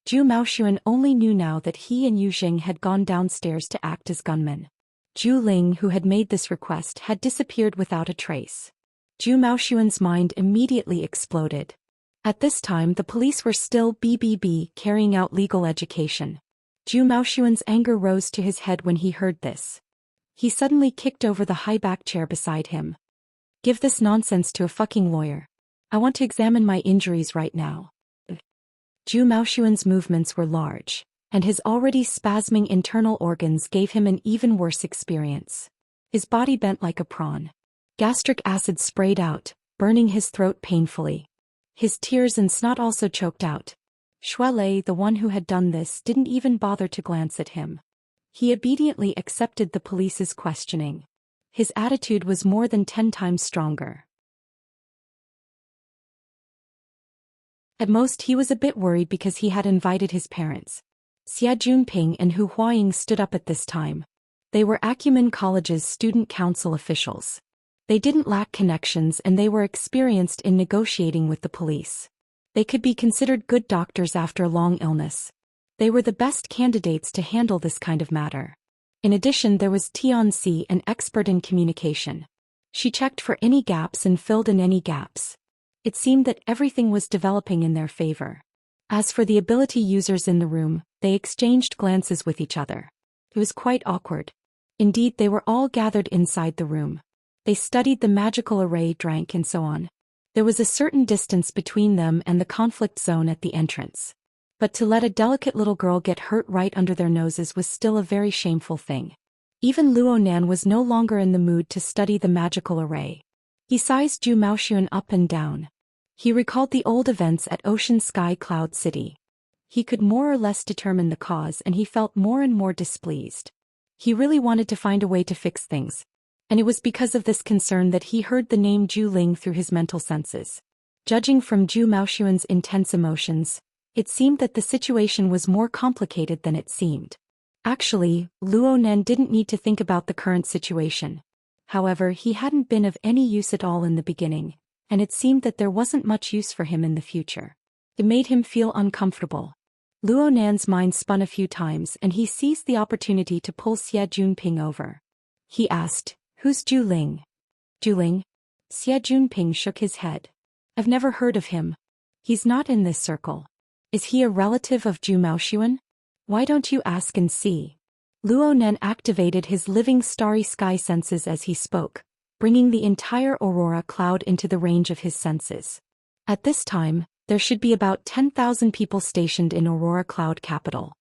Zhu Maoxuan only knew now that he and Yu Zheng had gone downstairs to act as gunmen. Zhu Ling, who had made this request, had disappeared without a trace. Zhu Maoxuan's mind immediately exploded. At this time, the police were still carrying out legal education. Zhu Maoxuan's anger rose to his head when he heard this. He suddenly kicked over the high back chair beside him. "Give this nonsense to a fucking lawyer. I want to examine my injuries right now." Zhu Maoxuan's movements were large, and his already spasming internal organs gave him an even worse experience. His body bent like a prawn. Gastric acid sprayed out, burning his throat painfully. His tears and snot also choked out. Shui Lei, the one who had done this, didn't even bother to glance at him. He obediently accepted the police's questioning. His attitude was more than 10 times stronger. At most, he was a bit worried because he had invited his parents. Xie Junping and Hu Huaying stood up at this time. They were Acumen College's student council officials. They didn't lack connections and they were experienced in negotiating with the police. They could be considered good doctors after a long illness. They were the best candidates to handle this kind of matter. In addition, there was Tianxi, an expert in communication. She checked for any gaps and filled in any gaps. It seemed that everything was developing in their favor. As for the ability users in the room, they exchanged glances with each other. It was quite awkward. Indeed, they were all gathered inside the room. They studied the magical array, drank and so on. There was a certain distance between them and the conflict zone at the entrance. But to let a delicate little girl get hurt right under their noses was still a very shameful thing. Even Luo Nan was no longer in the mood to study the magical array. He sized Zhu Maoxuan up and down. He recalled the old events at Ocean Sky Cloud City. He could more or less determine the cause and he felt more and more displeased. He really wanted to find a way to fix things. And it was because of this concern that he heard the name Zhu Ling through his mental senses. Judging from Zhu Maoxuan's intense emotions, it seemed that the situation was more complicated than it seemed. Actually, Luo Nan didn't need to think about the current situation. However, he hadn't been of any use at all in the beginning, and it seemed that there wasn't much use for him in the future. It made him feel uncomfortable. Luo Nan's mind spun a few times and he seized the opportunity to pull Xie Junping over. He asked, "Who's Zhu Ling?" "Zhu Ling?" Xie Junping shook his head. "I've never heard of him. He's not in this circle. Is he a relative of Zhu Maoxuan? Why don't you ask and see?" Luo Nan activated his living starry sky senses as he spoke, bringing the entire aurora cloud into the range of his senses. At this time, there should be about 10,000 people stationed in Aurora Cloud Capital.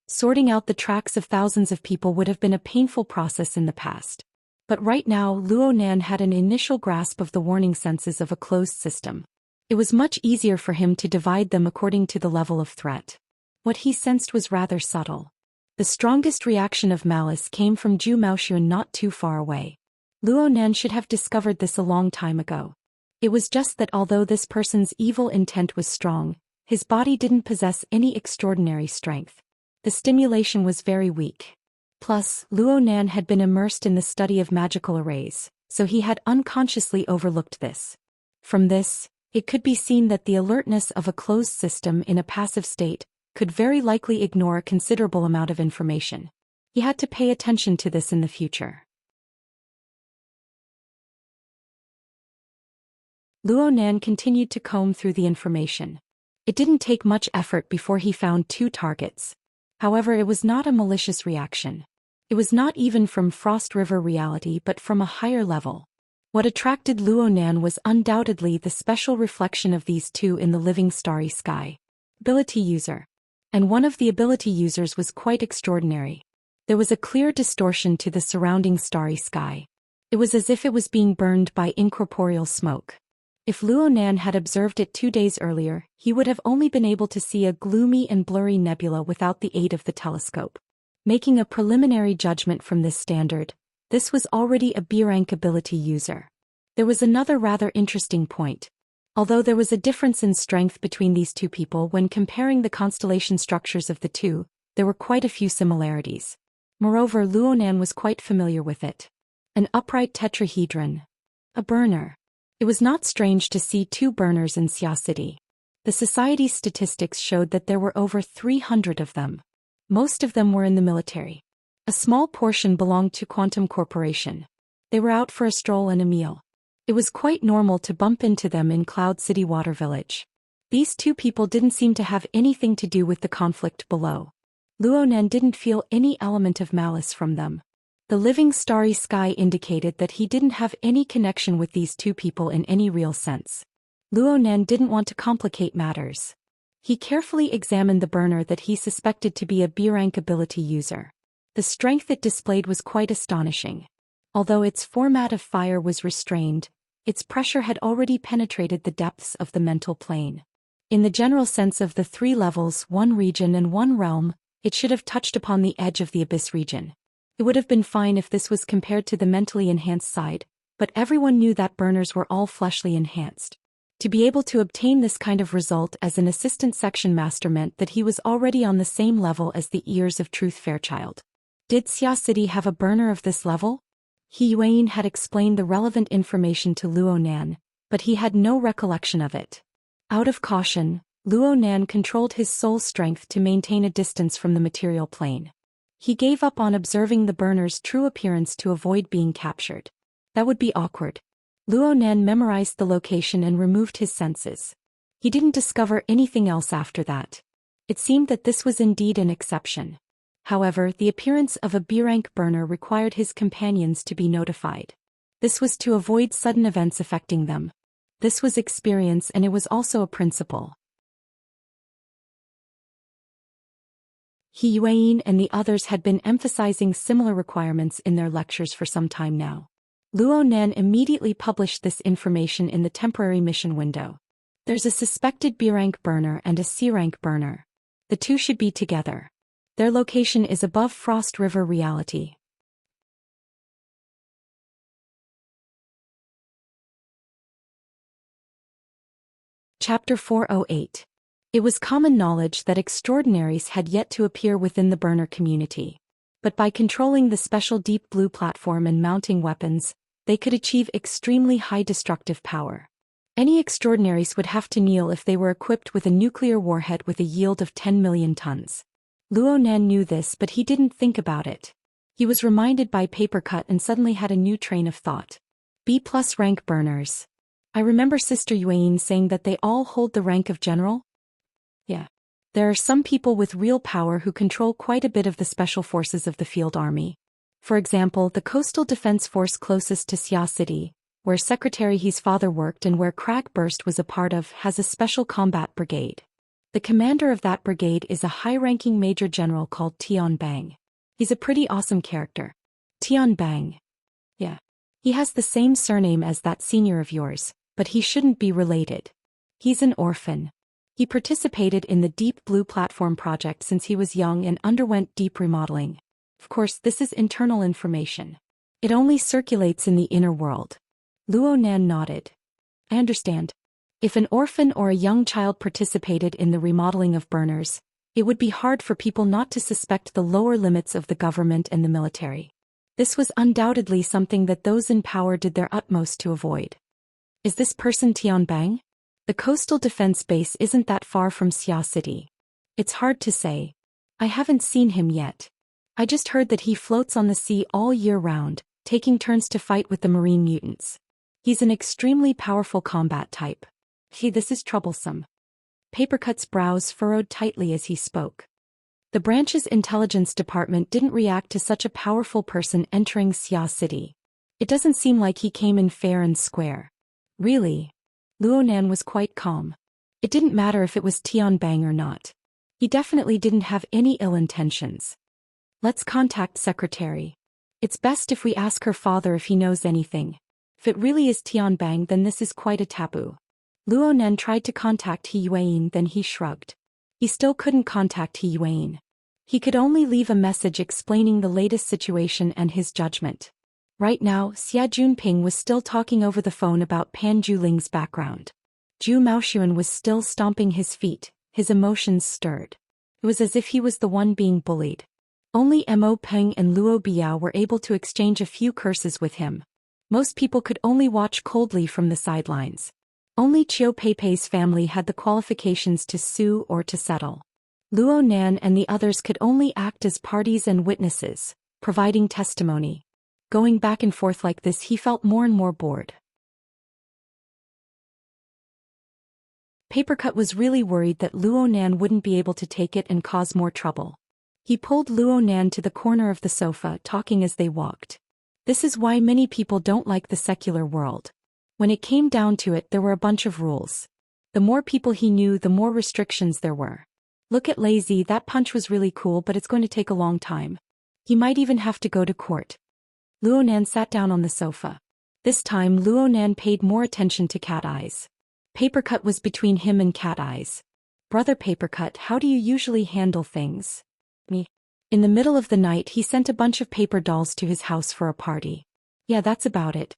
Sorting out the tracks of thousands of people would have been a painful process in the past. But right now Luo Nan had an initial grasp of the warning senses of a closed system. It was much easier for him to divide them according to the level of threat. What he sensed was rather subtle. The strongest reaction of malice came from Zhu Maoxuan not too far away. Luo Nan should have discovered this a long time ago. It was just that although this person's evil intent was strong, his body didn't possess any extraordinary strength. The stimulation was very weak. Plus, Luo Nan had been immersed in the study of magical arrays, so he had unconsciously overlooked this. From this, it could be seen that the alertness of a closed system in a passive state could very likely ignore a considerable amount of information. He had to pay attention to this in the future. Luo Nan continued to comb through the information. It didn't take much effort before he found 2 targets. However, it was not a malicious reaction. It was not even from Frost River reality but from a higher level. What attracted Luo Nan was undoubtedly the special reflection of these 2 in the living starry sky. Ability user. And one of the ability users was quite extraordinary. There was a clear distortion to the surrounding starry sky. It was as if it was being burned by incorporeal smoke. If Luo Nan had observed it 2 days earlier, he would have only been able to see a gloomy and blurry nebula without the aid of the telescope. Making a preliminary judgment from this standard, this was already a B-rank ability user. There was another rather interesting point. Although there was a difference in strength between these 2 people when comparing the constellation structures of the 2, there were quite a few similarities. Moreover, Luo Nan was quite familiar with it. An upright tetrahedron. A burner. It was not strange to see 2 burners in Xia City. The society's statistics showed that there were over 300 of them. Most of them were in the military. A small portion belonged to Quantum Corporation. They were out for a stroll and a meal. It was quite normal to bump into them in Cloud City Water Village. These 2 people didn't seem to have anything to do with the conflict below. Luo Nan didn't feel any element of malice from them. The living starry sky indicated that he didn't have any connection with these 2 people in any real sense. Luo Nan didn't want to complicate matters. He carefully examined the burner that he suspected to be a B-rank ability user. The strength it displayed was quite astonishing. Although its format of fire was restrained, its pressure had already penetrated the depths of the mental plane. In the general sense of the 3 levels, 1 region and 1 realm, it should have touched upon the edge of the abyss region. It would have been fine if this was compared to the mentally enhanced side, but everyone knew that burners were all fleshly enhanced. To be able to obtain this kind of result as an assistant section master meant that he was already on the same level as the ears of Truth Fairchild. Did Xia City have a burner of this level? He Yuan had explained the relevant information to Luo Nan, but he had no recollection of it. Out of caution, Luo Nan controlled his soul strength to maintain a distance from the material plane. He gave up on observing the burner's true appearance to avoid being captured. That would be awkward. Luo Nan memorized the location and removed his senses. He didn't discover anything else after that. It seemed that this was indeed an exception. However, the appearance of a B-rank burner required his companions to be notified. This was to avoid sudden events affecting them. This was experience and it was also a principle. He Yuan and the others had been emphasizing similar requirements in their lectures for some time now. Luo Nan immediately published this information in the temporary mission window. There's a suspected B-rank burner and a C-rank burner. The 2 should be together. Their location is above Frost River reality. Chapter 408. It was common knowledge that extraordinaries had yet to appear within the burner community. But by controlling the special deep blue platform and mounting weapons, they could achieve extremely high destructive power. Any extraordinaries would have to kneel if they were equipped with a nuclear warhead with a yield of 10 million tons. Luo Nan knew this, but he didn't think about it. He was reminded by Papercut and suddenly had a new train of thought. B+ rank burners. I remember Sister Yuan saying that they all hold the rank of general? Yeah. There are some people with real power who control quite a bit of the special forces of the field army. For example, the coastal defense force closest to Xia City, where Secretary He's father worked and where Crackburst was a part of, has a special combat brigade. The commander of that brigade is a high-ranking major general called Tian Bang. He's a pretty awesome character. Tian Bang. Yeah. He has the same surname as that senior of yours, but he shouldn't be related. He's an orphan. He participated in the Deep Blue Platform project since he was young and underwent deep remodeling. Of course, this is internal information. It only circulates in the inner world. Luo Nan nodded. I understand. If an orphan or a young child participated in the remodeling of burners, it would be hard for people not to suspect the lower limits of the government and the military. This was undoubtedly something that those in power did their utmost to avoid. Is this person Tian Bang? The coastal defense base isn't that far from Xia City. It's hard to say. I haven't seen him yet. I just heard that he floats on the sea all year round, taking turns to fight with the marine mutants. He's an extremely powerful combat type. This is troublesome. Papercut's brows furrowed tightly as he spoke. The branch's intelligence department didn't react to such a powerful person entering Xia City. It doesn't seem like he came in fair and square. Really? Luo Nan was quite calm. It didn't matter if it was Tian Bang or not. He definitely didn't have any ill intentions. Let's contact Secretary. It's best if we ask her father if he knows anything. If it really is Tian Bang, then this is quite a taboo. Luo Nan tried to contact He Yuan, then he shrugged. He still couldn't contact He Yuan. He could only leave a message explaining the latest situation and his judgment. Right now, Xia Junping was still talking over the phone about Pan Juling's background. Zhu Maoxuan was still stomping his feet, his emotions stirred. It was as if he was the one being bullied. Only Mo Peng and Luo Biao were able to exchange a few curses with him. Most people could only watch coldly from the sidelines. Only Chiu Peipei's family had the qualifications to sue or to settle. Luo Nan and the others could only act as parties and witnesses, providing testimony. Going back and forth like this, he felt more and more bored. Papercut was really worried that Luo Nan wouldn't be able to take it and cause more trouble. He pulled Luo Nan to the corner of the sofa, talking as they walked. This is why many people don't like the secular world. When it came down to it, there were a bunch of rules. The more people he knew, the more restrictions there were. Look at Lazy, that punch was really cool, but it's going to take a long time. He might even have to go to court. Luo Nan sat down on the sofa. This time Luo Nan paid more attention to Cat Eyes. Papercut was between him and Cat Eyes. Brother Papercut, how do you usually handle things? Me. In the middle of the night he sent a bunch of paper dolls to his house for a party. Yeah, that's about it.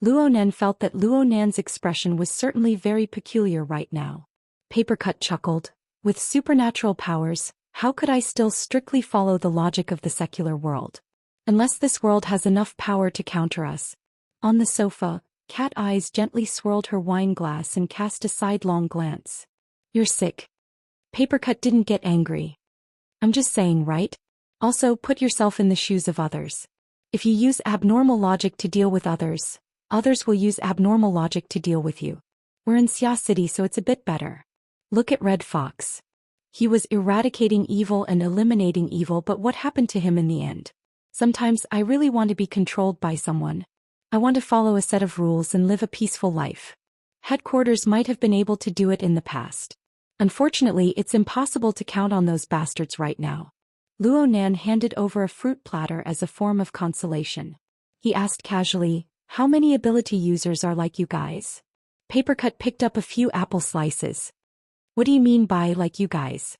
Luo Nan felt that Luo Nan's expression was certainly very peculiar right now. Papercut chuckled. With supernatural powers, how could I still strictly follow the logic of the secular world? Unless this world has enough power to counter us. On the sofa, Cat Eyes gently swirled her wine glass and cast a sidelong glance. You're sick. Papercut didn't get angry. I'm just saying, right? Also, put yourself in the shoes of others. If you use abnormal logic to deal with others, others will use abnormal logic to deal with you. We're in Xia City, so it's a bit better. Look at Red Fox. He was eradicating evil and eliminating evil, but what happened to him in the end? Sometimes I really want to be controlled by someone. I want to follow a set of rules and live a peaceful life. Headquarters might have been able to do it in the past. Unfortunately, it's impossible to count on those bastards right now. Luo Nan handed over a fruit platter as a form of consolation. He asked casually, how many ability users are like you guys? Papercut picked up a few apple slices. What do you mean by like you guys?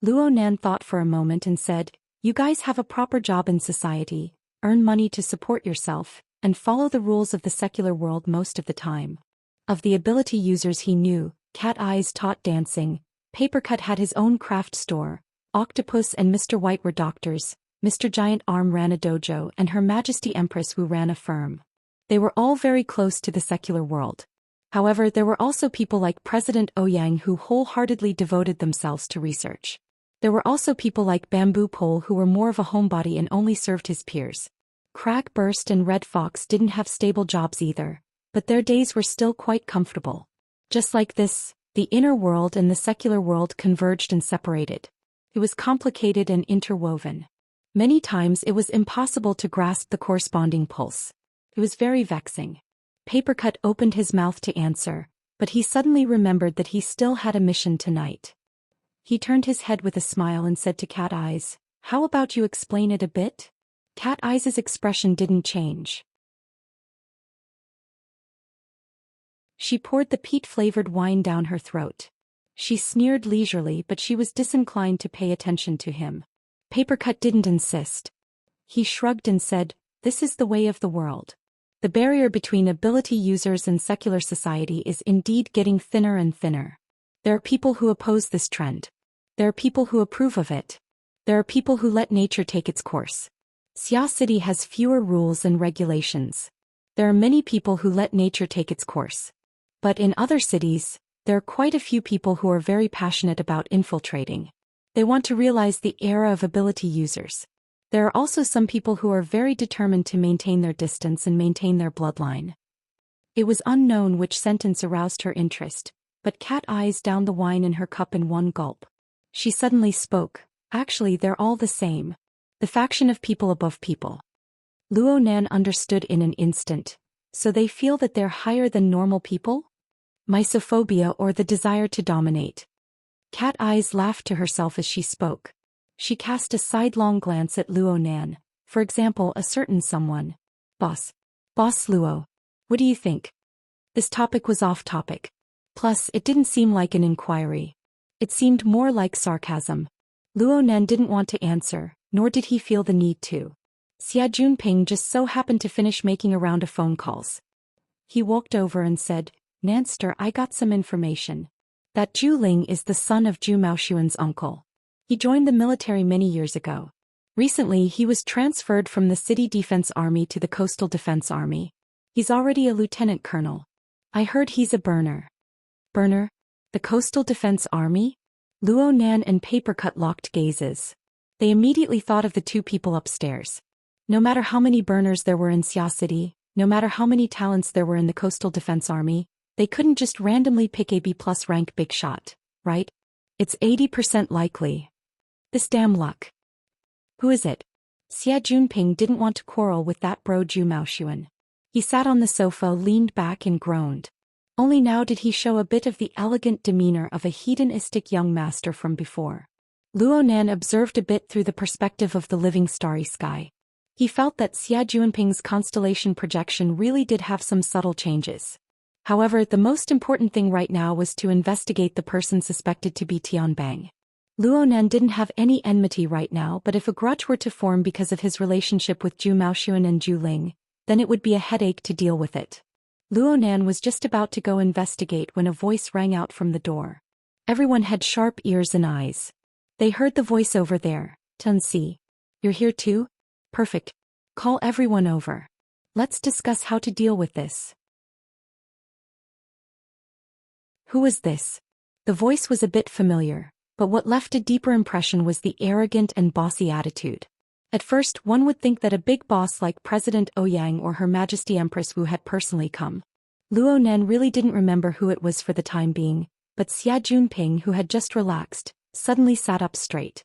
Luo Nan thought for a moment and said, you guys have a proper job in society, earn money to support yourself, and follow the rules of the secular world most of the time. Of the ability users he knew, Cat Eyes taught dancing, Papercut had his own craft store, Octopus and Mr. White were doctors, Mr. Giant Arm ran a dojo, and Her Majesty Empress Wu ran a firm. They were all very close to the secular world. However, there were also people like President Ouyang who wholeheartedly devoted themselves to research. There were also people like Bamboo Pole who were more of a homebody and only served his peers. Cragburst and Red Fox didn't have stable jobs either, but their days were still quite comfortable. Just like this, the inner world and the secular world converged and separated. It was complicated and interwoven. Many times it was impossible to grasp the corresponding pulse. It was very vexing. Papercut opened his mouth to answer, but he suddenly remembered that he still had a mission tonight. He turned his head with a smile and said to Cat Eyes, "How about you explain it a bit?" Cat Eyes' expression didn't change. She poured the peat-flavored wine down her throat. She sneered leisurely, but she was disinclined to pay attention to him. Papercut didn't insist. He shrugged and said, "This is the way of the world. The barrier between ability users and secular society is indeed getting thinner and thinner. There are people who oppose this trend. There are people who approve of it. There are people who let nature take its course. Xia City has fewer rules and regulations. There are many people who let nature take its course. But in other cities, there are quite a few people who are very passionate about infiltrating. They want to realize the era of ability users. There are also some people who are very determined to maintain their distance and maintain their bloodline." It was unknown which sentence aroused her interest, but Cat Eyes downed the wine in her cup in one gulp. She suddenly spoke, "Actually, they're all the same. The faction of people above people." Luo Nan understood in an instant. So they feel that they're higher than normal people? Misophobia or the desire to dominate. Cat Eyes laughed to herself as she spoke. She cast a sidelong glance at Luo Nan, for example a certain someone. Boss Luo. What do you think?" This topic was off topic. Plus, it didn't seem like an inquiry. It seemed more like sarcasm. Luo Nan didn't want to answer, nor did he feel the need to. Xia Junping just so happened to finish making a round of phone calls. He walked over and said, "Nanster, I got some information. That Zhu Ling is the son of Zhu Maoshuan's uncle. He joined the military many years ago. Recently he was transferred from the City Defense Army to the Coastal Defense Army. He's already a lieutenant colonel. I heard he's a burner." "Burner? The Coastal Defense Army?" Luo Nan and Papercut locked gazes. They immediately thought of the two people upstairs. No matter how many burners there were in Xia City, no matter how many talents there were in the Coastal Defense Army, they couldn't just randomly pick a B+ rank big shot, right? It's 80% likely. This damn luck. Who is it? Xia Junping didn't want to quarrel with that bro Zhu Maoshuan. He sat on the sofa, leaned back and groaned. Only now did he show a bit of the elegant demeanor of a hedonistic young master from before. Luo Nan observed a bit through the perspective of the living starry sky. He felt that Xia Junping's constellation projection really did have some subtle changes. However, the most important thing right now was to investigate the person suspected to be Tianbang. Luo Nan didn't have any enmity right now, but if a grudge were to form because of his relationship with Zhu Maoshuan and Zhu Ling, then it would be a headache to deal with it. Luo Nan was just about to go investigate when a voice rang out from the door. Everyone had sharp ears and eyes. They heard the voice over there. "Tun Si. You're here too? Perfect. Call everyone over. Let's discuss how to deal with this." Who was this? The voice was a bit familiar, but what left a deeper impression was the arrogant and bossy attitude. At first, one would think that a big boss like President Ouyang or Her Majesty Empress Wu had personally come. Luo Nan really didn't remember who it was for the time being, but Xia Junping, who had just relaxed, suddenly sat up straight.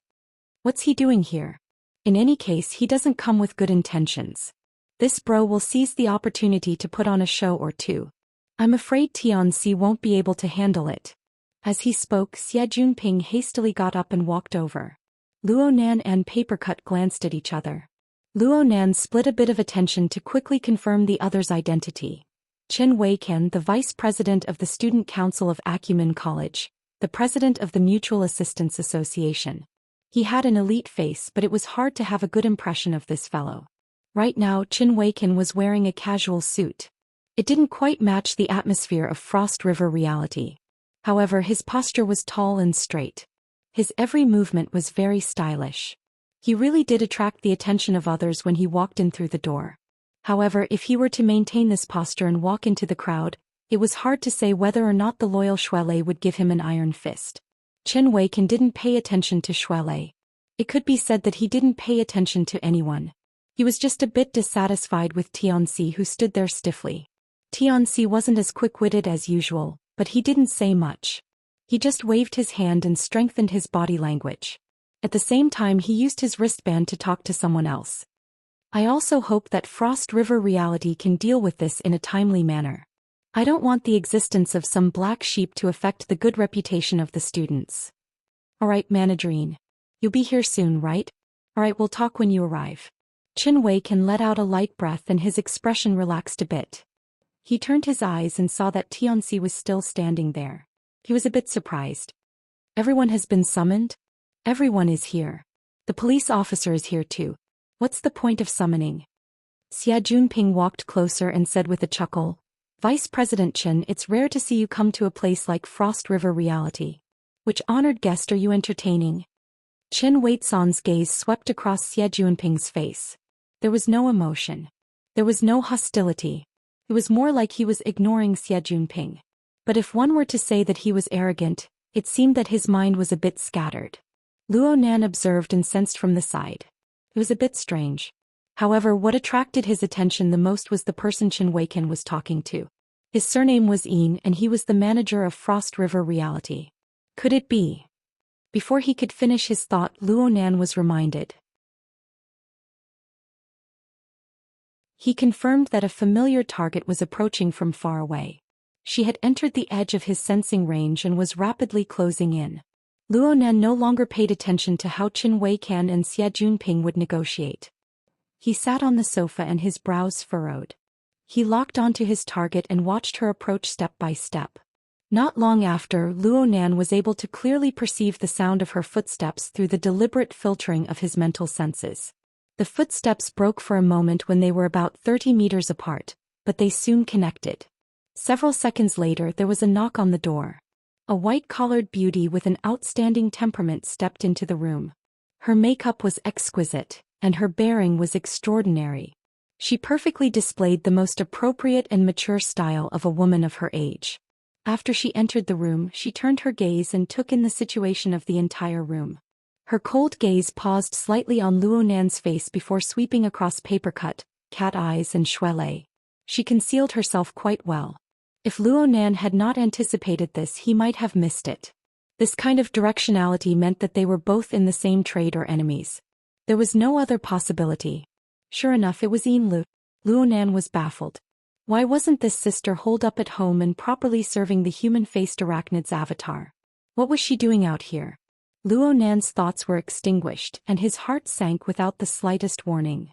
What's he doing here? In any case, he doesn't come with good intentions. This bro will seize the opportunity to put on a show or two. I'm afraid Tian Si won't be able to handle it. As he spoke, Xia Junping hastily got up and walked over. Luo Nan and Papercut glanced at each other. Luo Nan split a bit of attention to quickly confirm the other's identity. Chen Weiken, the vice president of the Student Council of Acumen College, the president of the Mutual Assistance Association. He had an elite face, but it was hard to have a good impression of this fellow. Right now, Chen Weiken was wearing a casual suit. It didn't quite match the atmosphere of Frost River reality. However, his posture was tall and straight. His every movement was very stylish. He really did attract the attention of others when he walked in through the door. However, if he were to maintain this posture and walk into the crowd, it was hard to say whether or not the loyal Shuelei would give him an iron fist. Chen Weikan didn't pay attention to Shuelei. It could be said that he didn't pay attention to anyone. He was just a bit dissatisfied with Tianxi, who stood there stiffly. Tianxi wasn't as quick-witted as usual, but he didn't say much. He just waved his hand and strengthened his body language. At the same time, he used his wristband to talk to someone else. I also hope that Frost River Reality can deal with this in a timely manner. I don't want the existence of some black sheep to affect the good reputation of the students. Alright, Managerine. You'll be here soon, right? Alright, we'll talk when you arrive. Chen Weikan let out a light breath and his expression relaxed a bit. He turned his eyes and saw that Tianxi was still standing there. He was a bit surprised. Everyone has been summoned? Everyone is here. The police officer is here too. What's the point of summoning? Xia Junping walked closer and said with a chuckle, Vice President Chen, it's rare to see you come to a place like Frost River Reality. Which honored guest are you entertaining? Chen Weisan's gaze swept across Xia Junping's face. There was no emotion. There was no hostility. It was more like he was ignoring Xia Junping. But if one were to say that he was arrogant, it seemed that his mind was a bit scattered. Luo Nan observed and sensed from the side. It was a bit strange. However, what attracted his attention the most was the person Chen Weikan was talking to. His surname was Yin and he was the manager of Frost River Reality. Could it be? Before he could finish his thought, Luo Nan was reminded. He confirmed that a familiar target was approaching from far away. She had entered the edge of his sensing range and was rapidly closing in. Luo Nan no longer paid attention to how Chen Weikan and Xia Junping would negotiate. He sat on the sofa and his brows furrowed. He locked onto his target and watched her approach step by step. Not long after, Luo Nan was able to clearly perceive the sound of her footsteps through the deliberate filtering of his mental senses. The footsteps broke for a moment when they were about 30 meters apart, but they soon connected. Several seconds later, there was a knock on the door. A white-collared beauty with an outstanding temperament stepped into the room. Her makeup was exquisite, and her bearing was extraordinary. She perfectly displayed the most appropriate and mature style of a woman of her age. After she entered the room, she turned her gaze and took in the situation of the entire room. Her cold gaze paused slightly on Luo Nan's face before sweeping across Papercut, Cat Eyes and Shuelei. She concealed herself quite well. If Luo Nan had not anticipated this, he might have missed it. This kind of directionality meant that they were both in the same trade or enemies. There was no other possibility. Sure enough, it was Yinlu. Luo Nan was baffled. Why wasn't this sister holed up at home and properly serving the human-faced arachnid's avatar? What was she doing out here? Luo Nan's thoughts were extinguished, and his heart sank without the slightest warning.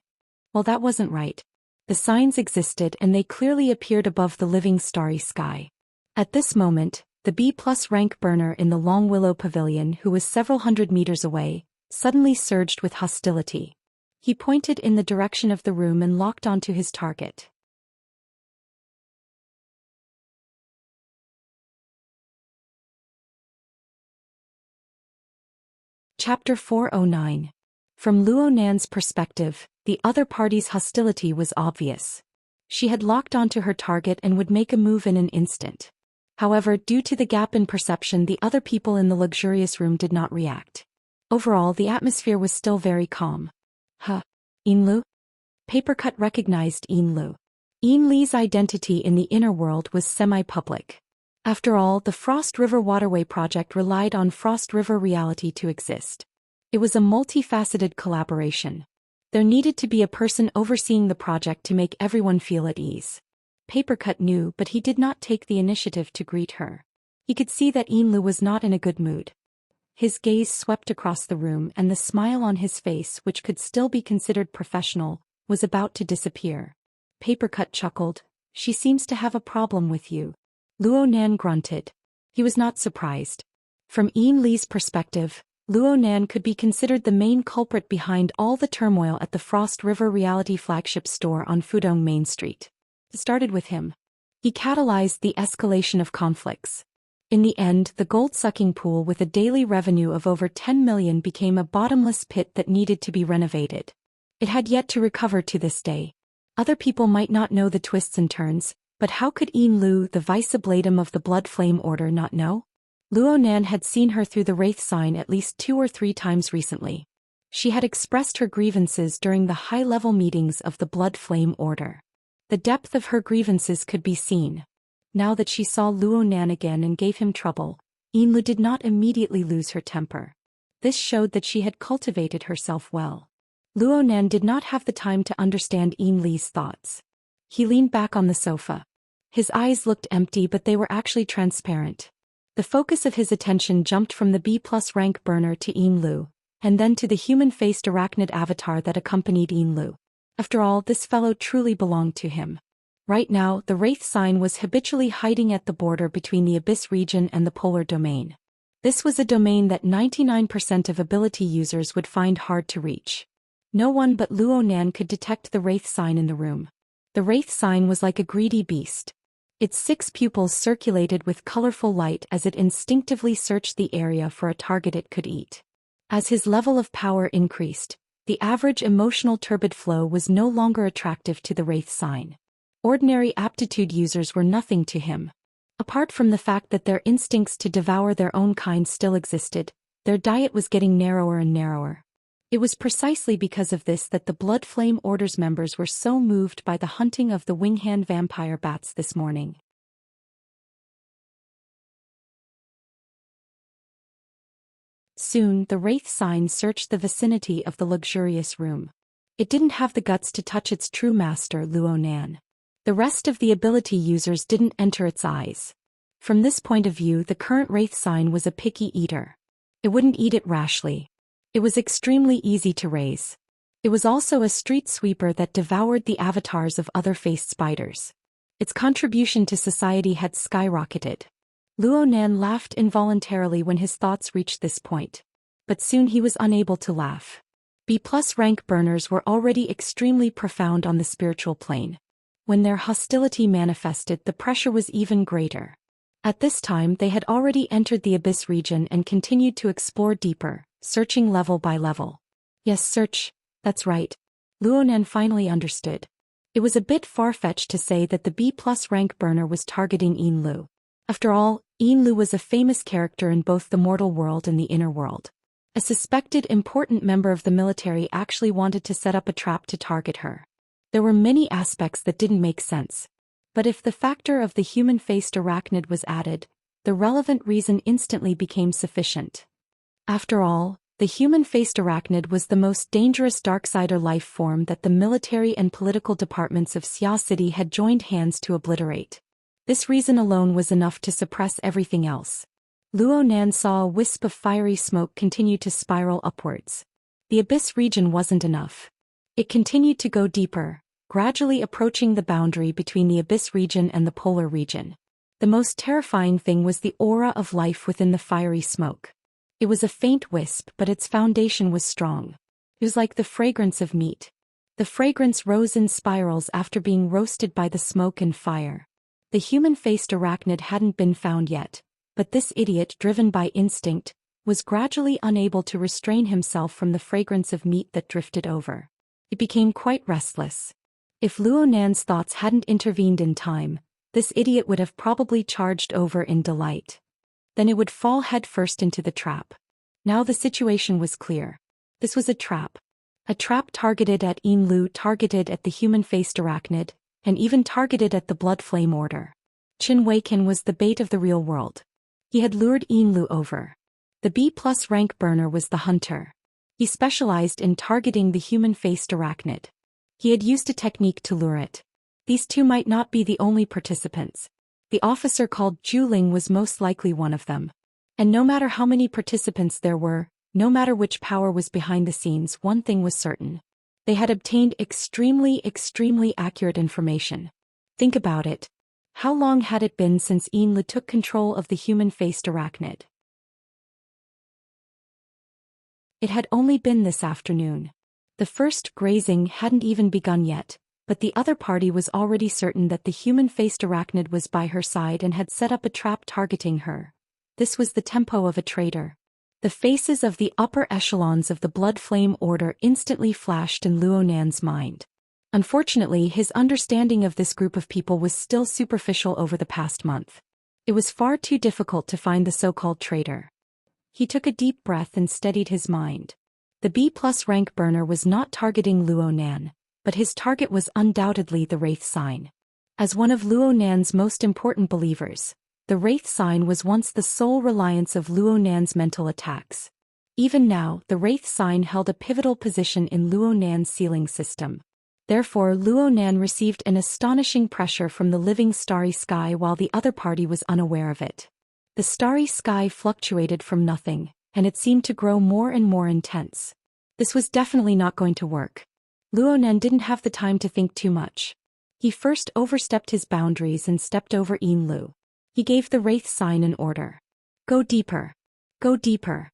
Well, that wasn't right. The signs existed and they clearly appeared above the living starry sky. At this moment, the B+ rank burner in the Long Willow Pavilion, who was several hundred meters away, suddenly surged with hostility. He pointed in the direction of the room and locked onto his target. Chapter 409. From Luo Nan's perspective, the other party's hostility was obvious. She had locked onto her target and would make a move in an instant. However, due to the gap in perception, the other people in the luxurious room did not react. Overall, the atmosphere was still very calm. Yinlu? Papercut recognized Yinlu. Yinli's identity in the inner world was semi-public. After all, the Frost River Waterway project relied on Frost River Reality to exist. It was a multifaceted collaboration. There needed to be a person overseeing the project to make everyone feel at ease. Papercut knew, but he did not take the initiative to greet her. He could see that Yinlu was not in a good mood. His gaze swept across the room and the smile on his face, which could still be considered professional, was about to disappear. Papercut chuckled. She seems to have a problem with you. Luo Nan grunted. He was not surprised. From Yinli's perspective, Luo Nan could be considered the main culprit behind all the turmoil at the Frost River Reality flagship store on Fudong Main Street. It started with him. He catalyzed the escalation of conflicts. In the end, the gold-sucking pool with a daily revenue of over 10 million became a bottomless pit that needed to be renovated. It had yet to recover to this day. Other people might not know the twists and turns, but how could Lu, the vice-ablatum of the Blood Flame Order, not know? Luonan had seen her through the Wraith sign at least 2 or 3 times recently. She had expressed her grievances during the high-level meetings of the Blood Flame Order. The depth of her grievances could be seen. Now that she saw Luonan again and gave him trouble, Lu did not immediately lose her temper. This showed that she had cultivated herself well. Luonan did not have the time to understand Li's thoughts. He leaned back on the sofa. His eyes looked empty, but they were actually transparent. The focus of his attention jumped from the B+ rank burner to Lu, and then to the human-faced arachnid avatar that accompanied Lu. After all, this fellow truly belonged to him. Right now, the Wraith sign was habitually hiding at the border between the Abyss region and the Polar domain. This was a domain that 99% of ability users would find hard to reach. No one but Luonan could detect the Wraith sign in the room. The Wraith sign was like a greedy beast. Its 6 pupils circulated with colorful light as it instinctively searched the area for a target it could eat. As his level of power increased, the average emotional turbid flow was no longer attractive to the Wraith sign. Ordinary aptitude users were nothing to him. Apart from the fact that their instincts to devour their own kind still existed, their diet was getting narrower and narrower. It was precisely because of this that the Blood Flame Order's members were so moved by the hunting of the winghand vampire bats this morning. Soon, the Wraith sign searched the vicinity of the luxurious room. It didn't have the guts to touch its true master, Luonan. The rest of the ability users didn't enter its eyes. From this point of view, the current Wraith sign was a picky eater. It wouldn't eat it rashly. It was extremely easy to raise. It was also a street sweeper that devoured the avatars of other faced spiders. Its contribution to society had skyrocketed. Luonan laughed involuntarily when his thoughts reached this point. But soon he was unable to laugh. B+ rank burners were already extremely profound on the spiritual plane. When their hostility manifested, the pressure was even greater. At this time they had already entered the Abyss region and continued to explore deeper, searching level by level. Yes, search, that's right. Luonan finally understood. It was a bit far-fetched to say that the B+ rank burner was targeting Lu. After all, Lu was a famous character in both the mortal world and the inner world. A suspected important member of the military actually wanted to set up a trap to target her. There were many aspects that didn't make sense. But if the factor of the human-faced arachnid was added, the relevant reason instantly became sufficient. After all, the human-faced arachnid was the most dangerous Darksider life form that the military and political departments of Xia City had joined hands to obliterate. This reason alone was enough to suppress everything else. Luonan saw a wisp of fiery smoke continue to spiral upwards. The Abyss region wasn't enough. It continued to go deeper, gradually approaching the boundary between the Abyss region and the Polar region. The most terrifying thing was the aura of life within the fiery smoke. It was a faint wisp, but its foundation was strong. It was like the fragrance of meat. The fragrance rose in spirals after being roasted by the smoke and fire. The human-faced arachnid hadn't been found yet, but this idiot, driven by instinct, was gradually unable to restrain himself from the fragrance of meat that drifted over. It became quite restless. If Luonan's thoughts hadn't intervened in time, this idiot would have probably charged over in delight. Then it would fall headfirst into the trap. Now the situation was clear. This was a trap. A trap targeted at Lu, targeted at the human-faced arachnid, and even targeted at the Blood Flame Order. Qin Weiqin was the bait of the real world. He had lured Lu over. The B+ rank burner was the hunter. He specialized in targeting the human-faced arachnid. He had used a technique to lure it. These two might not be the only participants. The officer called Juling was most likely one of them. And no matter how many participants there were, no matter which power was behind the scenes, one thing was certain. They had obtained extremely accurate information. Think about it. How long had it been since Lu took control of the human-faced arachnid? It had only been this afternoon. The first grazing hadn't even begun yet, but the other party was already certain that the human-faced arachnid was by her side and had set up a trap targeting her, This was the tempo of a traitor. The faces of the upper echelons of the Blood Flame Order instantly flashed in Luo Nan's mind. Unfortunately, his understanding of this group of people was still superficial over the past month. It was far too difficult to find the so-called traitor. He took a deep breath and steadied his mind. The B+ rank burner was not targeting Luo Nan, but his target was undoubtedly the Wraith sign. As one of Luo Nan's most important believers, the Wraith sign was once the sole reliance of Luo Nan's mental attacks. Even now, the Wraith sign held a pivotal position in Luo Nan's sealing system. Therefore, Luo Nan received an astonishing pressure from the living starry sky while the other party was unaware of it. The starry sky fluctuated from nothing, and it seemed to grow more and more intense. This was definitely not going to work. Luo Nan didn't have the time to think too much. He first overstepped his boundaries and stepped over Enlu. He gave the Wraith sign an order. Go deeper. Go deeper.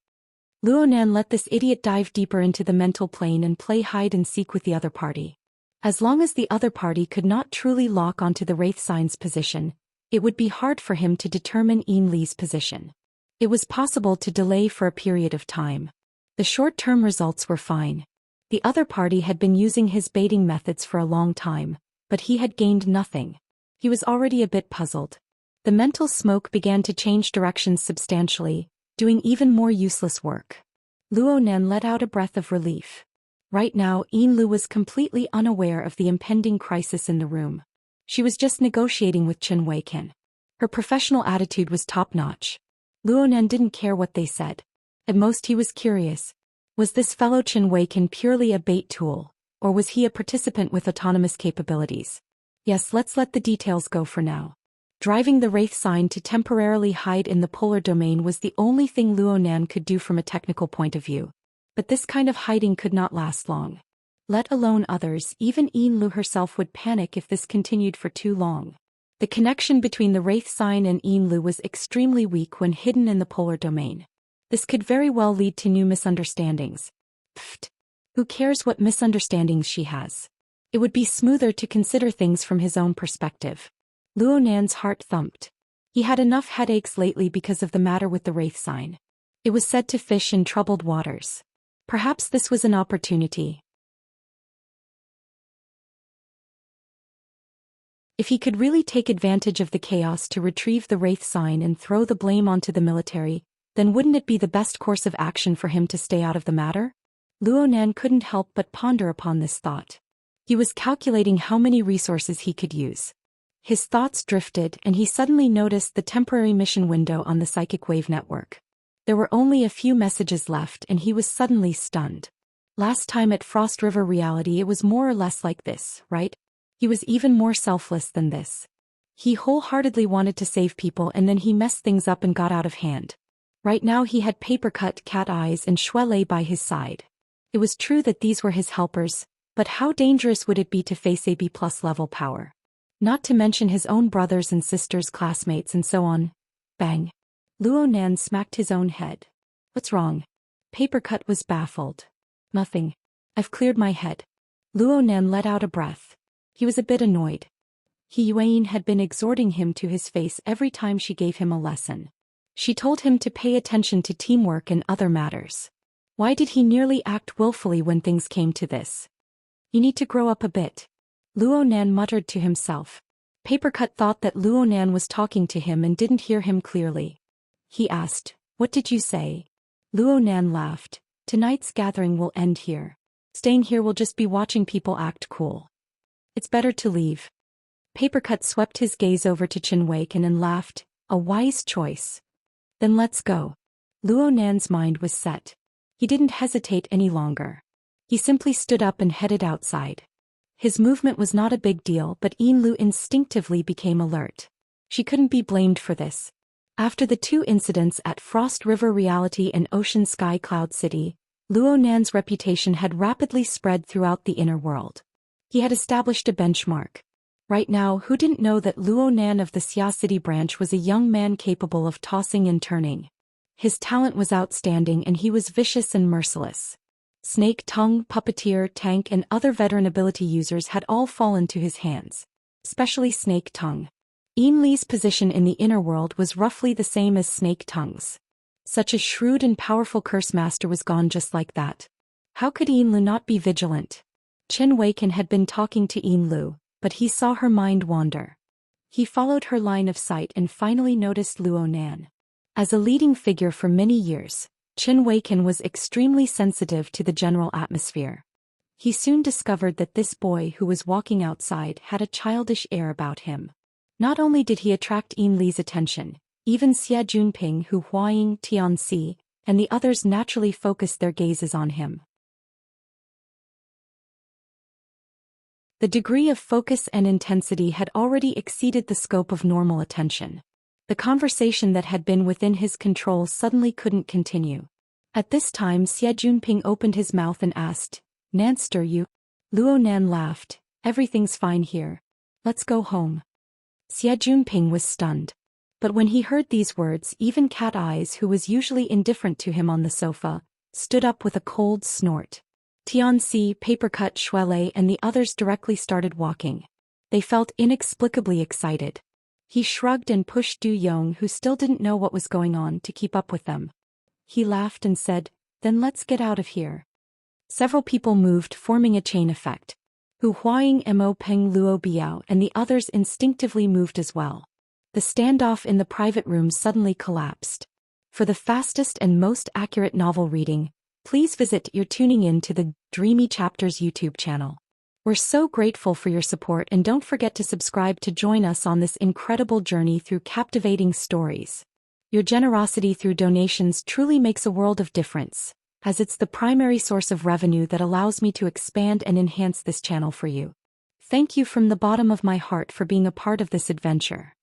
Luo Nan let this idiot dive deeper into the mental plane and play hide and seek with the other party. As long as the other party could not truly lock onto the Wraith sign's position, it would be hard for him to determine Enli's position. It was possible to delay for a period of time. The short-term results were fine. The other party had been using his baiting methods for a long time, but he had gained nothing. He was already a bit puzzled. The mental smoke began to change directions substantially, doing even more useless work. Luo Nan let out a breath of relief. Right now, Enlu was completely unaware of the impending crisis in the room. She was just negotiating with Chen Weiqian. Her professional attitude was top-notch. Luo Nan didn't care what they said. At most he was curious. Was this fellow Chen Weiqian purely a bait tool, or was he a participant with autonomous capabilities? Yes, let's let the details go for now. Driving the Wraith sign to temporarily hide in the polar domain was the only thing Luo Nan could do from a technical point of view. But this kind of hiding could not last long. Let alone others, even Enlu herself would panic if this continued for too long. The connection between the Wraith sign and Enlu was extremely weak when hidden in the polar domain. This could very well lead to new misunderstandings. Pfft. Who cares what misunderstandings she has? It would be smoother to consider things from his own perspective. Luo Nan's heart thumped. He had enough headaches lately because of the matter with the Wraith sign. It was said to fish in troubled waters. Perhaps this was an opportunity. If he could really take advantage of the chaos to retrieve the Wraith sign and throw the blame onto the military, then wouldn't it be the best course of action for him to stay out of the matter? Luo Nan couldn't help but ponder upon this thought. He was calculating how many resources he could use. His thoughts drifted and he suddenly noticed the temporary mission window on the psychic wave network. There were only a few messages left and he was suddenly stunned. Last time at Frost River Reality it was more or less like this, right? He was even more selfless than this. He wholeheartedly wanted to save people and then he messed things up and got out of hand. Right now he had Papercut, Cat Eyes and Shuelei by his side. It was true that these were his helpers, but how dangerous would it be to face a B+ level power? Not to mention his own brothers and sisters, classmates and so on. Bang. Luo Nan smacked his own head. What's wrong? Papercut was baffled. Nothing. I've cleared my head. Luo Nan let out a breath. He was a bit annoyed. Yuan had been exhorting him to his face every time she gave him a lesson. She told him to pay attention to teamwork and other matters. Why did he nearly act willfully when things came to this? You need to grow up a bit. Luo Nan muttered to himself. Papercut thought that Luo Nan was talking to him and didn't hear him clearly. He asked, "What did you say?" Luo Nan laughed. Tonight's gathering will end here. Staying here will just be watching people act cool. It's better to leave. Papercut swept his gaze over to Chen Weiqian and laughed. A wise choice. Then let's go. Luo Nan's mind was set. He didn't hesitate any longer. He simply stood up and headed outside. His movement was not a big deal, but Enlu instinctively became alert. She couldn't be blamed for this. After the two incidents at Frost River Reality and Ocean Sky Cloud City, Luo Nan's reputation had rapidly spread throughout the inner world. He had established a benchmark. Right now, who didn't know that Luo Nan of the Xia City branch was a young man capable of tossing and turning? His talent was outstanding and he was vicious and merciless. Snake Tongue, Puppeteer, Tank and other veteran ability users had all fallen to his hands. Especially Snake Tongue. Li's position in the inner world was roughly the same as Snake Tongue's. Such a shrewd and powerful curse master was gone just like that. How could Lu not be vigilant? Chen Weiken had been talking to Lu, but he saw her mind wander. He followed her line of sight and finally noticed Luo Nan. As a leading figure for many years, Chen Weiken was extremely sensitive to the general atmosphere. He soon discovered that this boy who was walking outside had a childish air about him. Not only did he attract Li's attention, even Xie Junping, Hu Huaying, Tianxi, and the others naturally focused their gazes on him. The degree of focus and intensity had already exceeded the scope of normal attention. The conversation that had been within his control suddenly couldn't continue. At this time Xie Junping opened his mouth and asked, "Nanster you?" Luo Nan laughed, "Everything's fine here. Let's go home." Xie Junping was stunned. But when he heard these words, even Cat Eyes, who was usually indifferent to him on the sofa, stood up with a cold snort. Tianxi, Papercut, Shuele, and the others directly started walking. They felt inexplicably excited. He shrugged and pushed Du Yong, who still didn't know what was going on, to keep up with them. He laughed and said, "Then let's get out of here." Several people moved, forming a chain effect. Hu Huaying, Mo Peng, Luo Biao, and the others instinctively moved as well. The standoff in the private room suddenly collapsed. For the fastest and most accurate novel reading, please visit You're tuning in to the Dreamy Chapters YouTube channel. We're so grateful for your support, and don't forget to subscribe to join us on this incredible journey through captivating stories. Your generosity through donations truly makes a world of difference, as it's the primary source of revenue that allows me to expand and enhance this channel for you. Thank you from the bottom of my heart for being a part of this adventure.